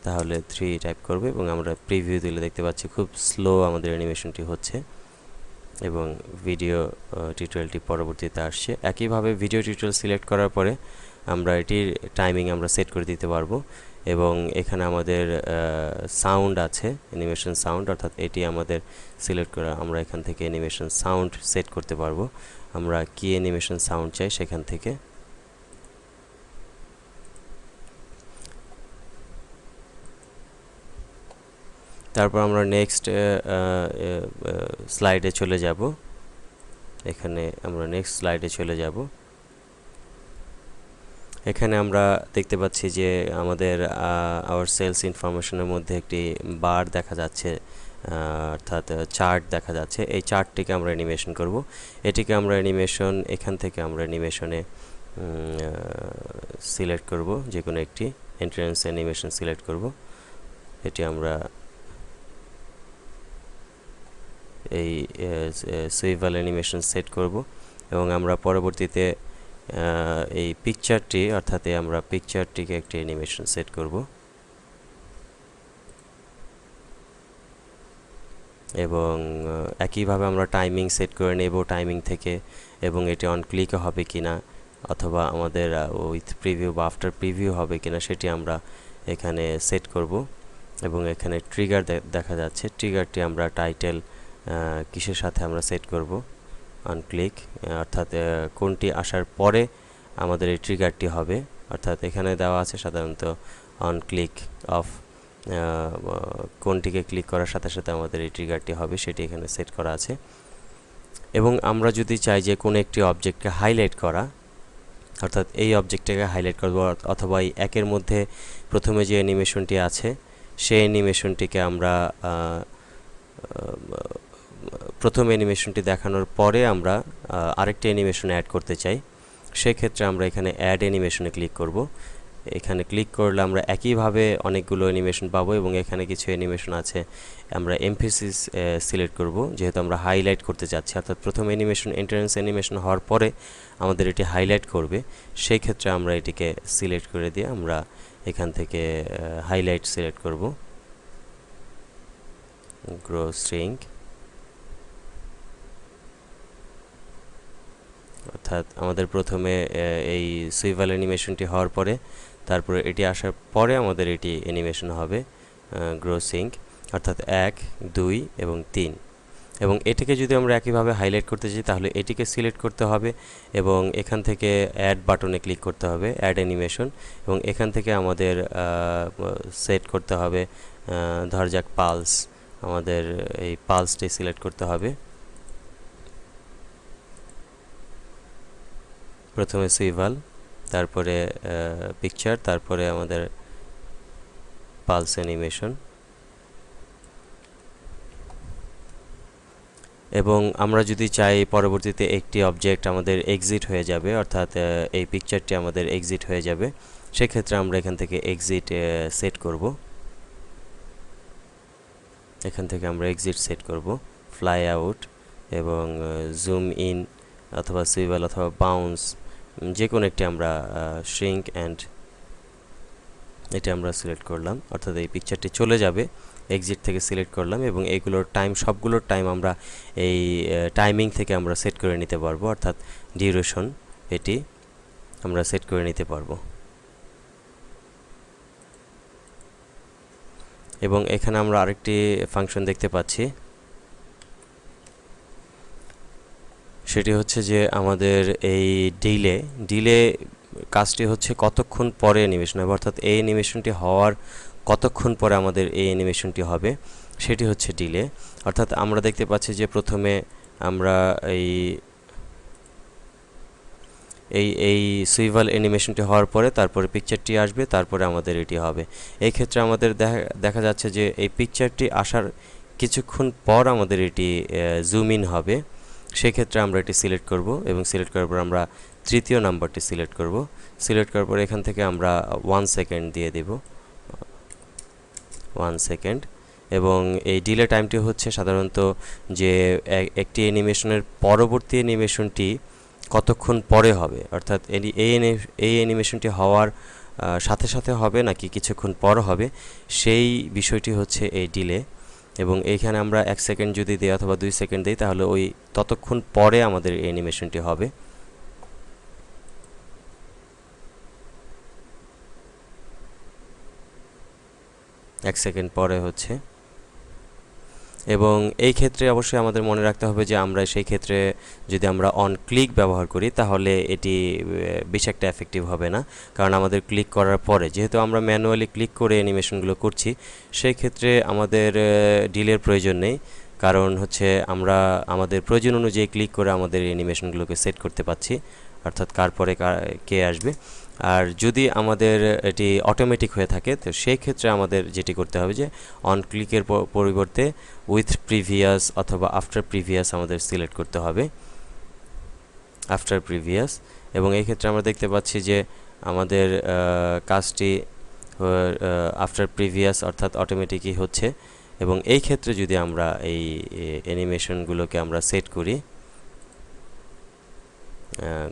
তাহলে 3 টাইপ করবে এবং আমরা প্রিভিউ দিলে দেখতে পাচ্ছি খুব স্লো আমাদের অ্যানিমেশনটি হচ্ছে এবং ভিডিও টিউটোরিয়ালটি পরবর্তীতে আসছে। একইভাবে ভিডিও টিউটোরিয়াল সিলেক্ট করার পরে আমরা এটির টাইমিং আমরা সেট করে দিতে পারবো। এবং এখানে আমাদের সাউন্ড আছে, অ্যানিমেশন সাউন্ড, অর্থাৎ এটি আমাদের সিলেক্ট করা, আমরা এখান থেকে অ্যানিমেশন সাউন্ড সেট করতে পারবো। আমরা কি অ্যানিমেশন সাউন্ড চাই সেখান থেকে তারপর আমরা নেক্সট স্লাইডে চলে যাব। এখানে আমরা নেক্সট স্লাইডে চলে যাব। এখানে আমরা দেখতে পাচ্ছি যে আমাদের আওয়ার সেলস ইনফরমেশনের মধ্যে একটি বার দেখা যাচ্ছে, অর্থাৎ চার্ট দেখা যাচ্ছে। এই চার্টটিকে আমরা অ্যানিমেশন করব। এটিকে আমরা অ্যানিমেশন এখান থেকে আমরা অ্যানিমেশনে সিলেক্ট করব, যে কোনো একটি এন্ট্রান্স অ্যানিমেশন সিলেক্ট করব। এটি আমরা এই সুইভাল অ্যানিমেশন সেট করব এবং আমরা পরবর্তীতে এই পিকচারটি, অর্থাৎ আমরা পিকচারটিকে একটি অ্যানিমেশন সেট করব এবং একইভাবে আমরা টাইমিং সেট করে নেব টাইমিং থেকে, এবং এটি অন ক্লিক হবে কিনা অথবা আমাদের উইথ প্রিভিউ বা আফটার প্রিভিউ হবে কিনা সেটি আমরা এখানে সেট করব। এবং এখানে ট্রিগার দেখা যাচ্ছে, ট্রিগারটি আমরা টাইটেল কিসের সাথে আমরা সেট করব, অন ক্লিক, অর্থাৎ কোনটি আসার পরে আমাদের এই ট্রিগারটি হবে, অর্থাৎ এখানে দেওয়া আছে সাধারণত অন ক্লিক অফ, কোনটিকে ক্লিক করার সাথে সাথে আমাদের এই ট্রিগারটি হবে সেটি এখানে সেট করা আছে। এবং আমরা যদি চাই যে কোনো একটি অবজেক্টকে হাইলাইট করা, অর্থাৎ এই অবজেক্টটাকে হাইলাইট করব অথবা এই একের মধ্যে প্রথমে যে অ্যানিমেশনটি আছে সেই অ্যানিমেশনটিকে আমরা প্রথম অ্যানিমেশনটি দেখানোর পরে আমরা আরেকটি অ্যানিমেশন অ্যাড করতে চাই, সেক্ষেত্রে আমরা এখানে অ্যাড অ্যানিমেশনে ক্লিক করব। এখানে ক্লিক করলে আমরা একইভাবে অনেকগুলো অ্যানিমেশন পাবো এবং এখানে কিছু অ্যানিমেশন আছে আমরা এমফেসিস সিলেক্ট করব, যেহেতু আমরা হাইলাইট করতে চাচ্ছি, অর্থাৎ প্রথম অ্যানিমেশন এন্ট্রান্স অ্যানিমেশন হওয়ার পরে আমাদের এটি হাইলাইট করবে, সেই ক্ষেত্রে আমরা এটিকে সিলেক্ট করে দিয়ে আমরা এখান থেকে হাইলাইট সিলেক্ট করব, গ্রো স্ট্রিং, অর্থাৎ আমাদের প্রথমে এই সুইভাল অ্যানিমেশনটি হওয়ার পরে তারপরে এটি আসার পরে আমাদের এটি অ্যানিমেশন হবে গ্রো সিঙ্ক, অর্থাৎ 1, 2 এবং 3। এবং এটিকে যদি আমরা একইভাবে হাইলাইট করতে চাই তাহলে এটিকে সিলেক্ট করতে হবে এবং এখান থেকে অ্যাড বাটনে ক্লিক করতে হবে, অ্যাড অ্যানিমেশন, এবং এখান থেকে আমাদের সেট করতে হবে, ধরা যাক পালস, আমাদের এই পালসটি সিলেক্ট করতে হবে। প্রথমে সুইভাল, তারপরে পিকচার, তারপরে আমাদের পালস অ্যানিমেশন। এবং আমরা যদি চাই পরবর্তীতে একটি অবজেক্ট আমাদের এক্সিট হয়ে যাবে, অর্থাৎ এই পিকচারটি আমাদের এক্সিট হয়ে যাবে, সেক্ষেত্রে আমরা এখান থেকে এক্সিট সেট করব। এখান থেকে আমরা এক্সিট সেট করব, ফ্লাই আউট এবং জুম ইন অথবা সুইভাল অথবা বাউন্স, যে কোনো একটি আমরা শ্রিঙ্ক অ্যান্ড এটা আমরা সিলেক্ট করলাম, অর্থাৎ এই পিকচারটি চলে যাবে, এক্সিট থেকে সিলেক্ট করলাম এবং এইগুলোর টাইম, সবগুলোর টাইম আমরা এই টাইমিং থেকে আমরা সেট করে নিতে পারবো, অর্থাৎ ডিউরেশন এটি আমরা সেট করে নিতে পারবো। এবং এখানে আমরা আরেকটি ফাংশন দেখতে পাচ্ছি, সেটি হচ্ছে যে আমাদের এই ডিলে কাজটি হচ্ছে কতক্ষণ পরে অ্যানিমেশন হবে, অর্থাৎ এই অ্যানিমেশনটি হওয়ার কতক্ষণ পরে আমাদের এই অ্যানিমেশনটি হবে। সেটি হচ্ছে ডিলে। অর্থাৎ আমরা দেখতে পাচ্ছি যে প্রথমে আমরা এই এই এই সুইভাল অ্যানিমেশনটি হওয়ার পরে তারপরে পিকচারটি আসবে, তারপরে আমাদের এটি হবে। এই ক্ষেত্রে আমাদের দেখা যাচ্ছে যে এই পিকচারটি আসার কিছুক্ষণ পর আমাদের এটি জুম ইন হবে। সেক্ষেত্রে আমরা এটি সিলেক্ট করব এবং সিলেক্ট করার পর আমরা তৃতীয় নাম্বারটি সিলেক্ট করব। সিলেক্ট করার পর এখান থেকে আমরা 1 সেকেন্ড দিয়ে দেব, 1 সেকেন্ড। এবং এই ডিলে টাইমটি হচ্ছে সাধারণত যে একটি অ্যানিমেশনের পরবর্তী অ্যানিমেশনটি কতক্ষণ পরে হবে, অর্থাৎ এই অ্যানিমেশনটি হওয়ার সাথে সাথে হবে নাকি কিছুক্ষণ পর হবে, সেই বিষয়টি হচ্ছে এই ডিলে। এবং এইখানে আমরা 1 সেকেন্ড যদি দিই অথবা 2 সেকেন্ড দিই তাহলে ওই ততক্ষণ পরে আমাদের এই অ্যানিমেশনটি হবে। এক সেকেন্ড পরে হচ্ছে। এবং এই ক্ষেত্রে অবশ্যই আমাদের মনে রাখতে হবে যে আমরা সেই ক্ষেত্রে যদি আমরা অন ক্লিক ব্যবহার করি তাহলে এটি বেশ একটা এফেক্টিভ হবে না, কারণ আমাদের ক্লিক করার পরে যেহেতু আমরা ম্যানুয়ালি ক্লিক করে অ্যানিমেশনগুলো করছি, সেই ক্ষেত্রে আমাদের ডিলের প্রয়োজন নেই, কারণ হচ্ছে আমরা আমাদের প্রয়োজন অনুযায়ী ক্লিক করে আমাদের অ্যানিমেশনগুলোকে সেট করতে পারছি, অর্থাৎ কার পরে কে আসবে। আর যদি আমাদের এটি অটোমেটিক হয়ে থাকে তো সেই ক্ষেত্রে আমাদের যেটি করতে হবে যে অন ক্লিকের পরিবর্তে উইথ প্রিভিয়াস অথবা আফটার প্রিভিয়াস আমাদের সিলেক্ট করতে হবে, আফটার প্রিভিয়াস। এবং এই ক্ষেত্রে আমরা দেখতে পাচ্ছি যে আমাদের কাজটি আফটার প্রিভিয়াস অর্থাৎ অটোমেটিকই হচ্ছে। এবং এই ক্ষেত্রে যদি আমরা এই অ্যানিমেশনগুলোকে আমরা সেট করি,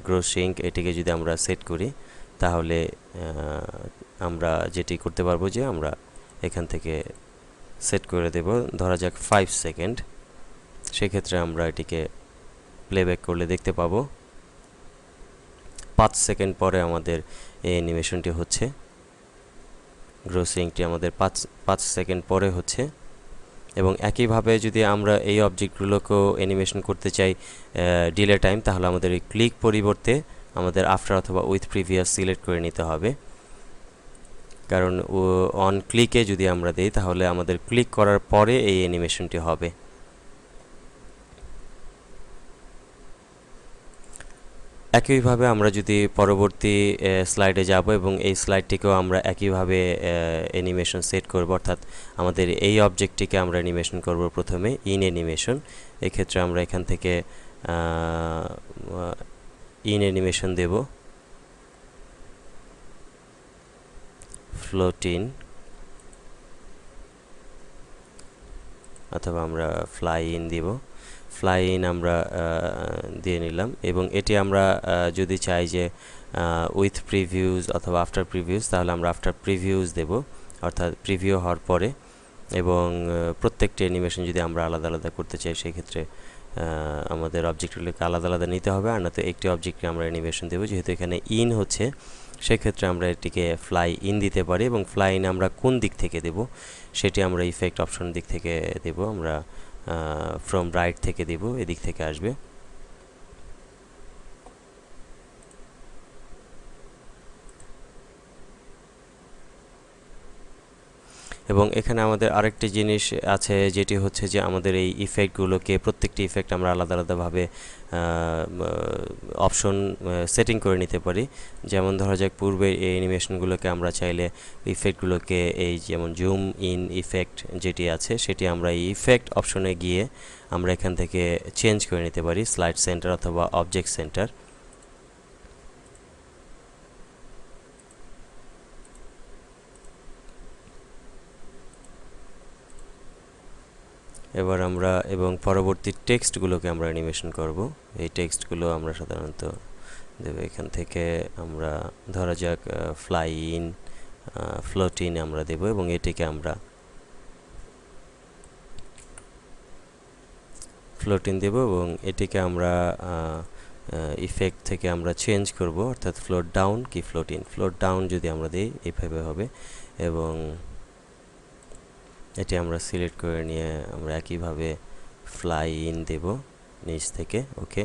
গ্রো সিঙ্ক এটিকে যদি আমরা সেট করি তাহলে আমরা যেটি করতে পারবো যে আমরা এখান থেকে সেট করে দেব ধরা যাক 5 সেকেন্ড। সেক্ষেত্রে আমরা এটিকে প্লেব্যাক করলে দেখতে পাবো 5 সেকেন্ড পরে আমাদের এই অ্যানিমেশনটি হচ্ছে, গ্রো সিঙ্কটি আমাদের 5 সেকেন্ড পরে হচ্ছে। এবং একইভাবে যদি আমরা এই অবজেক্টগুলোকেও অ্যানিমেশন করতে চাই ডিলে টাইম, তাহলে আমাদের এই ক্লিক পরিবর্তে আমাদের আফটার অথবা উইথ প্রিভিয়াস সিলেক্ট করে নিতে হবে, কারণ অন ক্লিকে যদি আমরা দিই তাহলে আমাদের ক্লিক করার পরে এই অ্যানিমেশনটি হবে। একইভাবে আমরা যদি পরবর্তী স্লাইডে যাব এবং এই স্লাইডটিকেও আমরা একইভাবে অ্যানিমেশন সেট করব, অর্থাৎ আমাদের এই অবজেক্টটিকে আমরা অ্যানিমেশন করব প্রথমে ইন অ্যানিমেশন। এক্ষেত্রে আমরা এখান থেকে ইন অ্যানিমেশন দেব, ফ্লোট ইন অথবা আমরা ফ্লাই ইন দিব, ফ্লাই ইন আমরা দিয়ে নিলাম। এবং এটি আমরা যদি চাই যে উইথ প্রিভিউজ অথবা আফটার প্রিভিউজ, তাহলে আমরা আফটার প্রিভিউজ দেব, অর্থাৎ প্রিভিউ হওয়ার পরে। এবং প্রত্যেকটি অ্যানিমেশন যদি আমরা আলাদা আলাদা করতে চাই সেই ক্ষেত্রে আমাদের অবজেক্টগুলোকে আলাদা আলাদা নিতে হবে, আর না তো একটি অবজেক্টকে আমরা অ্যানিমেশন দেবো। যেহেতু এখানে ইন হচ্ছে সেক্ষেত্রে আমরা এটিকে ফ্লাই ইন দিতে পারি। এবং ফ্লাই ইন আমরা কোন দিক থেকে দেব সেটি আমরা ইফেক্ট অপশন দিক থেকে দেব, আমরা ফ্রম রাইট থেকে দেব, এদিক থেকে আসবে। এবং এখানে আমাদের আরেকটি জিনিস আছে যেটি হচ্ছে যে আমাদের এই ইফেক্টগুলোকে প্রত্যেকটি ইফেক্ট আমরা আলাদা আলাদাভাবে অপশন সেটিং করে নিতে পারি। যেমন ধরা যাক পূর্বে এই অ্যানিমেশনগুলোকে আমরা চাইলে ইফেক্টগুলোকে এই যেমন জুম ইন ইফেক্ট যেটি আছে সেটি আমরা এই ইফেক্ট অপশনে গিয়ে আমরা এখান থেকে চেঞ্জ করে নিতে পারি স্লাইড সেন্টার অথবা অবজেক্ট সেন্টার। এবার আমরা এবং পরবর্তী টেক্সটগুলোকে আমরা অ্যানিমেশন করব। এই টেক্সটগুলো আমরা সাধারণত দেব এখান থেকে, আমরা ধরা যাক ফ্লাই ইন, ফ্লোট ইন আমরা দেব এবং এটিকে আমরা ফ্লোট ইন দেব এবং এটিকে আমরা ইফেক্ট থেকে আমরা চেঞ্জ করব, অর্থাৎ ফ্লোট ডাউন কি ফ্লোট ইন। ফ্লোট ডাউন যদি আমরা দিই এইভাবে হবে এবং এটি আমরা সিলেক্ট করে নিয়ে আমরা একইভাবে ফ্লাই ইন দেব নিচ থেকে, ওকে।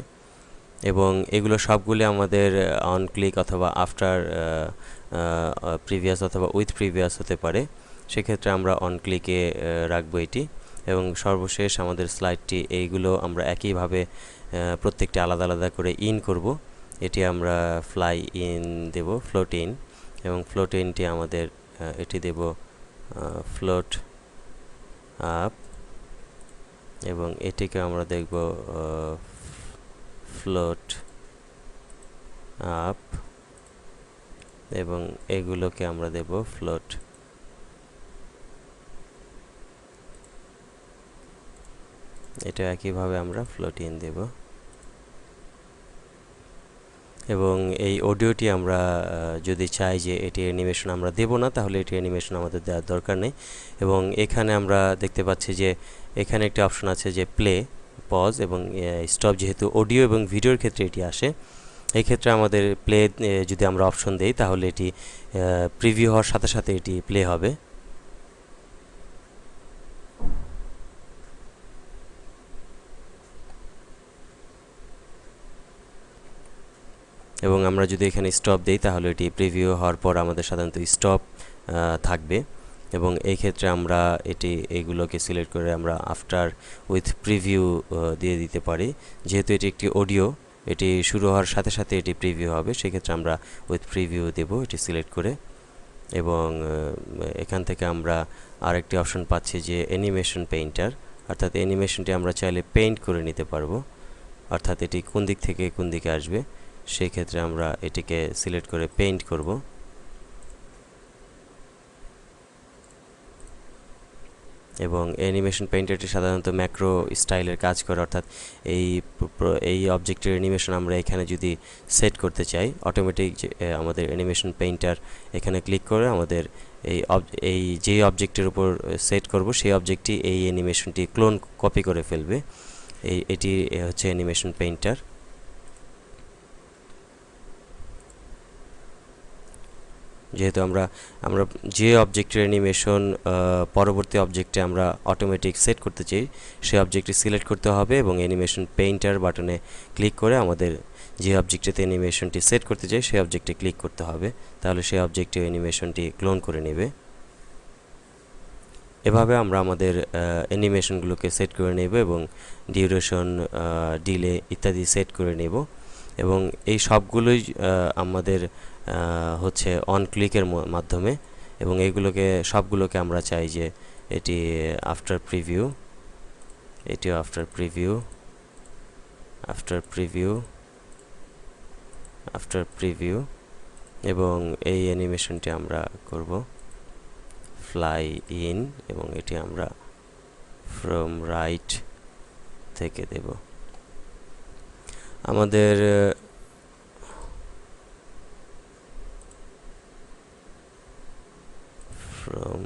এবং এগুলো সবগুলি আমাদের অন ক্লিক অথবা আফটার প্রিভিয়াস অথবা উইথ প্রিভিয়াস হতে পারে। সেক্ষেত্রে আমরা অন ক্লিকে রাখবো এটি। এবং সর্বশেষ আমাদের স্লাইডটি এইগুলো আমরা একইভাবে প্রত্যেকটি আলাদা আলাদা করে ইন করব। এটি আমরা ফ্লাই ইন দেব, ফ্লোট ইন, এবং ফ্লোট ইনটি আমাদের এটি দেব ফ্লোট আপ, এবং এটিকে আমরা দেখব ফ্লোট আপ, এবং এগুলোকে আমরা দেব ফ্লোট এটা একইভাবে আমরা ফ্লোট ইন দেব। এবং এই অডিওটি আমরা যদি চাই যে এটি অ্যানিমেশন আমরা দেব না, তাহলে এটি অ্যানিমেশন আমাদের দেওয়ার দরকার নেই। এবং এখানে আমরা দেখতে পাচ্ছি যে এখানে একটি অপশন আছে যে প্লে, পজ এবং স্টপ। যেহেতু অডিও এবং ভিডিওর ক্ষেত্রে এটি আসে, এই ক্ষেত্রে আমাদের প্লে যদি আমরা অপশন দেই তাহলে এটি প্রিভিউ হওয়ার সাথে সাথে এটি প্লে হবে। এবং আমরা যদি এখানে স্টপ দেই তাহলে এটি প্রিভিউ হওয়ার পর আমাদের সাধারণত স্টপ থাকবে। এবং এই ক্ষেত্রে আমরা এইগুলোকে সিলেক্ট করে আমরা আফটার উইথ প্রিভিউ দিয়ে দিতে পারি। যেহেতু এটি একটি অডিও, এটি শুরু হওয়ার সাথে সাথে এটি প্রিভিউ হবে, সেক্ষেত্রে আমরা উইথ প্রিভিউ দেব এটি সিলেক্ট করে। এবং এখান থেকে আমরা আরেকটি অপশন পাচ্ছি যে অ্যানিমেশন পেইন্টার, অর্থাৎ অ্যানিমেশনটি আমরা চাইলে পেইন্ট করে নিতে পারবো, অর্থাৎ এটি কোন দিক থেকে কোন দিকে আসবে সেই ক্ষেত্রে আমরা এটিকে সিলেক্ট করে পেইন্ট করব। এবং অ্যানিমেশন পেইন্টারটি সাধারণত ম্যাক্রো স্টাইলের কাজ করে, অর্থাৎ এই অবজেক্টের অ্যানিমেশন আমরা এখানে যদি সেট করতে চাই, অটোমেটিক আমাদের অ্যানিমেশন পেইন্টার এখানে ক্লিক করে আমাদের এই যে অবজেক্টের উপর সেট করব সেই অবজেক্টটি এই অ্যানিমেশনটি ক্লোন কপি করে ফেলবে। এটি হচ্ছে অ্যানিমেশন পেইন্টার। যেহেতু আমরা যে অবজেক্টের অ্যানিমেশন পরবর্তী অবজেক্টে আমরা অটোমেটিক সেট করতে চাই, সেই অবজেক্টটি সিলেক্ট করতে হবে এবং অ্যানিমেশন পেইন্টার বাটনে ক্লিক করে আমাদের যে অবজেক্টটিতে অ্যানিমেশনটি সেট করতে চাই সেই অবজেক্টে ক্লিক করতে হবে, তাহলে সেই অবজেক্টে অ্যানিমেশনটি ক্লোন করে নেবে। এভাবে আমরা আমাদের অ্যানিমেশনগুলোকে সেট করে নেব এবং ডিউরেশন, ডিলে ইত্যাদি সেট করে নেব। এবং এই সবগুলোই আমাদের হচ্ছে অন ক্লিকের মাধ্যমে, এবং এইগুলোকে সবগুলোকে আমরা চাই যে এটি আফটার প্রিভিউ, এটিও after preview, after preview, after preview. এবং এই অ্যানিমেশনটি আমরা করব ফ্লাই ইন, এবং এটি আমরা ফ্রম রাইট থেকে দেব। আমাদের ফ্রম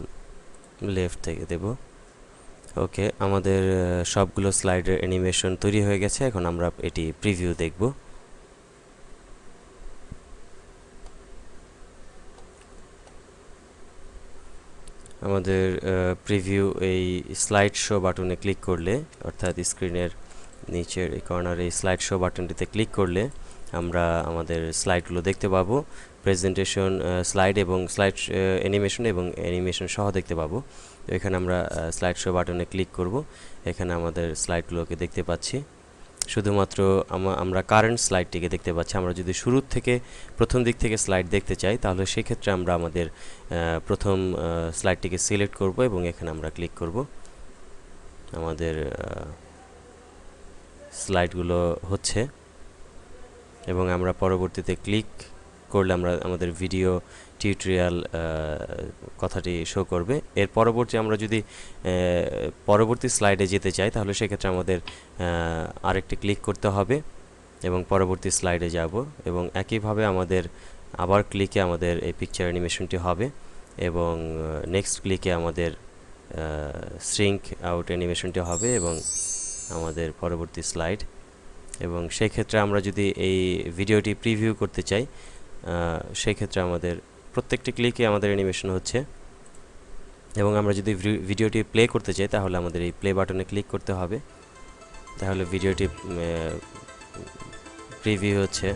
লেফট থেকে দেব। ওকে, আমাদের সবগুলো স্লাইডের অ্যানিমেশন তৈরি হয়ে গেছে। এখন আমরা এটি প্রিভিউ দেখব। আমাদের প্রিভিউ এই স্লাইড শো বাটনে ক্লিক করলে, অর্থাৎ স্ক্রিনের নিচের এই কর্নারে এই স্লাইড শো বাটনটিতে ক্লিক করলে আমরা আমাদের স্লাইডগুলো দেখতে পাবো। প্রেজেন্টেশন স্লাইড এবং স্লাইড অ্যানিমেশন এবং অ্যানিমেশন সহ দেখতে পাবো। তো এখানে আমরা স্লাইড শো বাটনে ক্লিক করব। এখানে আমাদের স্লাইডগুলোকে দেখতে পাচ্ছি। শুধুমাত্র আমরা কারেন্ট স্লাইডটিকে দেখতে পাচ্ছি। আমরা যদি শুরুর থেকে প্রথম দিক থেকে স্লাইড দেখতে চাই তাহলে সেক্ষেত্রে আমরা আমাদের প্রথম স্লাইডটিকে সিলেক্ট করব এবং এখানে আমরা ক্লিক করব। আমাদের স্লাইডগুলো হচ্ছে এবং আমরা পরবর্তীতে ক্লিক করলে আমাদের ভিডিও টিউটোরিয়াল কথাটি শো করবে। এর পরবর্তী আমরা যদি পরবর্তী স্লাইডে যেতে চাই তাহলে সেক্ষেত্রে আমাদের আরেকটি ক্লিক করতে হবে এবং পরবর্তী স্লাইডে যাব, এবং একইভাবে আমাদের আবার ক্লিকে আমাদের এই পিকচার অ্যানিমেশনটি হবে এবং নেক্সট ক্লিকে আমাদের শ্রিঙ্ক আউট অ্যানিমেশনটি হবে এবং আমাদের পরবর্তী স্লাইড। এবং সেই ক্ষেত্রে আমরা যদি এই ভিডিওটি প্রিভিউ করতে চাই সেই ক্ষেত্রে আমাদের প্রত্যেকটি ক্লিকে আমাদের অ্যানিমেশন হচ্ছে, এবং আমরা যদি ভিডিওটি প্লে করতে চাই তাহলে আমাদের এই প্লে বাটনে ক্লিক করতে হবে, তাহলে ভিডিওটি প্রিভিউ হচ্ছে।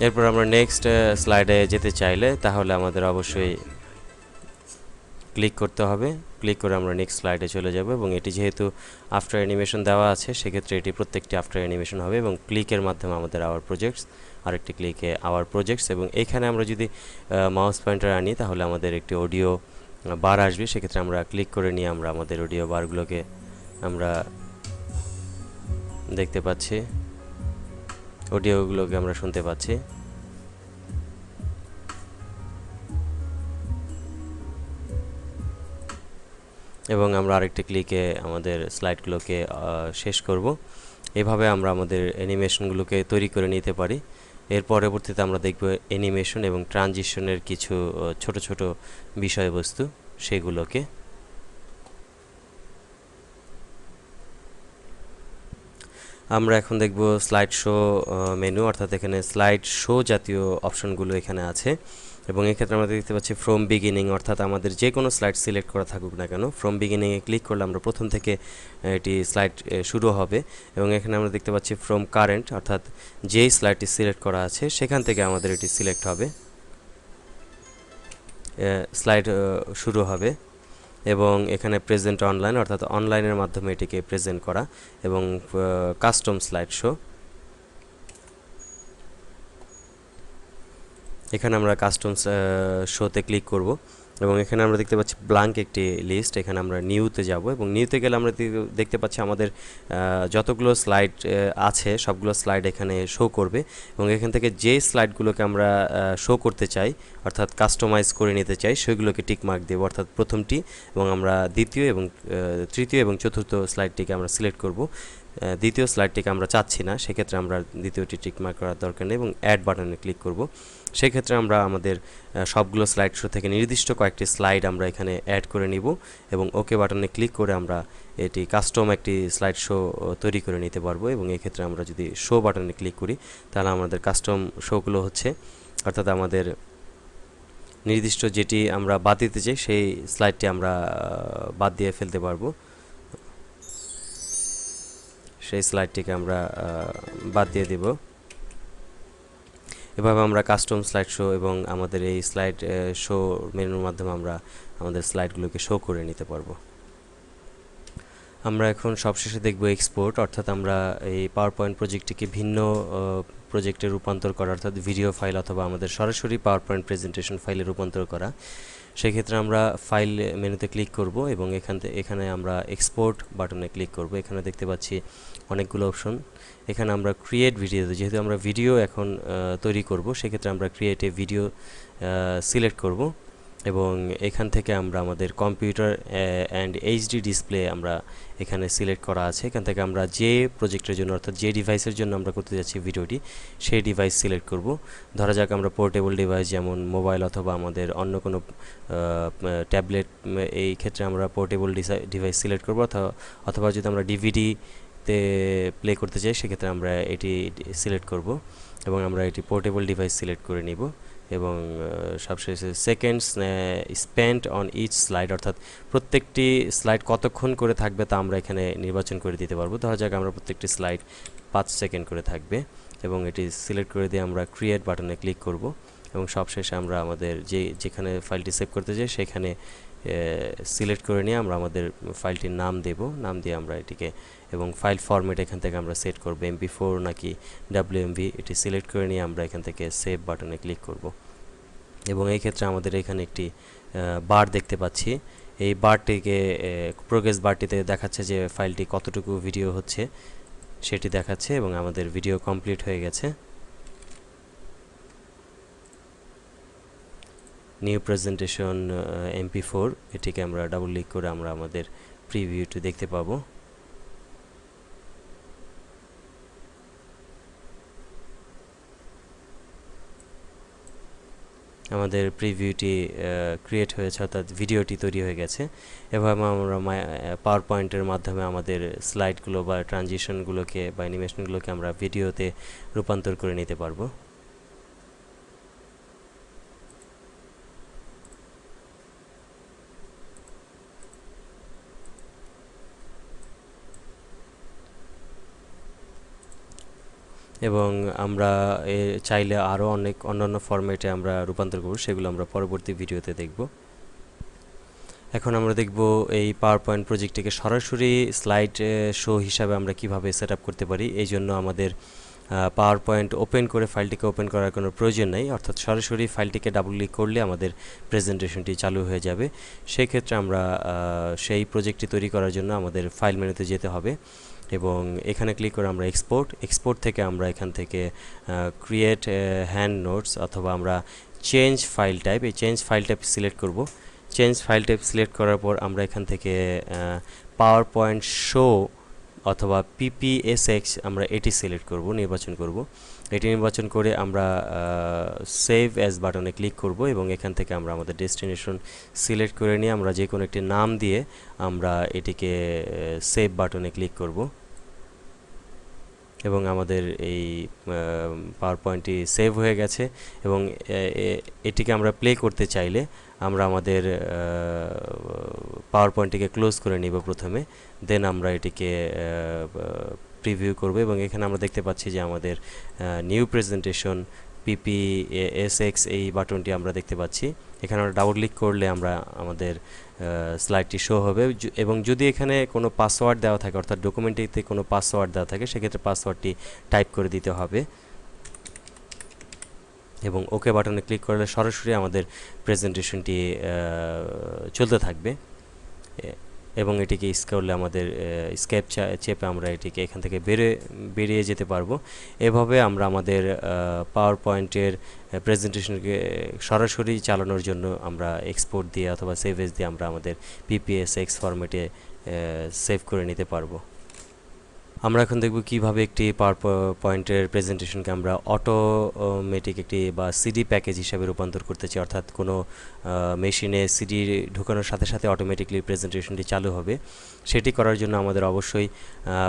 এরপর আমরা নেক্সট স্লাইডে যেতে চাইলে তাহলে আমাদের অবশ্যই ক্লিক করতে হবে। ক্লিক করে আমরা নেক্সট স্লাইডে চলে যাব এবং এটি যেহেতু আফটার অ্যানিমেশন দেওয়া আছে সেক্ষেত্রে এটি প্রত্যেকটি আফটার অ্যানিমেশন হবে এবং ক্লিকের মাধ্যমে আমাদের আওয়ার প্রজেক্টস, আরেকটি ক্লিকে আওয়ার প্রজেক্টস, এবং এখানে আমরা যদি মাউস পয়েন্টার আনি তাহলে আমাদের একটি অডিও বার আসবে। সেক্ষেত্রে আমরা ক্লিক করে নিয়ে আমরা আমাদের অডিও বারগুলোকে আমরা দেখতে পাচ্ছি, অডিওগুলোকে আমরা শুনতে পাচ্ছি। এবং আমরা আরেকটি ক্লিকে আমাদের স্লাইডগুলোকে শেষ করব। এভাবে আমরা আমাদের অ্যানিমেশনগুলোকে তৈরি করে নিতে পারি। এর পরবর্তীতে আমরা দেখব অ্যানিমেশন এবং ট্রানজিশনের কিছু ছোট ছোট বিষয়বস্তু, সেগুলোকে। আমরা এখন দেখব স্লাইড শো মেনু, অর্থাৎ এখানে স্লাইড শো জাতীয় অপশনগুলো এখানে আছে এবং এক্ষেত্রে আমরা দেখতে পাচ্ছি ফ্রম বিগিনিং, অর্থাৎ আমাদের যে কোনো স্লাইড সিলেক্ট করা থাকুক না কেন, ফ্রম বিগিনিংয়ে ক্লিক করলে আমরা প্রথম থেকে এটি স্লাইড শুরু হবে। এবং এখানে আমরা দেখতে পাচ্ছি ফ্রম কারেন্ট, অর্থাৎ যেই স্লাইডটি সিলেক্ট করা আছে সেখান থেকে আমাদের এটি সিলেক্ট হবে, স্লাইড শুরু হবে। এবং এখানে প্রেজেন্ট অনলাইন, অর্থাৎ অনলাইনের মাধ্যমে এটিকে প্রেজেন্ট করা, এবং কাস্টম স্লাইড শো, এখানে আমরা কাস্টম শোতে ক্লিক করব এবং এখানে আমরা দেখতে পাচ্ছি ব্ল্যাঙ্ক একটি লিস্ট। এখানে আমরা নিউতে যাব এবং নিউতে গেলে আমরা দেখতে পাচ্ছি আমাদের যতগুলো স্লাইড আছে সবগুলো স্লাইড এখানে শো করবে এবং এখান থেকে যে স্লাইডগুলোকে আমরা শো করতে চাই অর্থাৎ কাস্টমাইজ করে নিতে চাই সেগুলোকে টিক মার্ক দেব, অর্থাৎ প্রথমটি, এবং আমরা দ্বিতীয় এবং তৃতীয় এবং চতুর্থ স্লাইডটিকে আমরা সিলেক্ট করব। দ্বিতীয় স্লাইডটিকে আমরা চাচ্ছি না, সেক্ষেত্রে আমরা দ্বিতীয়টি টিক মার্ক করার দরকার নেই এবং অ্যাড বাটনে ক্লিক করব। সেক্ষেত্রে আমরা আমাদের সবগুলো স্লাইড শো থেকে নির্দিষ্ট কয়েকটি স্লাইড আমরা এখানে অ্যাড করে নিব এবং ওকে বাটনে ক্লিক করে আমরা এটি কাস্টম একটি স্লাইড শো তৈরি করে নিতে পারবো। এবং এই ক্ষেত্রে আমরা যদি শো বাটনে ক্লিক করি তাহলে আমাদের কাস্টম শোগুলো হচ্ছে, অর্থাৎ আমাদের নির্দিষ্ট যেটি আমরা বাদ দিতে চাই সেই স্লাইডটি আমরা বাদ দিয়ে ফেলতে পারবো, সেই স্লাইডটিকে আমরা বাদ দিয়ে দেব। এভাবে আমরা কাস্টম স্লাইড শো এবং আমাদের এই স্লাইড শো মেনুর মাধ্যমে আমরা আমাদের স্লাইডগুলোকে শো করে নিতে পারবো। আমরা এখন সবশেষে দেখব এক্সপোর্ট, অর্থাৎ আমরা এই পাওয়ার পয়েন্ট প্রজেক্টটিকে ভিন্ন প্রজেক্টে রূপান্তর করা, অর্থাৎ ভিডিও ফাইল অথবা আমাদের সরাসরি পাওয়ার পয়েন্ট প্রেজেন্টেশন ফাইলে রূপান্তর করা। সেক্ষেত্রে আমরা ফাইল মেনুতে ক্লিক করব এবং এখানে আমরা এক্সপোর্ট বাটনে ক্লিক করব। এখানে দেখতে পাচ্ছি অনেকগুলো অপশন। এখানে আমরা ক্রিয়েট ভিডিও, যেহেতু আমরা ভিডিও এখন তৈরি করব সেক্ষেত্রে আমরা ক্রিয়েট এ ভিডিও সিলেক্ট করব এবং এখান থেকে আমরা আমাদের কম্পিউটার অ্যান্ড এইচডি ডিসপ্লে আমরা এখানে সিলেক্ট করা আছে। এখান থেকে আমরা যে প্রজেক্টের জন্য অর্থাৎ যে ডিভাইসের জন্য আমরা করতে যাচ্ছি ভিডিওটি সেই ডিভাইস সিলেক্ট করব। ধরা যাক আমরা পোর্টেবল ডিভাইস যেমন মোবাইল অথবা আমাদের অন্য কোনো ট্যাবলেট, এই ক্ষেত্রে আমরা পোর্টেবল ডিভাইস সিলেক্ট করব, অথবা যদি আমরা ডিভিডিতে প্লে করতে চাই সেক্ষেত্রে আমরা এটি সিলেক্ট করব এবং আমরা এটি পোর্টেবল ডিভাইস সিলেক্ট করে নিব। এবং সবশেষে seconds spent on each slide, অর্থাৎ প্রত্যেকটি স্লাইড কতক্ষণ করে থাকবে তা আমরা এখানে নির্বাচন করে দিতে পারবো। ধরা যাক আমরা প্রত্যেকটি স্লাইড 5 সেকেন্ড করে থাকবে এবং এটি সিলেক্ট করে দিয়ে আমরা ক্রিয়েট বাটনে ক্লিক করব এবং সবশেষে আমরা আমাদের যেখানে ফাইলটি সেভ করতে চাই সেখানে সিলেক্ট করে নিয়ে আমরা আমাদের ফাইলটির নাম দেব, নাম দিয়ে আমরা এটিকে এবং ফাইল ফরম্যাট এখান থেকে আমরা সেট করব MP4 নাকি WMV, এটি সিলেক্ট করে নিয়ে আমরা এখান থেকে সেভ বাটনে ক্লিক করব এবং এই ক্ষেত্রে আমাদের এখানে একটি বার দেখতে পাচ্ছি। এই বারটিকে প্রোগ্রেস বারটিতে দেখাচ্ছে যে ফাইলটি কতটুকু ভিডিও হচ্ছে সেটি দেখাচ্ছে এবং আমাদের ভিডিও কমপ্লিট হয়ে গেছে। নিউ প্রেজেন্টেশন MP4, এটিকে আমরা ডাবল ক্লিক করে আমরা আমাদের প্রিভিউটি দেখতে পাবো। আমাদের প্রিভিউটি ক্রিয়েট হয়েছে, অর্থাৎ ভিডিওটি তৈরি হয়ে গেছে। এভাবে আমরা পাওয়ার পয়েন্টের মাধ্যমে আমাদের স্লাইডগুলো বা ট্রানজিশনগুলোকে বা অ্যানিমেশনগুলোকে আমরা ভিডিওতে রূপান্তর করে নিতে পারবো। এবং আমরা চাইলে আরও অনেক অন্যান্য ফরম্যাটে আমরা রূপান্তর করব, সেগুলো আমরা পরবর্তী ভিডিওতে দেখব। এখন আমরা দেখব এই পাওয়ার পয়েন্ট প্রজেক্টটিকে সরাসরি স্লাইড শো হিসাবে আমরা কিভাবে সেট আপ করতে পারি। এই জন্য আমাদের পাওয়ার পয়েন্ট ওপেন করে ফাইলটিকে ওপেন করার কোনো প্রয়োজন নেই, অর্থাৎ সরাসরি ফাইলটিকে ডাবল ক্লিক করলে আমাদের প্রেজেন্টেশনটি চালু হয়ে যাবে। সেই ক্ষেত্রে আমরা সেই প্রজেক্টটি তৈরি করার জন্য আমাদের ফাইল মেনুতে যেতে হবে এবং এখানে ক্লিক করে আমরা এক্সপোর্ট থেকে আমরা এখান থেকে ক্রিয়েট হ্যান্ড নোটস অথবা আমরা চেঞ্জ ফাইল টাইপ, এই চেঞ্জ ফাইল টাইপ সিলেক্ট করব। চেঞ্জ ফাইল টাইপ সিলেক্ট করার পর আমরা এখান থেকে পাওয়ার পয়েন্ট শো অথবা পিপিএসএক্স আমরা এটি সিলেক্ট করব, নির্বাচন করব। এটি নির্বাচন করে আমরা সেভ অ্যাজ বাটনে ক্লিক করব এবং এখান থেকে আমরা আমাদের ডেস্টিনেশন সিলেক্ট করে নিয়ে আমরা যে কোনো একটি নাম দিয়ে আমরা এটিকে সেভ বাটনে ক্লিক করব এবং আমাদের এই পাওয়ার পয়েন্টটি সেভ হয়ে গেছে। এবং এটিকে আমরা প্লে করতে চাইলে আমরা আমাদের পাওয়ার পয়েন্টটিকে ক্লোজ করে নিব প্রথমে, দেন আমরা এটিকে প্রিভিউ করব এবং এখানে আমরা দেখতে পাচ্ছি যে আমাদের নিউ প্রেজেন্টেশন পিপিএসএক্স এই বাটনটি আমরা দেখতে পাচ্ছি। এখানে আমরা ডাবল ক্লিক করলে আমরা আমাদের স্লাইডটি শো হবে এবং যদি এখানে কোনো পাসওয়ার্ড দেওয়া থাকে, অর্থাৎ ডকুমেন্টটিতে কোনো পাসওয়ার্ড দেওয়া থাকে, সেক্ষেত্রে পাসওয়ার্ডটি টাইপ করে দিতে হবে এবং ওকে বাটনে ক্লিক করলে সরাসরি আমাদের প্রেজেন্টেশনটি চলতে থাকবে এবং এটিকে করলে আমাদের স্কেপ চেপে আমরা এটিকে এখান থেকে বেরিয়ে যেতে পারবো। এভাবে আমরা আমাদের পাওয়ার পয়েন্টের প্রেজেন্টেশনকে সরাসরি চালানোর জন্য আমরা এক্সপোর্ট দিয়ে অথবা সেভ এজ দিয়ে আমরা আমাদের পিপিএসএক্স ফরম্যাটে সেভ করে নিতে পারবো। আমরা এখন দেখব কিভাবে একটি পাওয়ার পয়েন্টের প্রেজেন্টেশনকে আমরা অটোমেটিক একটি বা সিডি প্যাকেজ হিসাবে রূপান্তর করতে চাই, অর্থাৎ কোনো মেশিনে সিডি ঢোকানোর সাথে সাথে অটোমেটিকলি প্রেজেন্টেশনটি চালু হবে। সেটি করার জন্য আমাদের অবশ্যই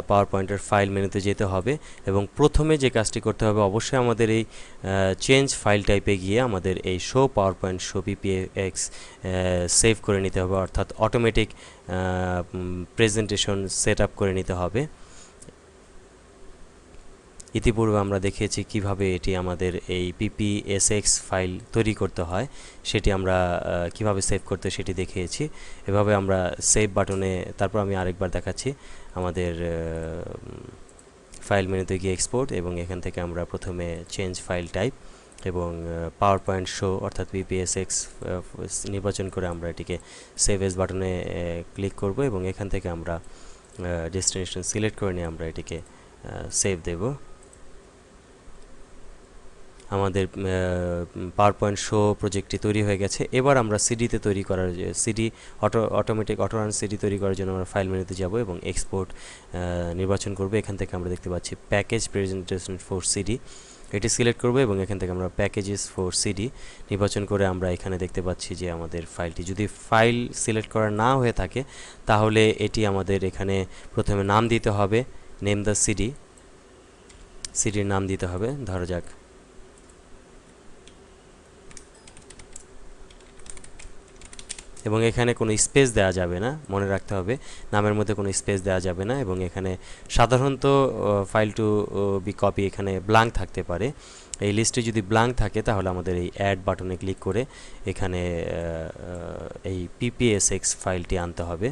পাওয়ার পয়েন্টের ফাইল মেনুতে যেতে হবে এবং প্রথমে যে কাজটি করতে হবে, অবশ্যই আমাদের এই চেঞ্জ ফাইল টাইপে গিয়ে আমাদের এই show PowerPoint show PPX save করে নিতে হবে, অর্থাৎ অটোমেটিক প্রেজেন্টেশন সেট আপ করে নিতে হবে। ইতিপূর্বে আমরা দেখিয়েছি কিভাবে এটি আমাদের এই পিপিএসএক্স ফাইল তৈরি করতে হয়, সেটি আমরা কিভাবে সেভ করতে সেটি দেখিয়েছি। এভাবে আমরা সেভ বাটনে, তারপর আমি আরেকবার দেখাচ্ছি, আমাদের ফাইল মেনুতে গিয়ে এক্সপোর্ট এবং এখান থেকে আমরা প্রথমে চেঞ্জ ফাইল টাইপ এবং পাওয়ার পয়েন্ট শো অর্থাৎ পিপিএসএক্স নির্বাচন করে আমরা এটিকে সেভ এজ বাটনে ক্লিক করব এবং এখান থেকে আমরা ডেস্টিনেশন সিলেক্ট করে নিয়ে আমরা এটিকে সেভ দেব। আমাদের পাওয়ার পয়েন্ট শো প্রজেক্টটি তৈরি হয়ে গেছে। এবার আমরা সিডিতে তৈরি করার CD automatic auto run CD তৈরি করার জন্য আমরা ফাইল মেনুতে যাব এবং এক্সপোর্ট নির্বাচন করব। এখান থেকে আমরা দেখতে পাচ্ছি প্যাকেজ প্রেজেন্টেশন ফর সিডি, এটি সিলেক্ট করব এবং এখান থেকে আমরা প্যাকেজেস ফর সিডি নির্বাচন করে আমরা এখানে দেখতে পাচ্ছি যে আমাদের ফাইলটি, যদি ফাইল সিলেক্ট করা না হয়ে থাকে তাহলে এটি আমাদের এখানে প্রথমে নাম দিতে হবে, নেম দ্য সিডির নাম দিতে হবে, ধরা যাক এবং এখানে কোনো স্পেস দেওয়া যাবে না, মনে রাখতে হবে নামের মধ্যে কোনো স্পেস দেওয়া যাবে না। এবং এখানে সাধারণত ফাইল টু বি কপি এখানে ব্ল্যাঙ্ক থাকতে পারে। এই লিস্টে যদি ব্ল্যাঙ্ক থাকে তাহলে আমাদের এই অ্যাড বাটনে ক্লিক করে এখানে এই পিপিএসএক্স ফাইলটি আনতে হবে।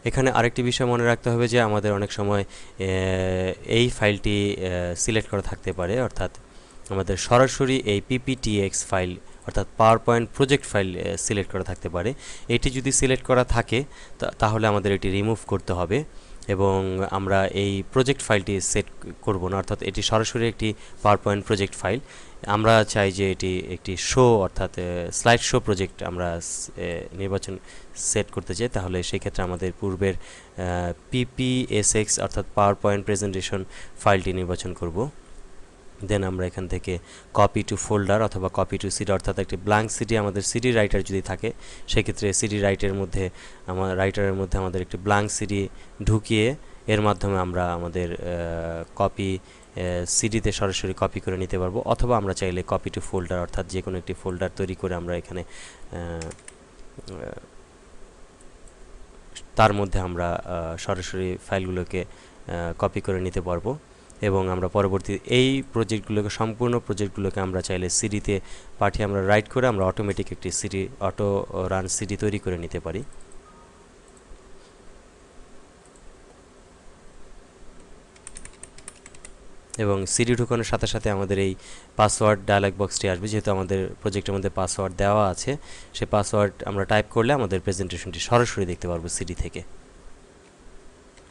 এখানে আরেকটি বিষয় মনে রাখতে হবে যে আমাদের অনেক সময় এই ফাইলটি সিলেক্ট করা থাকতে পারে, অর্থাৎ আমাদের সরাসরি এই পিপিটিএক্স ফাইল অর্থাৎ power point project file select করা থাকতে পারে। এটি যদি সিলেক্ট করা থাকে তাহলে আমাদের এটি রিমুভ করতে হবে এবং আমরা এই প্রজেক্ট ফাইলটি সেট করব না, অর্থাৎ এটি সরাসরি একটি পাওয়ার পয়েন্ট প্রজেক্ট ফাইল। আমরা চাই যে এটি একটি শো অর্থাৎ স্লাইড শো প্রজেক্ট আমরা নির্বাচন সেট করতে চাই, তাহলে সেই ক্ষেত্রে আমাদের পূর্বের পিপিএসএক্স অর্থাৎ পাওয়ার পয়েন্ট প্রেজেন্টেশন ফাইলটি নির্বাচন করব। দেন আমরা এখান থেকে কপি টু ফোল্ডার অথবা কপি টু সিডি, অর্থাৎ একটি ব্ল্যাঙ্ক সিডি আমাদের সিডি রাইটার যদি থাকে সেক্ষেত্রে সিডি রাইটারের মধ্যে আমাদের একটি ব্ল্যাঙ্ক সিডি ঢুকিয়ে এর মাধ্যমে আমরা আমাদের কপি সিডিতে সরাসরি কপি করে নিতে পারবো, অথবা আমরা চাইলে কপি টু ফোল্ডার অর্থাৎ যে কোনো একটি ফোল্ডার তৈরি করে আমরা এখানে তার মধ্যে আমরা সরাসরি ফাইলগুলোকে কপি করে নিতে পারবো। এবং আমরা পরবর্তী এই প্রজেক্টগুলোকে সম্পূর্ণ প্রজেক্টগুলোকে আমরা চাইলে সিডিতে পাঠিয়ে আমরা রাইট করে আমরা অটোমেটিক একটি সিডি অটো রান সিডি তৈরি করে নিতে পারি। এবং সিডি ঢুকানোর সাথে সাথে আমাদের এই পাসওয়ার্ড ডায়ালগ বক্সটি আসবে, যেহেতু আমাদের প্রজেক্টের মধ্যে পাসওয়ার্ড দেওয়া আছে। সে পাসওয়ার্ড আমরা টাইপ করলে আমাদের প্রেজেন্টেশনটি সরাসরি দেখতে পারবো সিডি থেকে।